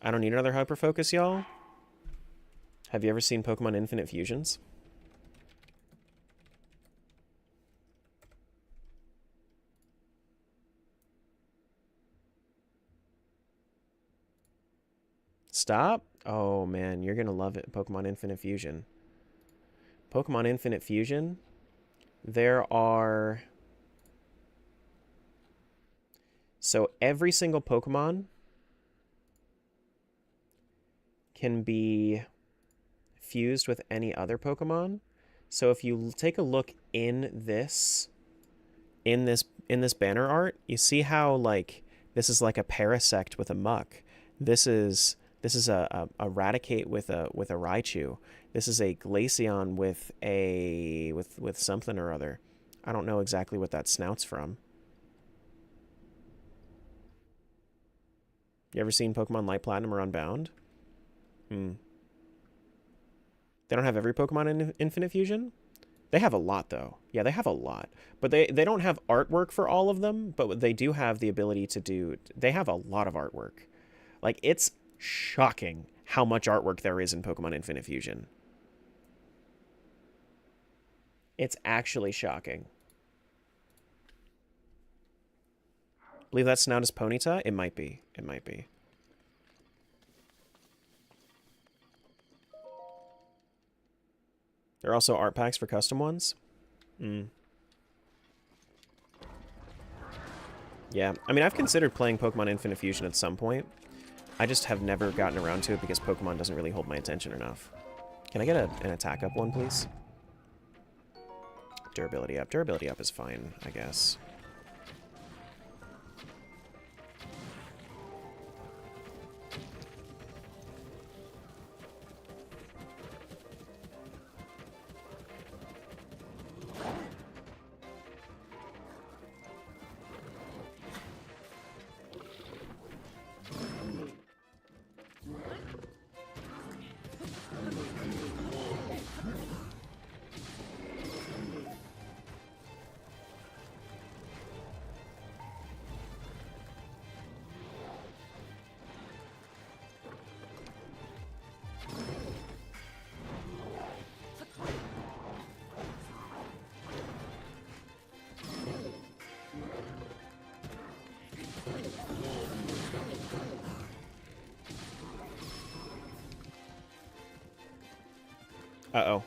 I don't need another Hyper Focus, y'all. Have you ever seen Pokemon Infinite Fusions? Stop? Oh, man, you're gonna love it. Pokemon Infinite Fusion. Pokemon Infinite Fusion, there are... So every single Pokemon can be fused with any other Pokemon. So if you take a look in this banner art, you see how, like, this is like a Parasect with a Muck. This is a Raticate with a Raichu. This is a Glaceon with something or other. I don't know exactly what that snout's from. You ever seen Pokemon Light Platinum or Unbound? They don't have every Pokemon in Infinite Fusion? They have a lot, though. Yeah, they have a lot. But they don't have artwork for all of them, but they do have the ability to do... They have a lot of artwork. Like, it's shocking how much artwork there is in Pokemon Infinite Fusion. It's actually shocking. Believe that snout is Ponyta? It might be. It might be. There are also art packs for custom ones. Yeah, I mean, I've considered playing Pokemon Infinite Fusion at some point. I just have never gotten around to it because Pokemon doesn't really hold my attention enough. Can I get an attack up one, please? Durability up. Durability up is fine, I guess. Uh-oh.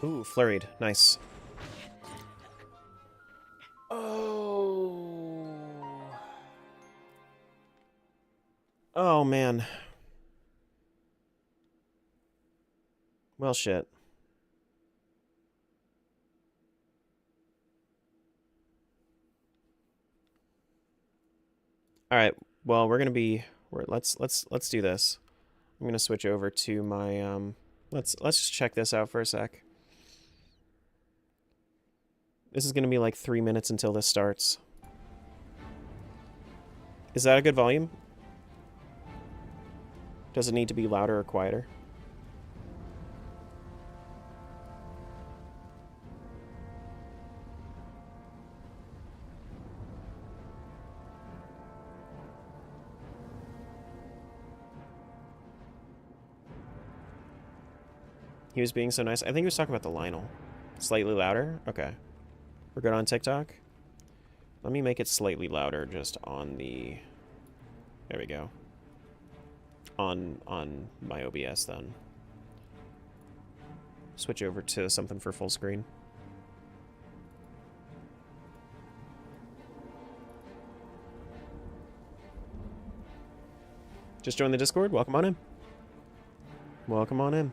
Ooh, flurried. Nice. Oh. Oh, man. Well, shit. All right. Well, we're gonna be. Let's do this. I'm gonna switch over to my Let's just check this out for a sec. This is gonna be like 3 minutes until this starts. Is that a good volume? Does it need to be louder or quieter? He was being so nice. I think he was talking about the Lionel. Slightly louder? Okay. We're good on TikTok? Let me make it slightly louder just on the... There we go. On my OBS then. Switch over to something for full screen. Just join the Discord? Welcome on in. Welcome on in.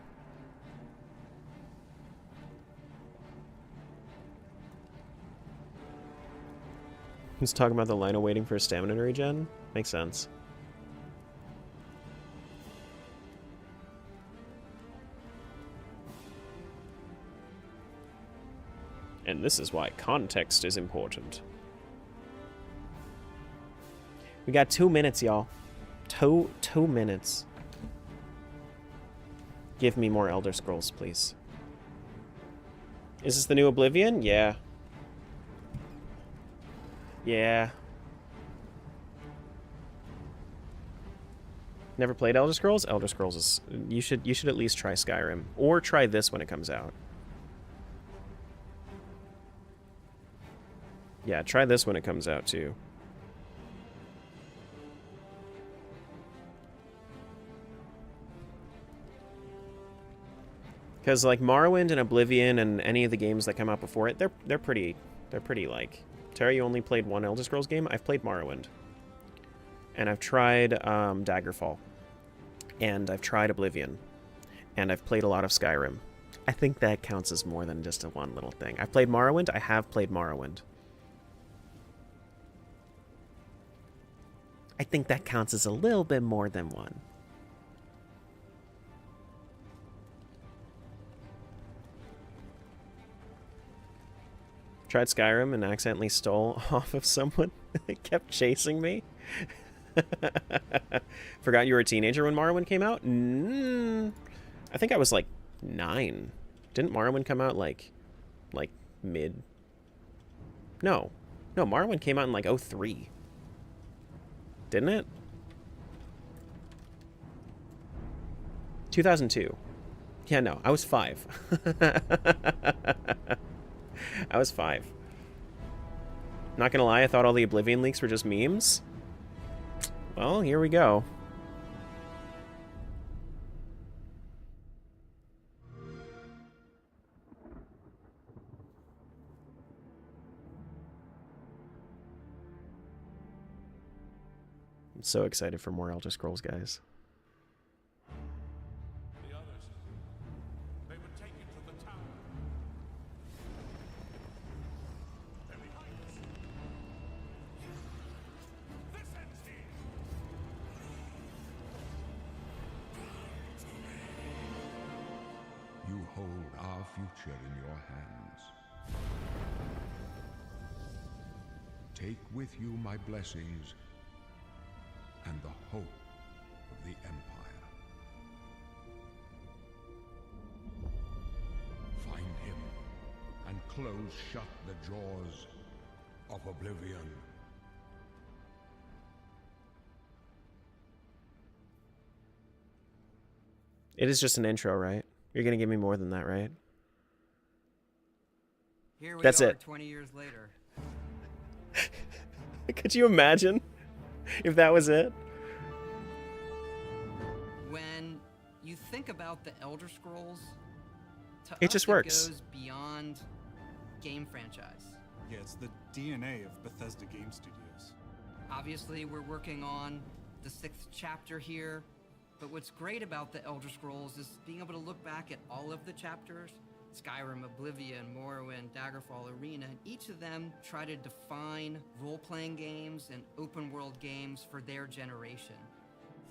He's talking about the Lino waiting for a stamina regen? Makes sense. And this is why context is important. We got 2 minutes, y'all. Two minutes. Give me more Elder Scrolls, please. Is this the new Oblivion? Yeah. Yeah. Never played Elder Scrolls? Elder Scrolls is... You should at least try Skyrim. Or try this when it comes out. Yeah, try this when it comes out, too. Because, like, Morrowind and Oblivion and any of the games that come out before it, they're pretty, like... Terry, you only played one Elder Scrolls game? I've played Morrowind. And I've tried Daggerfall. And I've tried Oblivion. And I've played a lot of Skyrim. I think that counts as more than just a one little thing. I've played Morrowind. I have played Morrowind. I think that counts as a little bit more than one. Tried Skyrim and accidentally stole off of someone. It kept chasing me. Forgot you were a teenager when Morrowind came out? I think I was like 9. Didn't Morrowind come out like mid? No, Morrowind came out in like 03. Didn't it? 2002. Yeah, no, I was 5. I was 5. Not gonna lie, I thought all the Oblivion leaks were just memes. Well, here we go. I'm so excited for more Elder Scrolls, guys. The others, they were taken to the tower. They're behind us. This ends here. You hold our future in your hands. Take with you my blessings and the hope of the Empire. Find him and close shut the jaws of Oblivion. It is just an intro, right? You're gonna give me more than that, right? Here we That's are, it. 20 years later. Could you imagine if that was it? When you think about the Elder Scrolls, to It us, just works. It goes beyond game franchise. Yeah, it's the DNA of Bethesda Game Studios. Obviously, we're working on the 6th chapter here, but what's great about the Elder Scrolls is being able to look back at all of the chapters, Skyrim, Oblivion, Morrowind, Daggerfall, Arena, and each of them try to define role-playing games and open-world games for their generation.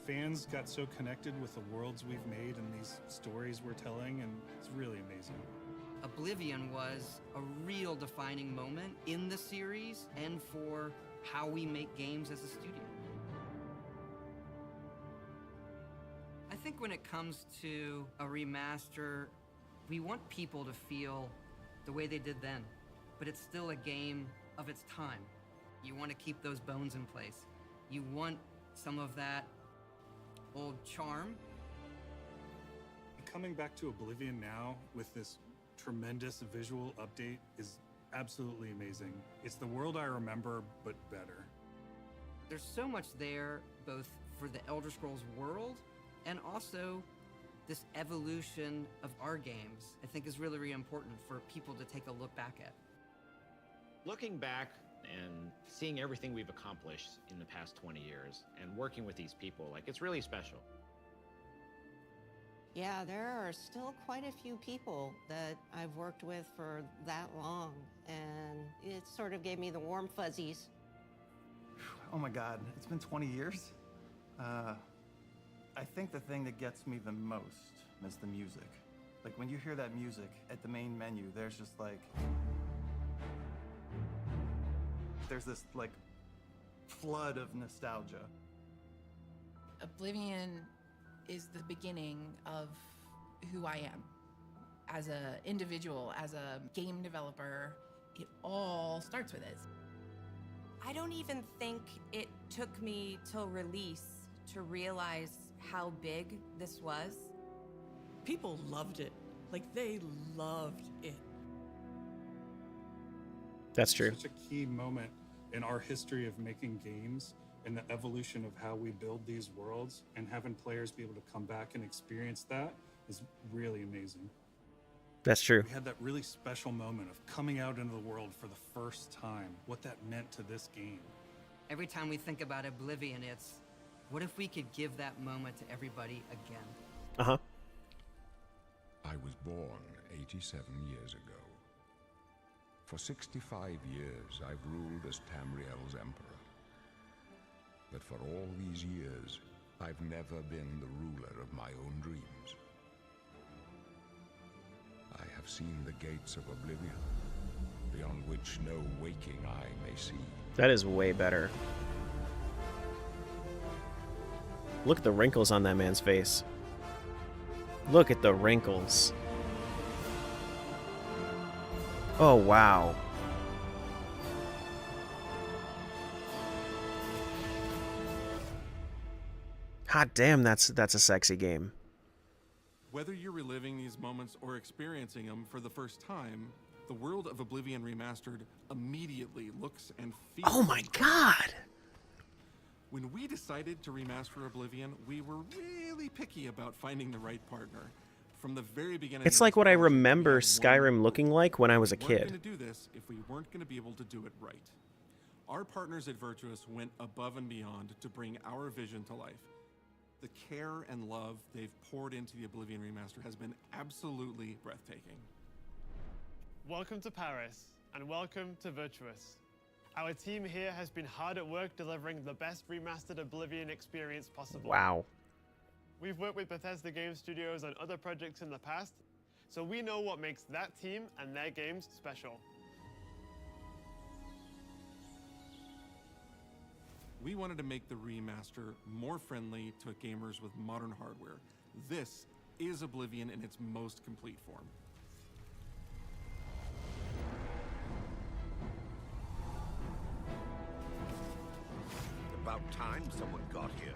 Fans got so connected with the worlds we've made and these stories we're telling, and it's really amazing. Oblivion was a real defining moment in the series and for how we make games as a studio. I think when it comes to a remaster, we want people to feel the way they did then, but it's still a game of its time. You want to keep those bones in place. You want some of that old charm. Coming back to Oblivion now with this tremendous visual update is absolutely amazing. It's the world I remember, but better. There's so much there, both for the Elder Scrolls world and also this evolution of our games, I think is really, really important for people to take a look back at. Looking back and seeing everything we've accomplished in the past 20 years and working with these people, like, it's really special. Yeah, there are still quite a few people that I've worked with for that long, and it sort of gave me the warm fuzzies. Oh my God, it's been 20 years? I think the thing that gets me the most is the music. Like, when you hear that music at the main menu, there's just like... there's this, like, flood of nostalgia. Oblivion is the beginning of who I am. As an individual, as a game developer, it all starts with it. I don't even think it took me till release to realize how big this was. People loved it. Like, they loved it. That's true. It's such a key moment in our history of making games and the evolution of how we build these worlds, and having players be able to come back and experience that is really amazing. That's true. We had that really special moment of coming out into the world for the first time, what that meant to this game. Every time we think about Oblivion, it's, what if we could give that moment to everybody again? Uh-huh. I was born 87 years ago. For 65 years, I've ruled as Tamriel's emperor. But for all these years, I've never been the ruler of my own dreams. I have seen the gates of Oblivion, beyond which no waking eye may see. That is way better. Look at the wrinkles on that man's face. Look at the wrinkles. Oh, wow. Hot damn, that's a sexy game. Whether you're reliving these moments or experiencing them for the first time, the world of Oblivion Remastered immediately looks and feels... Oh my god! When we decided to remaster Oblivion, we were really picky about finding the right partner. From the very beginning... It's like what I remember Skyrim looking like when I was a We weren't kid. going to do this if we weren't going to be able to do it right. Our partners at Virtuous went above and beyond to bring our vision to life. The care and love they've poured into the Oblivion Remaster has been absolutely breathtaking. Welcome to Paris, and welcome to Virtuous. Our team here has been hard at work delivering the best remastered Oblivion experience possible. Wow. We've worked with Bethesda Game Studios on other projects in the past, so we know what makes that team and their games special. We wanted to make the remaster more friendly to gamers with modern hardware. This is Oblivion in its most complete form. About time someone got here.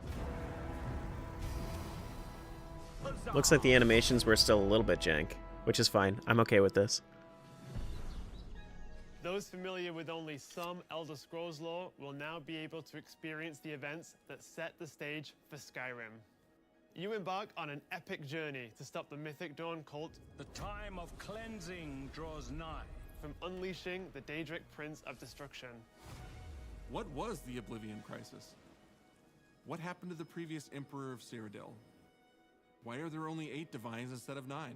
Looks like the animations were still a little bit jank, which is fine. I'm okay with this. Those familiar with only some Elder Scrolls lore will now be able to experience the events that set the stage for Skyrim. You embark on an epic journey to stop the Mythic Dawn cult. The time of cleansing draws nigh. From unleashing the Daedric Prince of Destruction. What was the Oblivion Crisis? What happened to the previous Emperor of Cyrodiil? Why are there only 8 divines instead of 9?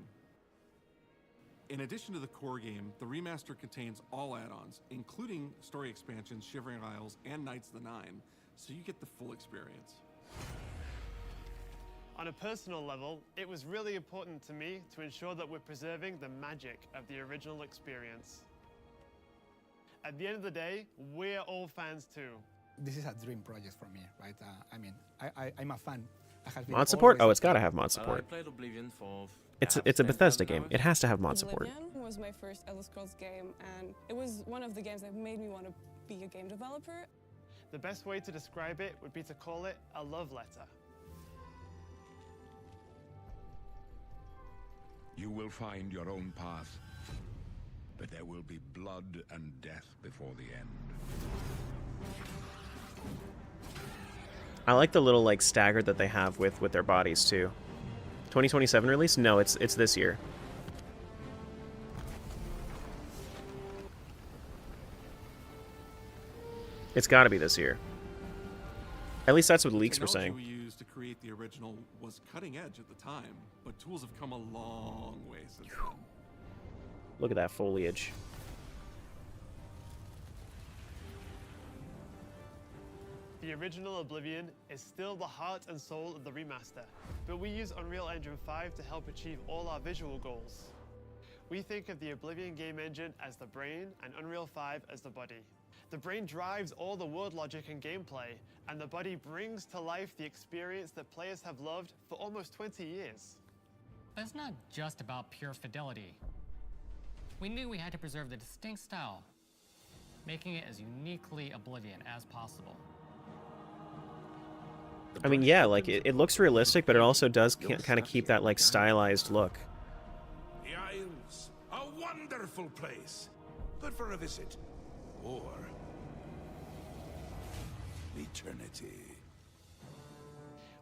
In addition to the core game, the remaster contains all add-ons, including story expansions, Shivering Isles, and Knights of the Nine, so you get the full experience. On a personal level, it was really important to me to ensure that we're preserving the magic of the original experience. At the end of the day, we're all fans too. This is a dream project for me, right? I'm a fan. Mod support? Oh, it's got to have mod support. I played Oblivion for... It's a Bethesda game. It has to have mod support. Oblivion was my first Elder Scrolls game, and it was one of the games that made me want to be a game developer. The best way to describe it would be to call it a love letter. You will find your own path, but there will be blood and death before the end. I like the little like stagger that they have with their bodies too. 2027 release? No, it's this year. It's got to be this year. At least that's what the leaks were saying. The technology we used to create the original was cutting edge at the time, but tools have come a long way since then. Look at that foliage. The original Oblivion is still the heart and soul of the remaster, but we use Unreal Engine 5 to help achieve all our visual goals. We think of the Oblivion game engine as the brain and Unreal 5 as the body. The brain drives all the world logic and gameplay, and the body brings to life the experience that players have loved for almost 20 years. But it's not just about pure fidelity. We knew we had to preserve the distinct style, making it as uniquely Oblivion as possible. I mean, yeah, like it looks realistic, but it also does kind of keep that like stylized look. The Isles, a wonderful place. Good for a visit. Or eternity.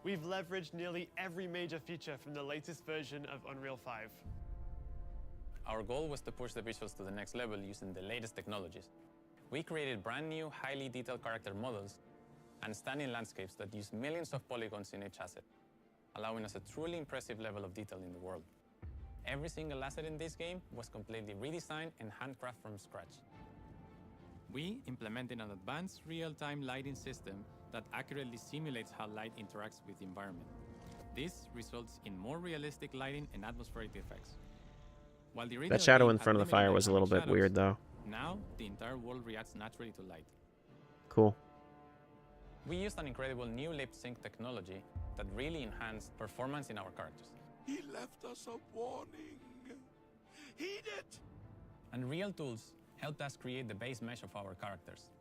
We've leveraged nearly every major feature from the latest version of Unreal 5. Our goal was to push the visuals to the next level using the latest technologies. We created brand new, highly detailed character models and stunning landscapes that use millions of polygons in each asset, allowing us a truly impressive level of detail in the world. Every single asset in this game was completely redesigned and handcrafted from scratch. We implemented an advanced real-time lighting system that accurately simulates how light interacts with the environment. This results in more realistic lighting and atmospheric effects. While the That shadow in front of the fire was a little bit weird, though. Now, the entire world reacts naturally to light. Cool. We used an incredible new lip sync technology that really enhanced performance in our characters. He left us a warning. Heed it! And Real Tools helped us create the base mesh of our characters.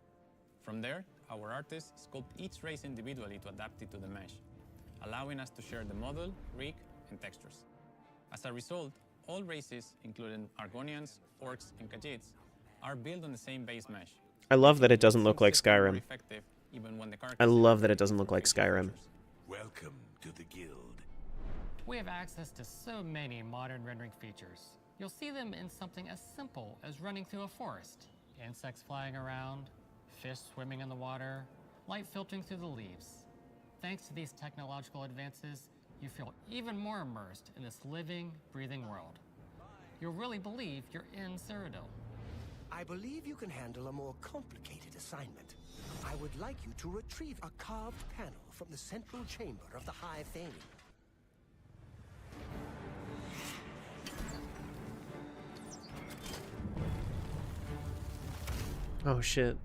From there, our artists sculpt each race individually to adapt it to the mesh, allowing us to share the model, rig, and textures. As a result, all races, including Argonians, Orcs, and Khajiits, are built on the same base mesh. I love that it doesn't look like Skyrim. I love that it doesn't look like Skyrim. Welcome to the guild. We have access to so many modern rendering features. You'll see them in something as simple as running through a forest. Insects flying around, fish swimming in the water, light filtering through the leaves. Thanks to these technological advances, you feel even more immersed in this living, breathing world. You'll really believe you're in Cyrodiil. I believe you can handle a more complicated assignment. I would like you to retrieve a carved panel from the central chamber of the High Fane. Oh shit.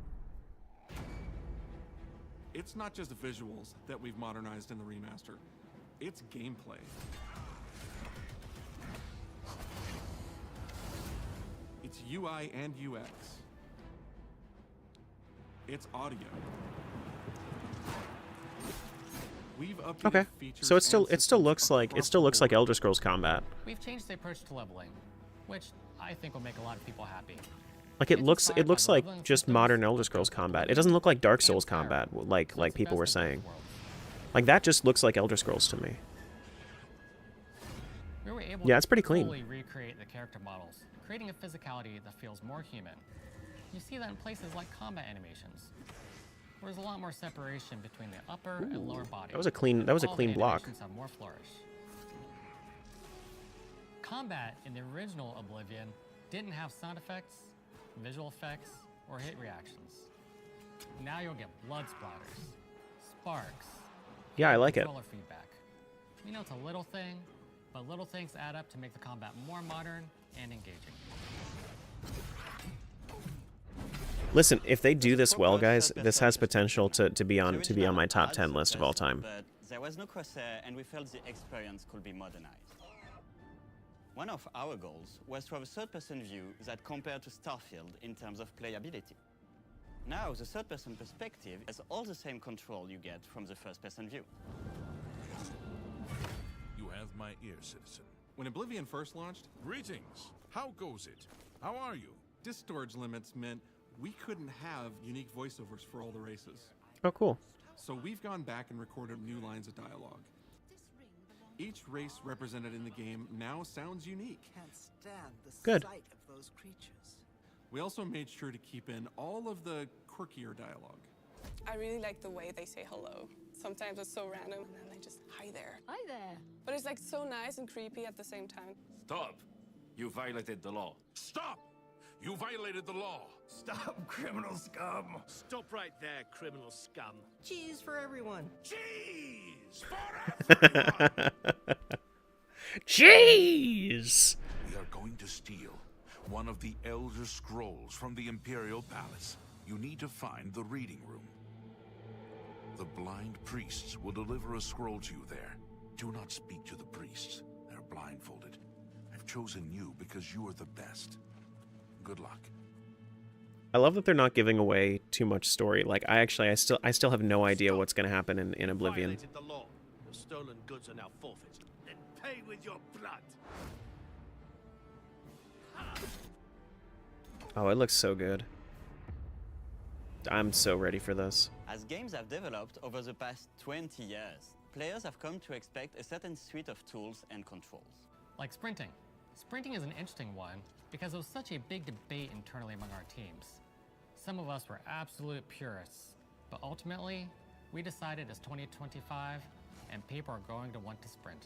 It's not just visuals that we've modernized in the remaster. It's gameplay. It's UI and UX. It's audio. We've updated Okay. features So it still and looks like Elder Scrolls combat. We've changed the approach to leveling, which I think will make a lot of people happy. Like it looks like just modern Elder Scrolls combat. It doesn't look like Dark Souls combat like people were saying. Like that just looks like Elder Scrolls to me. We were able Yeah, to it's pretty clean. fully recreate the character models, creating a physicality that feels more human. You see that in places like combat animations. There's a lot more separation between the upper and lower body. That was a clean All the block. animations have more flourish. Combat in the original Oblivion didn't have sound effects, visual effects, or hit reactions. Now you'll get blood splatters, sparks. Yeah, I and like it. controller feedback. You know, it's a little thing, but little things add up to make the combat more modern and engaging. Listen, if they do this well, guys, this has potential to be on my top 10 list of all time. But there was no crosshair, and we felt the experience could be modernized. One of our goals was to have a third-person view that compared to Starfield in terms of playability. Now, the third-person perspective has all the same control you get from the first-person view. You have my ear, citizen. When Oblivion first launched, Greetings. How goes it? How are you? disk storage limits meant we couldn't have unique voiceovers for all the races. Oh, cool. So we've gone back and recorded new lines of dialogue. Each race represented in the game now sounds unique. Can't stand the Good. sight of those creatures. We also made sure to keep in all of the quirkier dialogue. I really like the way they say hello. Sometimes it's so random, and then they just, hi there. Hi there. But it's like so nice and creepy at the same time. Stop! You violated the law. Stop! You violated the law. Stop, criminal scum. Stop right there, criminal scum. Cheese for everyone. Cheese for everyone! Jeez! We are going to steal one of the Elder Scrolls from the Imperial Palace. You need to find the reading room. The blind priests will deliver a scroll to you there. Do not speak to the priests. They're blindfolded. I've chosen you because you are the best. Good luck. I love that they're not giving away too much story. Like I still have no idea what's going to happen in Oblivion. Violated the law. Your stolen goods are now forfeit. Then pay with your blood. Oh, it looks so good. I'm so ready for this. As games have developed over the past 20 years, players have come to expect a certain suite of tools and controls. Like sprinting. Sprinting is an interesting one because it was such a big debate internally among our teams. Some of us were absolute purists, but ultimately, we decided it's 2025 and people are going to want to sprint.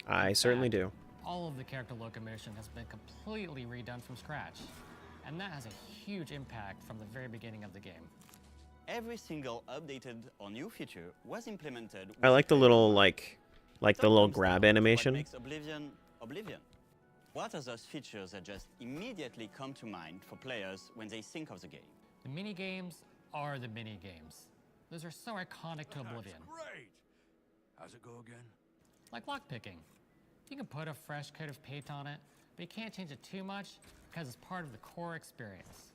I certainly do. All of the character locomotion has been completely redone from scratch, and that has a huge impact from the very beginning of the game. Every single updated or new feature was implemented. I like the little like the little grab What animation. makes Oblivion Oblivion? What are those features that just immediately come to mind for players when they think of the game? The mini games are the mini games. Those are so iconic to Oblivion. Great! How's it go again? Like lockpicking. You can put a fresh coat of paint on it, but you can't change it too much because it's part of the core experience.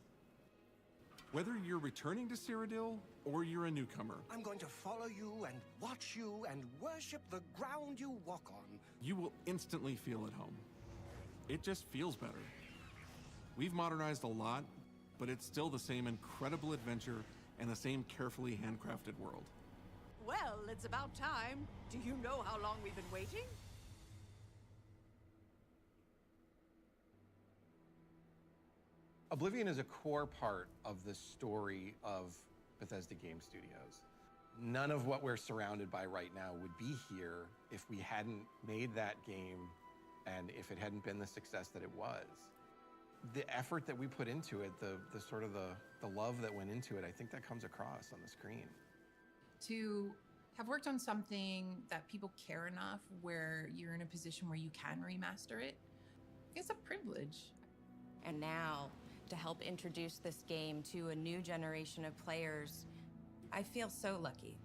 Whether you're returning to Cyrodiil or you're a newcomer, I'm going to follow you and watch you and worship the ground you walk on. you will instantly feel at home. It just feels better. We've modernized a lot, but it's still the same incredible adventure and the same carefully handcrafted world. Well, it's about time. Do you know how long we've been waiting? Oblivion is a core part of the story of Bethesda Game Studios. None of what we're surrounded by right now would be here if we hadn't made that game and if it hadn't been the success that it was. The effort that we put into it, the sort of the love that went into it, I think that comes across on the screen. To have worked on something that people care enough where you're in a position where you can remaster it, it's a privilege. And now, to help introduce this game to a new generation of players, I feel so lucky.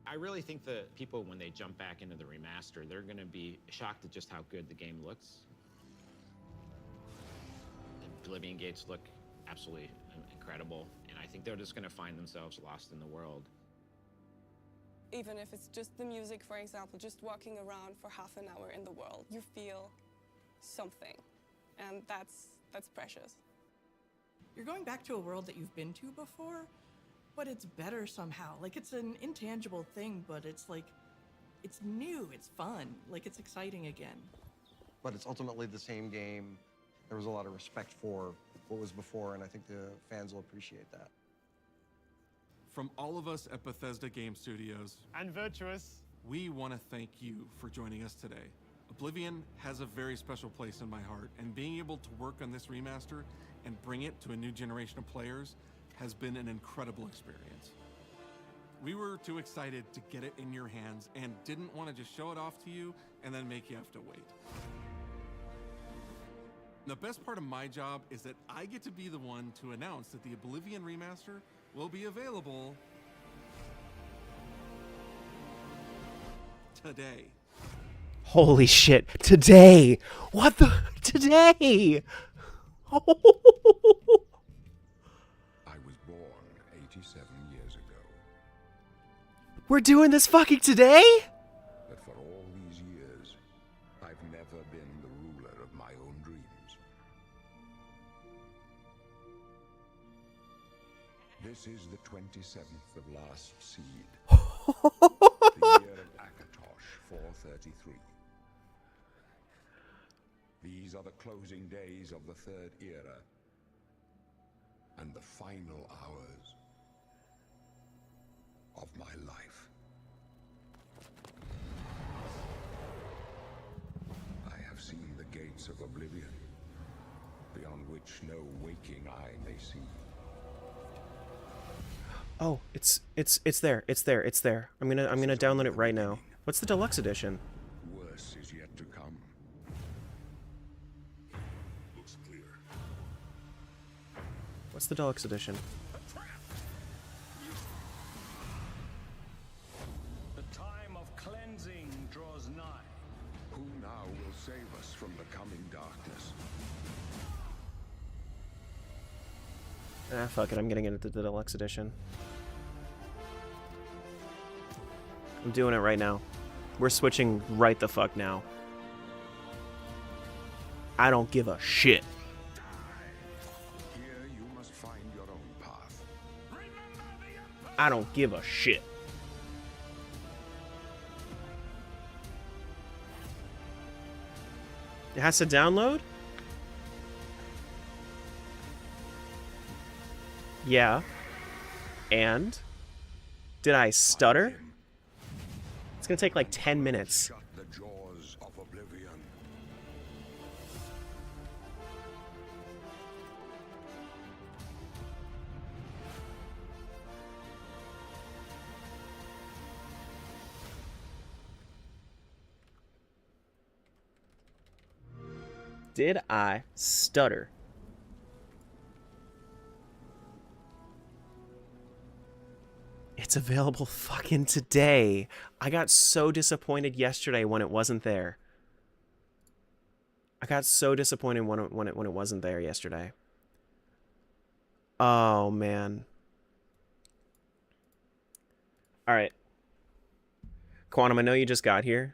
I really think that people, when they jump back into the remaster, they're going to be shocked at just how good the game looks. The Oblivion gates look absolutely incredible, and I think they're just going to find themselves lost in the world. Even if it's just the music, for example, just walking around for half an hour in the world, you feel something, and that's precious. You're going back to a world that you've been to before, but it's better somehow. Like, it's an intangible thing, but it's like, it's new, it's fun, like it's exciting again. But it's ultimately the same game. There was a lot of respect for what was before, and I think the fans will appreciate that. From all of us at Bethesda Game Studios and Virtuous, we want to thank you for joining us today. Oblivion has a very special place in my heart, and being able to work on this remaster and bring it to a new generation of players has been an incredible experience. We were too excited to get it in your hands and didn't want to just show it off to you and then make you have to wait. The best part of my job is that I get to be the one to announce that the Oblivion remaster will be available today. Holy shit. Today. What the? Today. I was born 87 years ago. We're doing this fucking today? But for all these years, I've never been the ruler of my own dreams. This is the 27th of last seed. The year of Akatosh, 433. These are the closing days of the Third Era, and the final hours of my life. I have seen the gates of oblivion, beyond which no waking eye may see. Oh, it's there. It's there. I'm gonna download it right now. What's the deluxe edition? Worse is yet to come. Looks clear. What's the deluxe edition? The time of cleansing draws nigh. Who now will save us from the coming darkness? Ah, fuck it. I'm getting into the deluxe edition. I'm doing it right now. We're switching right the fuck now. I don't give a shit. Here you must find your own path. I don't give a shit. It has to download? Yeah. And? Did I stutter? It's gonna take like 10 minutes. Shut the jaws of oblivion. Did I stutter? It's available fucking today. I got so disappointed yesterday when it wasn't there. I got so disappointed when it wasn't there yesterday. Oh man. All right. Quantum, I know you just got here,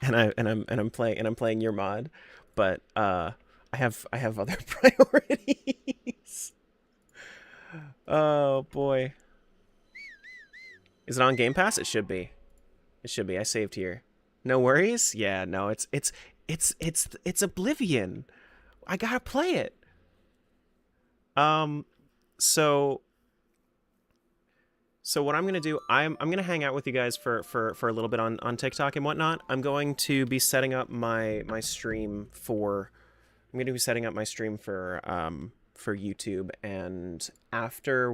and I'm playing your mod, but I have other priorities. Oh boy. Is it on Game Pass? It should be. It should be. I saved here. No worries? Yeah, no, it's Oblivion. I gotta play it. So what I'm gonna do, I'm gonna hang out with you guys for a little bit on TikTok and whatnot. I'm going to be setting up my stream for YouTube, and after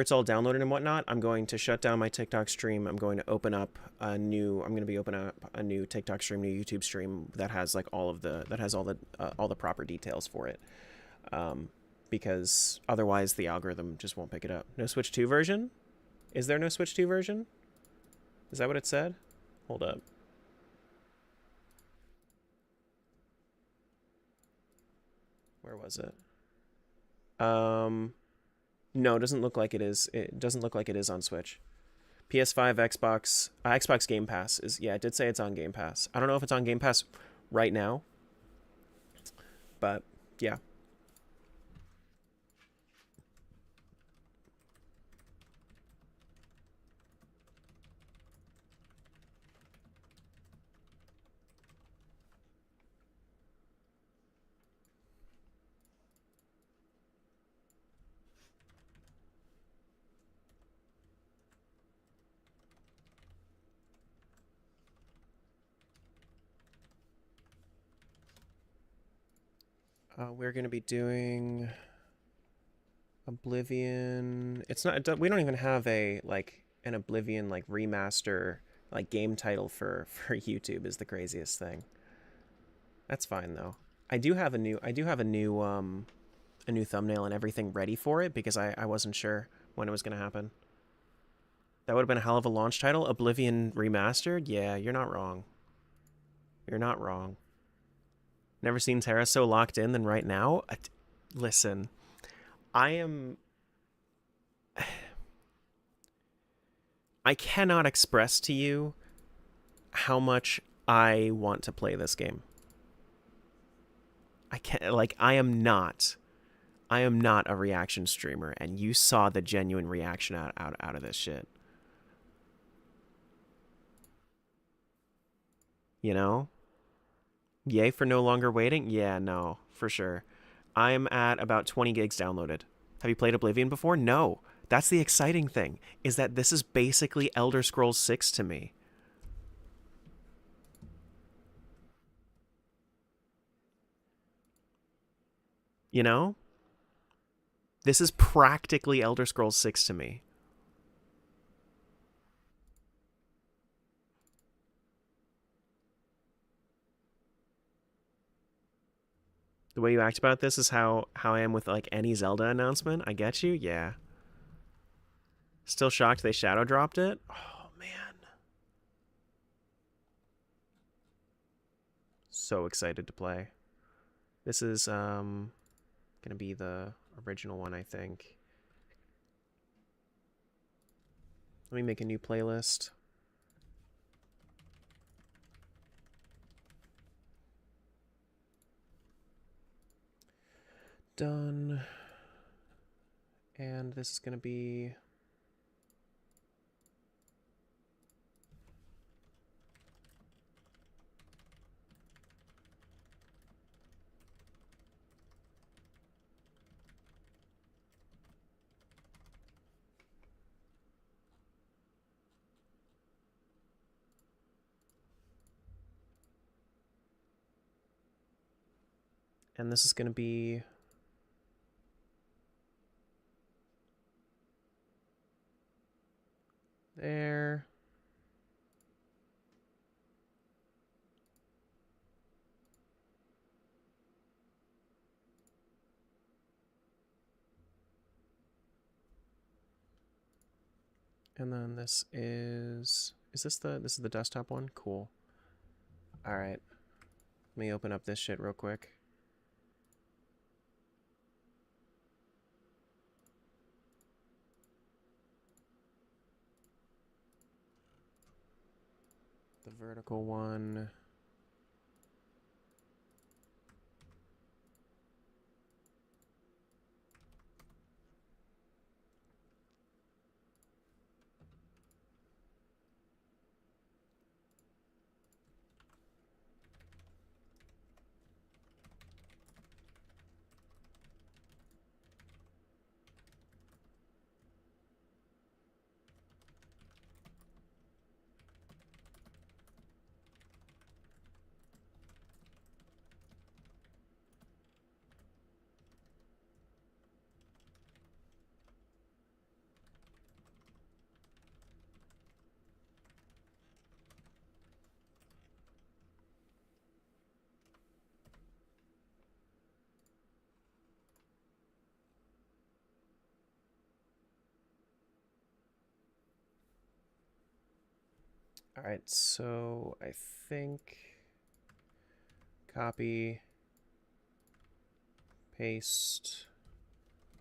it's all downloaded and whatnot, I'm going to shut down my TikTok stream. I'm going to open up a new TikTok stream, new YouTube stream that has like all the proper details for it. Because otherwise the algorithm just won't pick it up. No Switch 2 version? Is there no Switch 2 version? Is that what it said? Hold up. Where was it? No, it doesn't look like it is. It doesn't look like it is on Switch. PS5, Xbox Game Pass is, yeah, it did say it's on Game Pass. I don't know if it's on Game Pass right now, but yeah. We're going to be doing Oblivion. It's not, we don't even have a, like, an Oblivion, like, remaster, like, game title for YouTube is the craziest thing. That's fine, though. I do have a new thumbnail and everything ready for it because I wasn't sure when it was going to happen. That would have been a hell of a launch title. Oblivion Remastered? Yeah, you're not wrong. You're not wrong. Never seen Terra so locked in than right now? Listen, I cannot express to you how much I want to play this game. I can't, like, I am not a reaction streamer, and you saw the genuine reaction out of this shit. You know? Yay for no longer waiting? Yeah, no, for sure. I'm at about 20 gigs downloaded. Have you played Oblivion before? No. That's the exciting thing, is that this is basically Elder Scrolls 6 to me. You know? This is practically Elder Scrolls 6 to me. The way you act about this is how I am with, like, any Zelda announcement. I get you? Yeah. Still shocked they shadow dropped it? Oh, man. So excited to play. This is, gonna be the original one, I think. Let me make a new playlist. Done. And this is going to be... And this is going to be... there. And then this is this the desktop one? Cool. All right. Let me open up this shit real quick. The vertical one. All right, so I think copy, paste,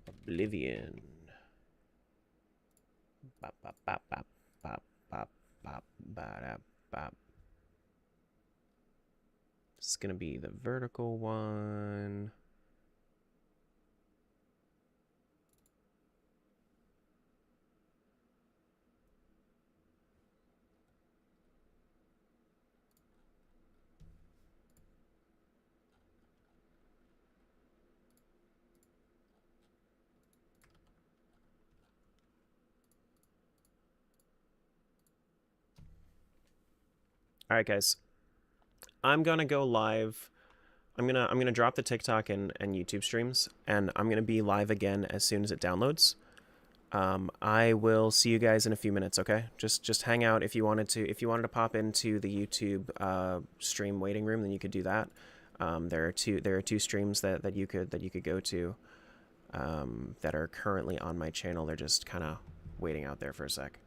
Oblivion. Bop, bop, bop, bop, bop, bop, ba-da, bop. This is gonna be the vertical one. All right, guys. I'm gonna go live. I'm gonna drop the TikTok and YouTube streams, and I'm gonna be live again as soon as it downloads. I will see you guys in a few minutes. Okay, just hang out if you wanted to. If you wanted to pop into the YouTube stream waiting room, then you could do that. There are two streams that you could go to that are currently on my channel. They're just kind of waiting out there for a sec.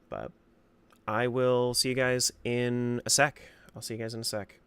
But I will see you guys in a sec. I'll see you guys in a sec.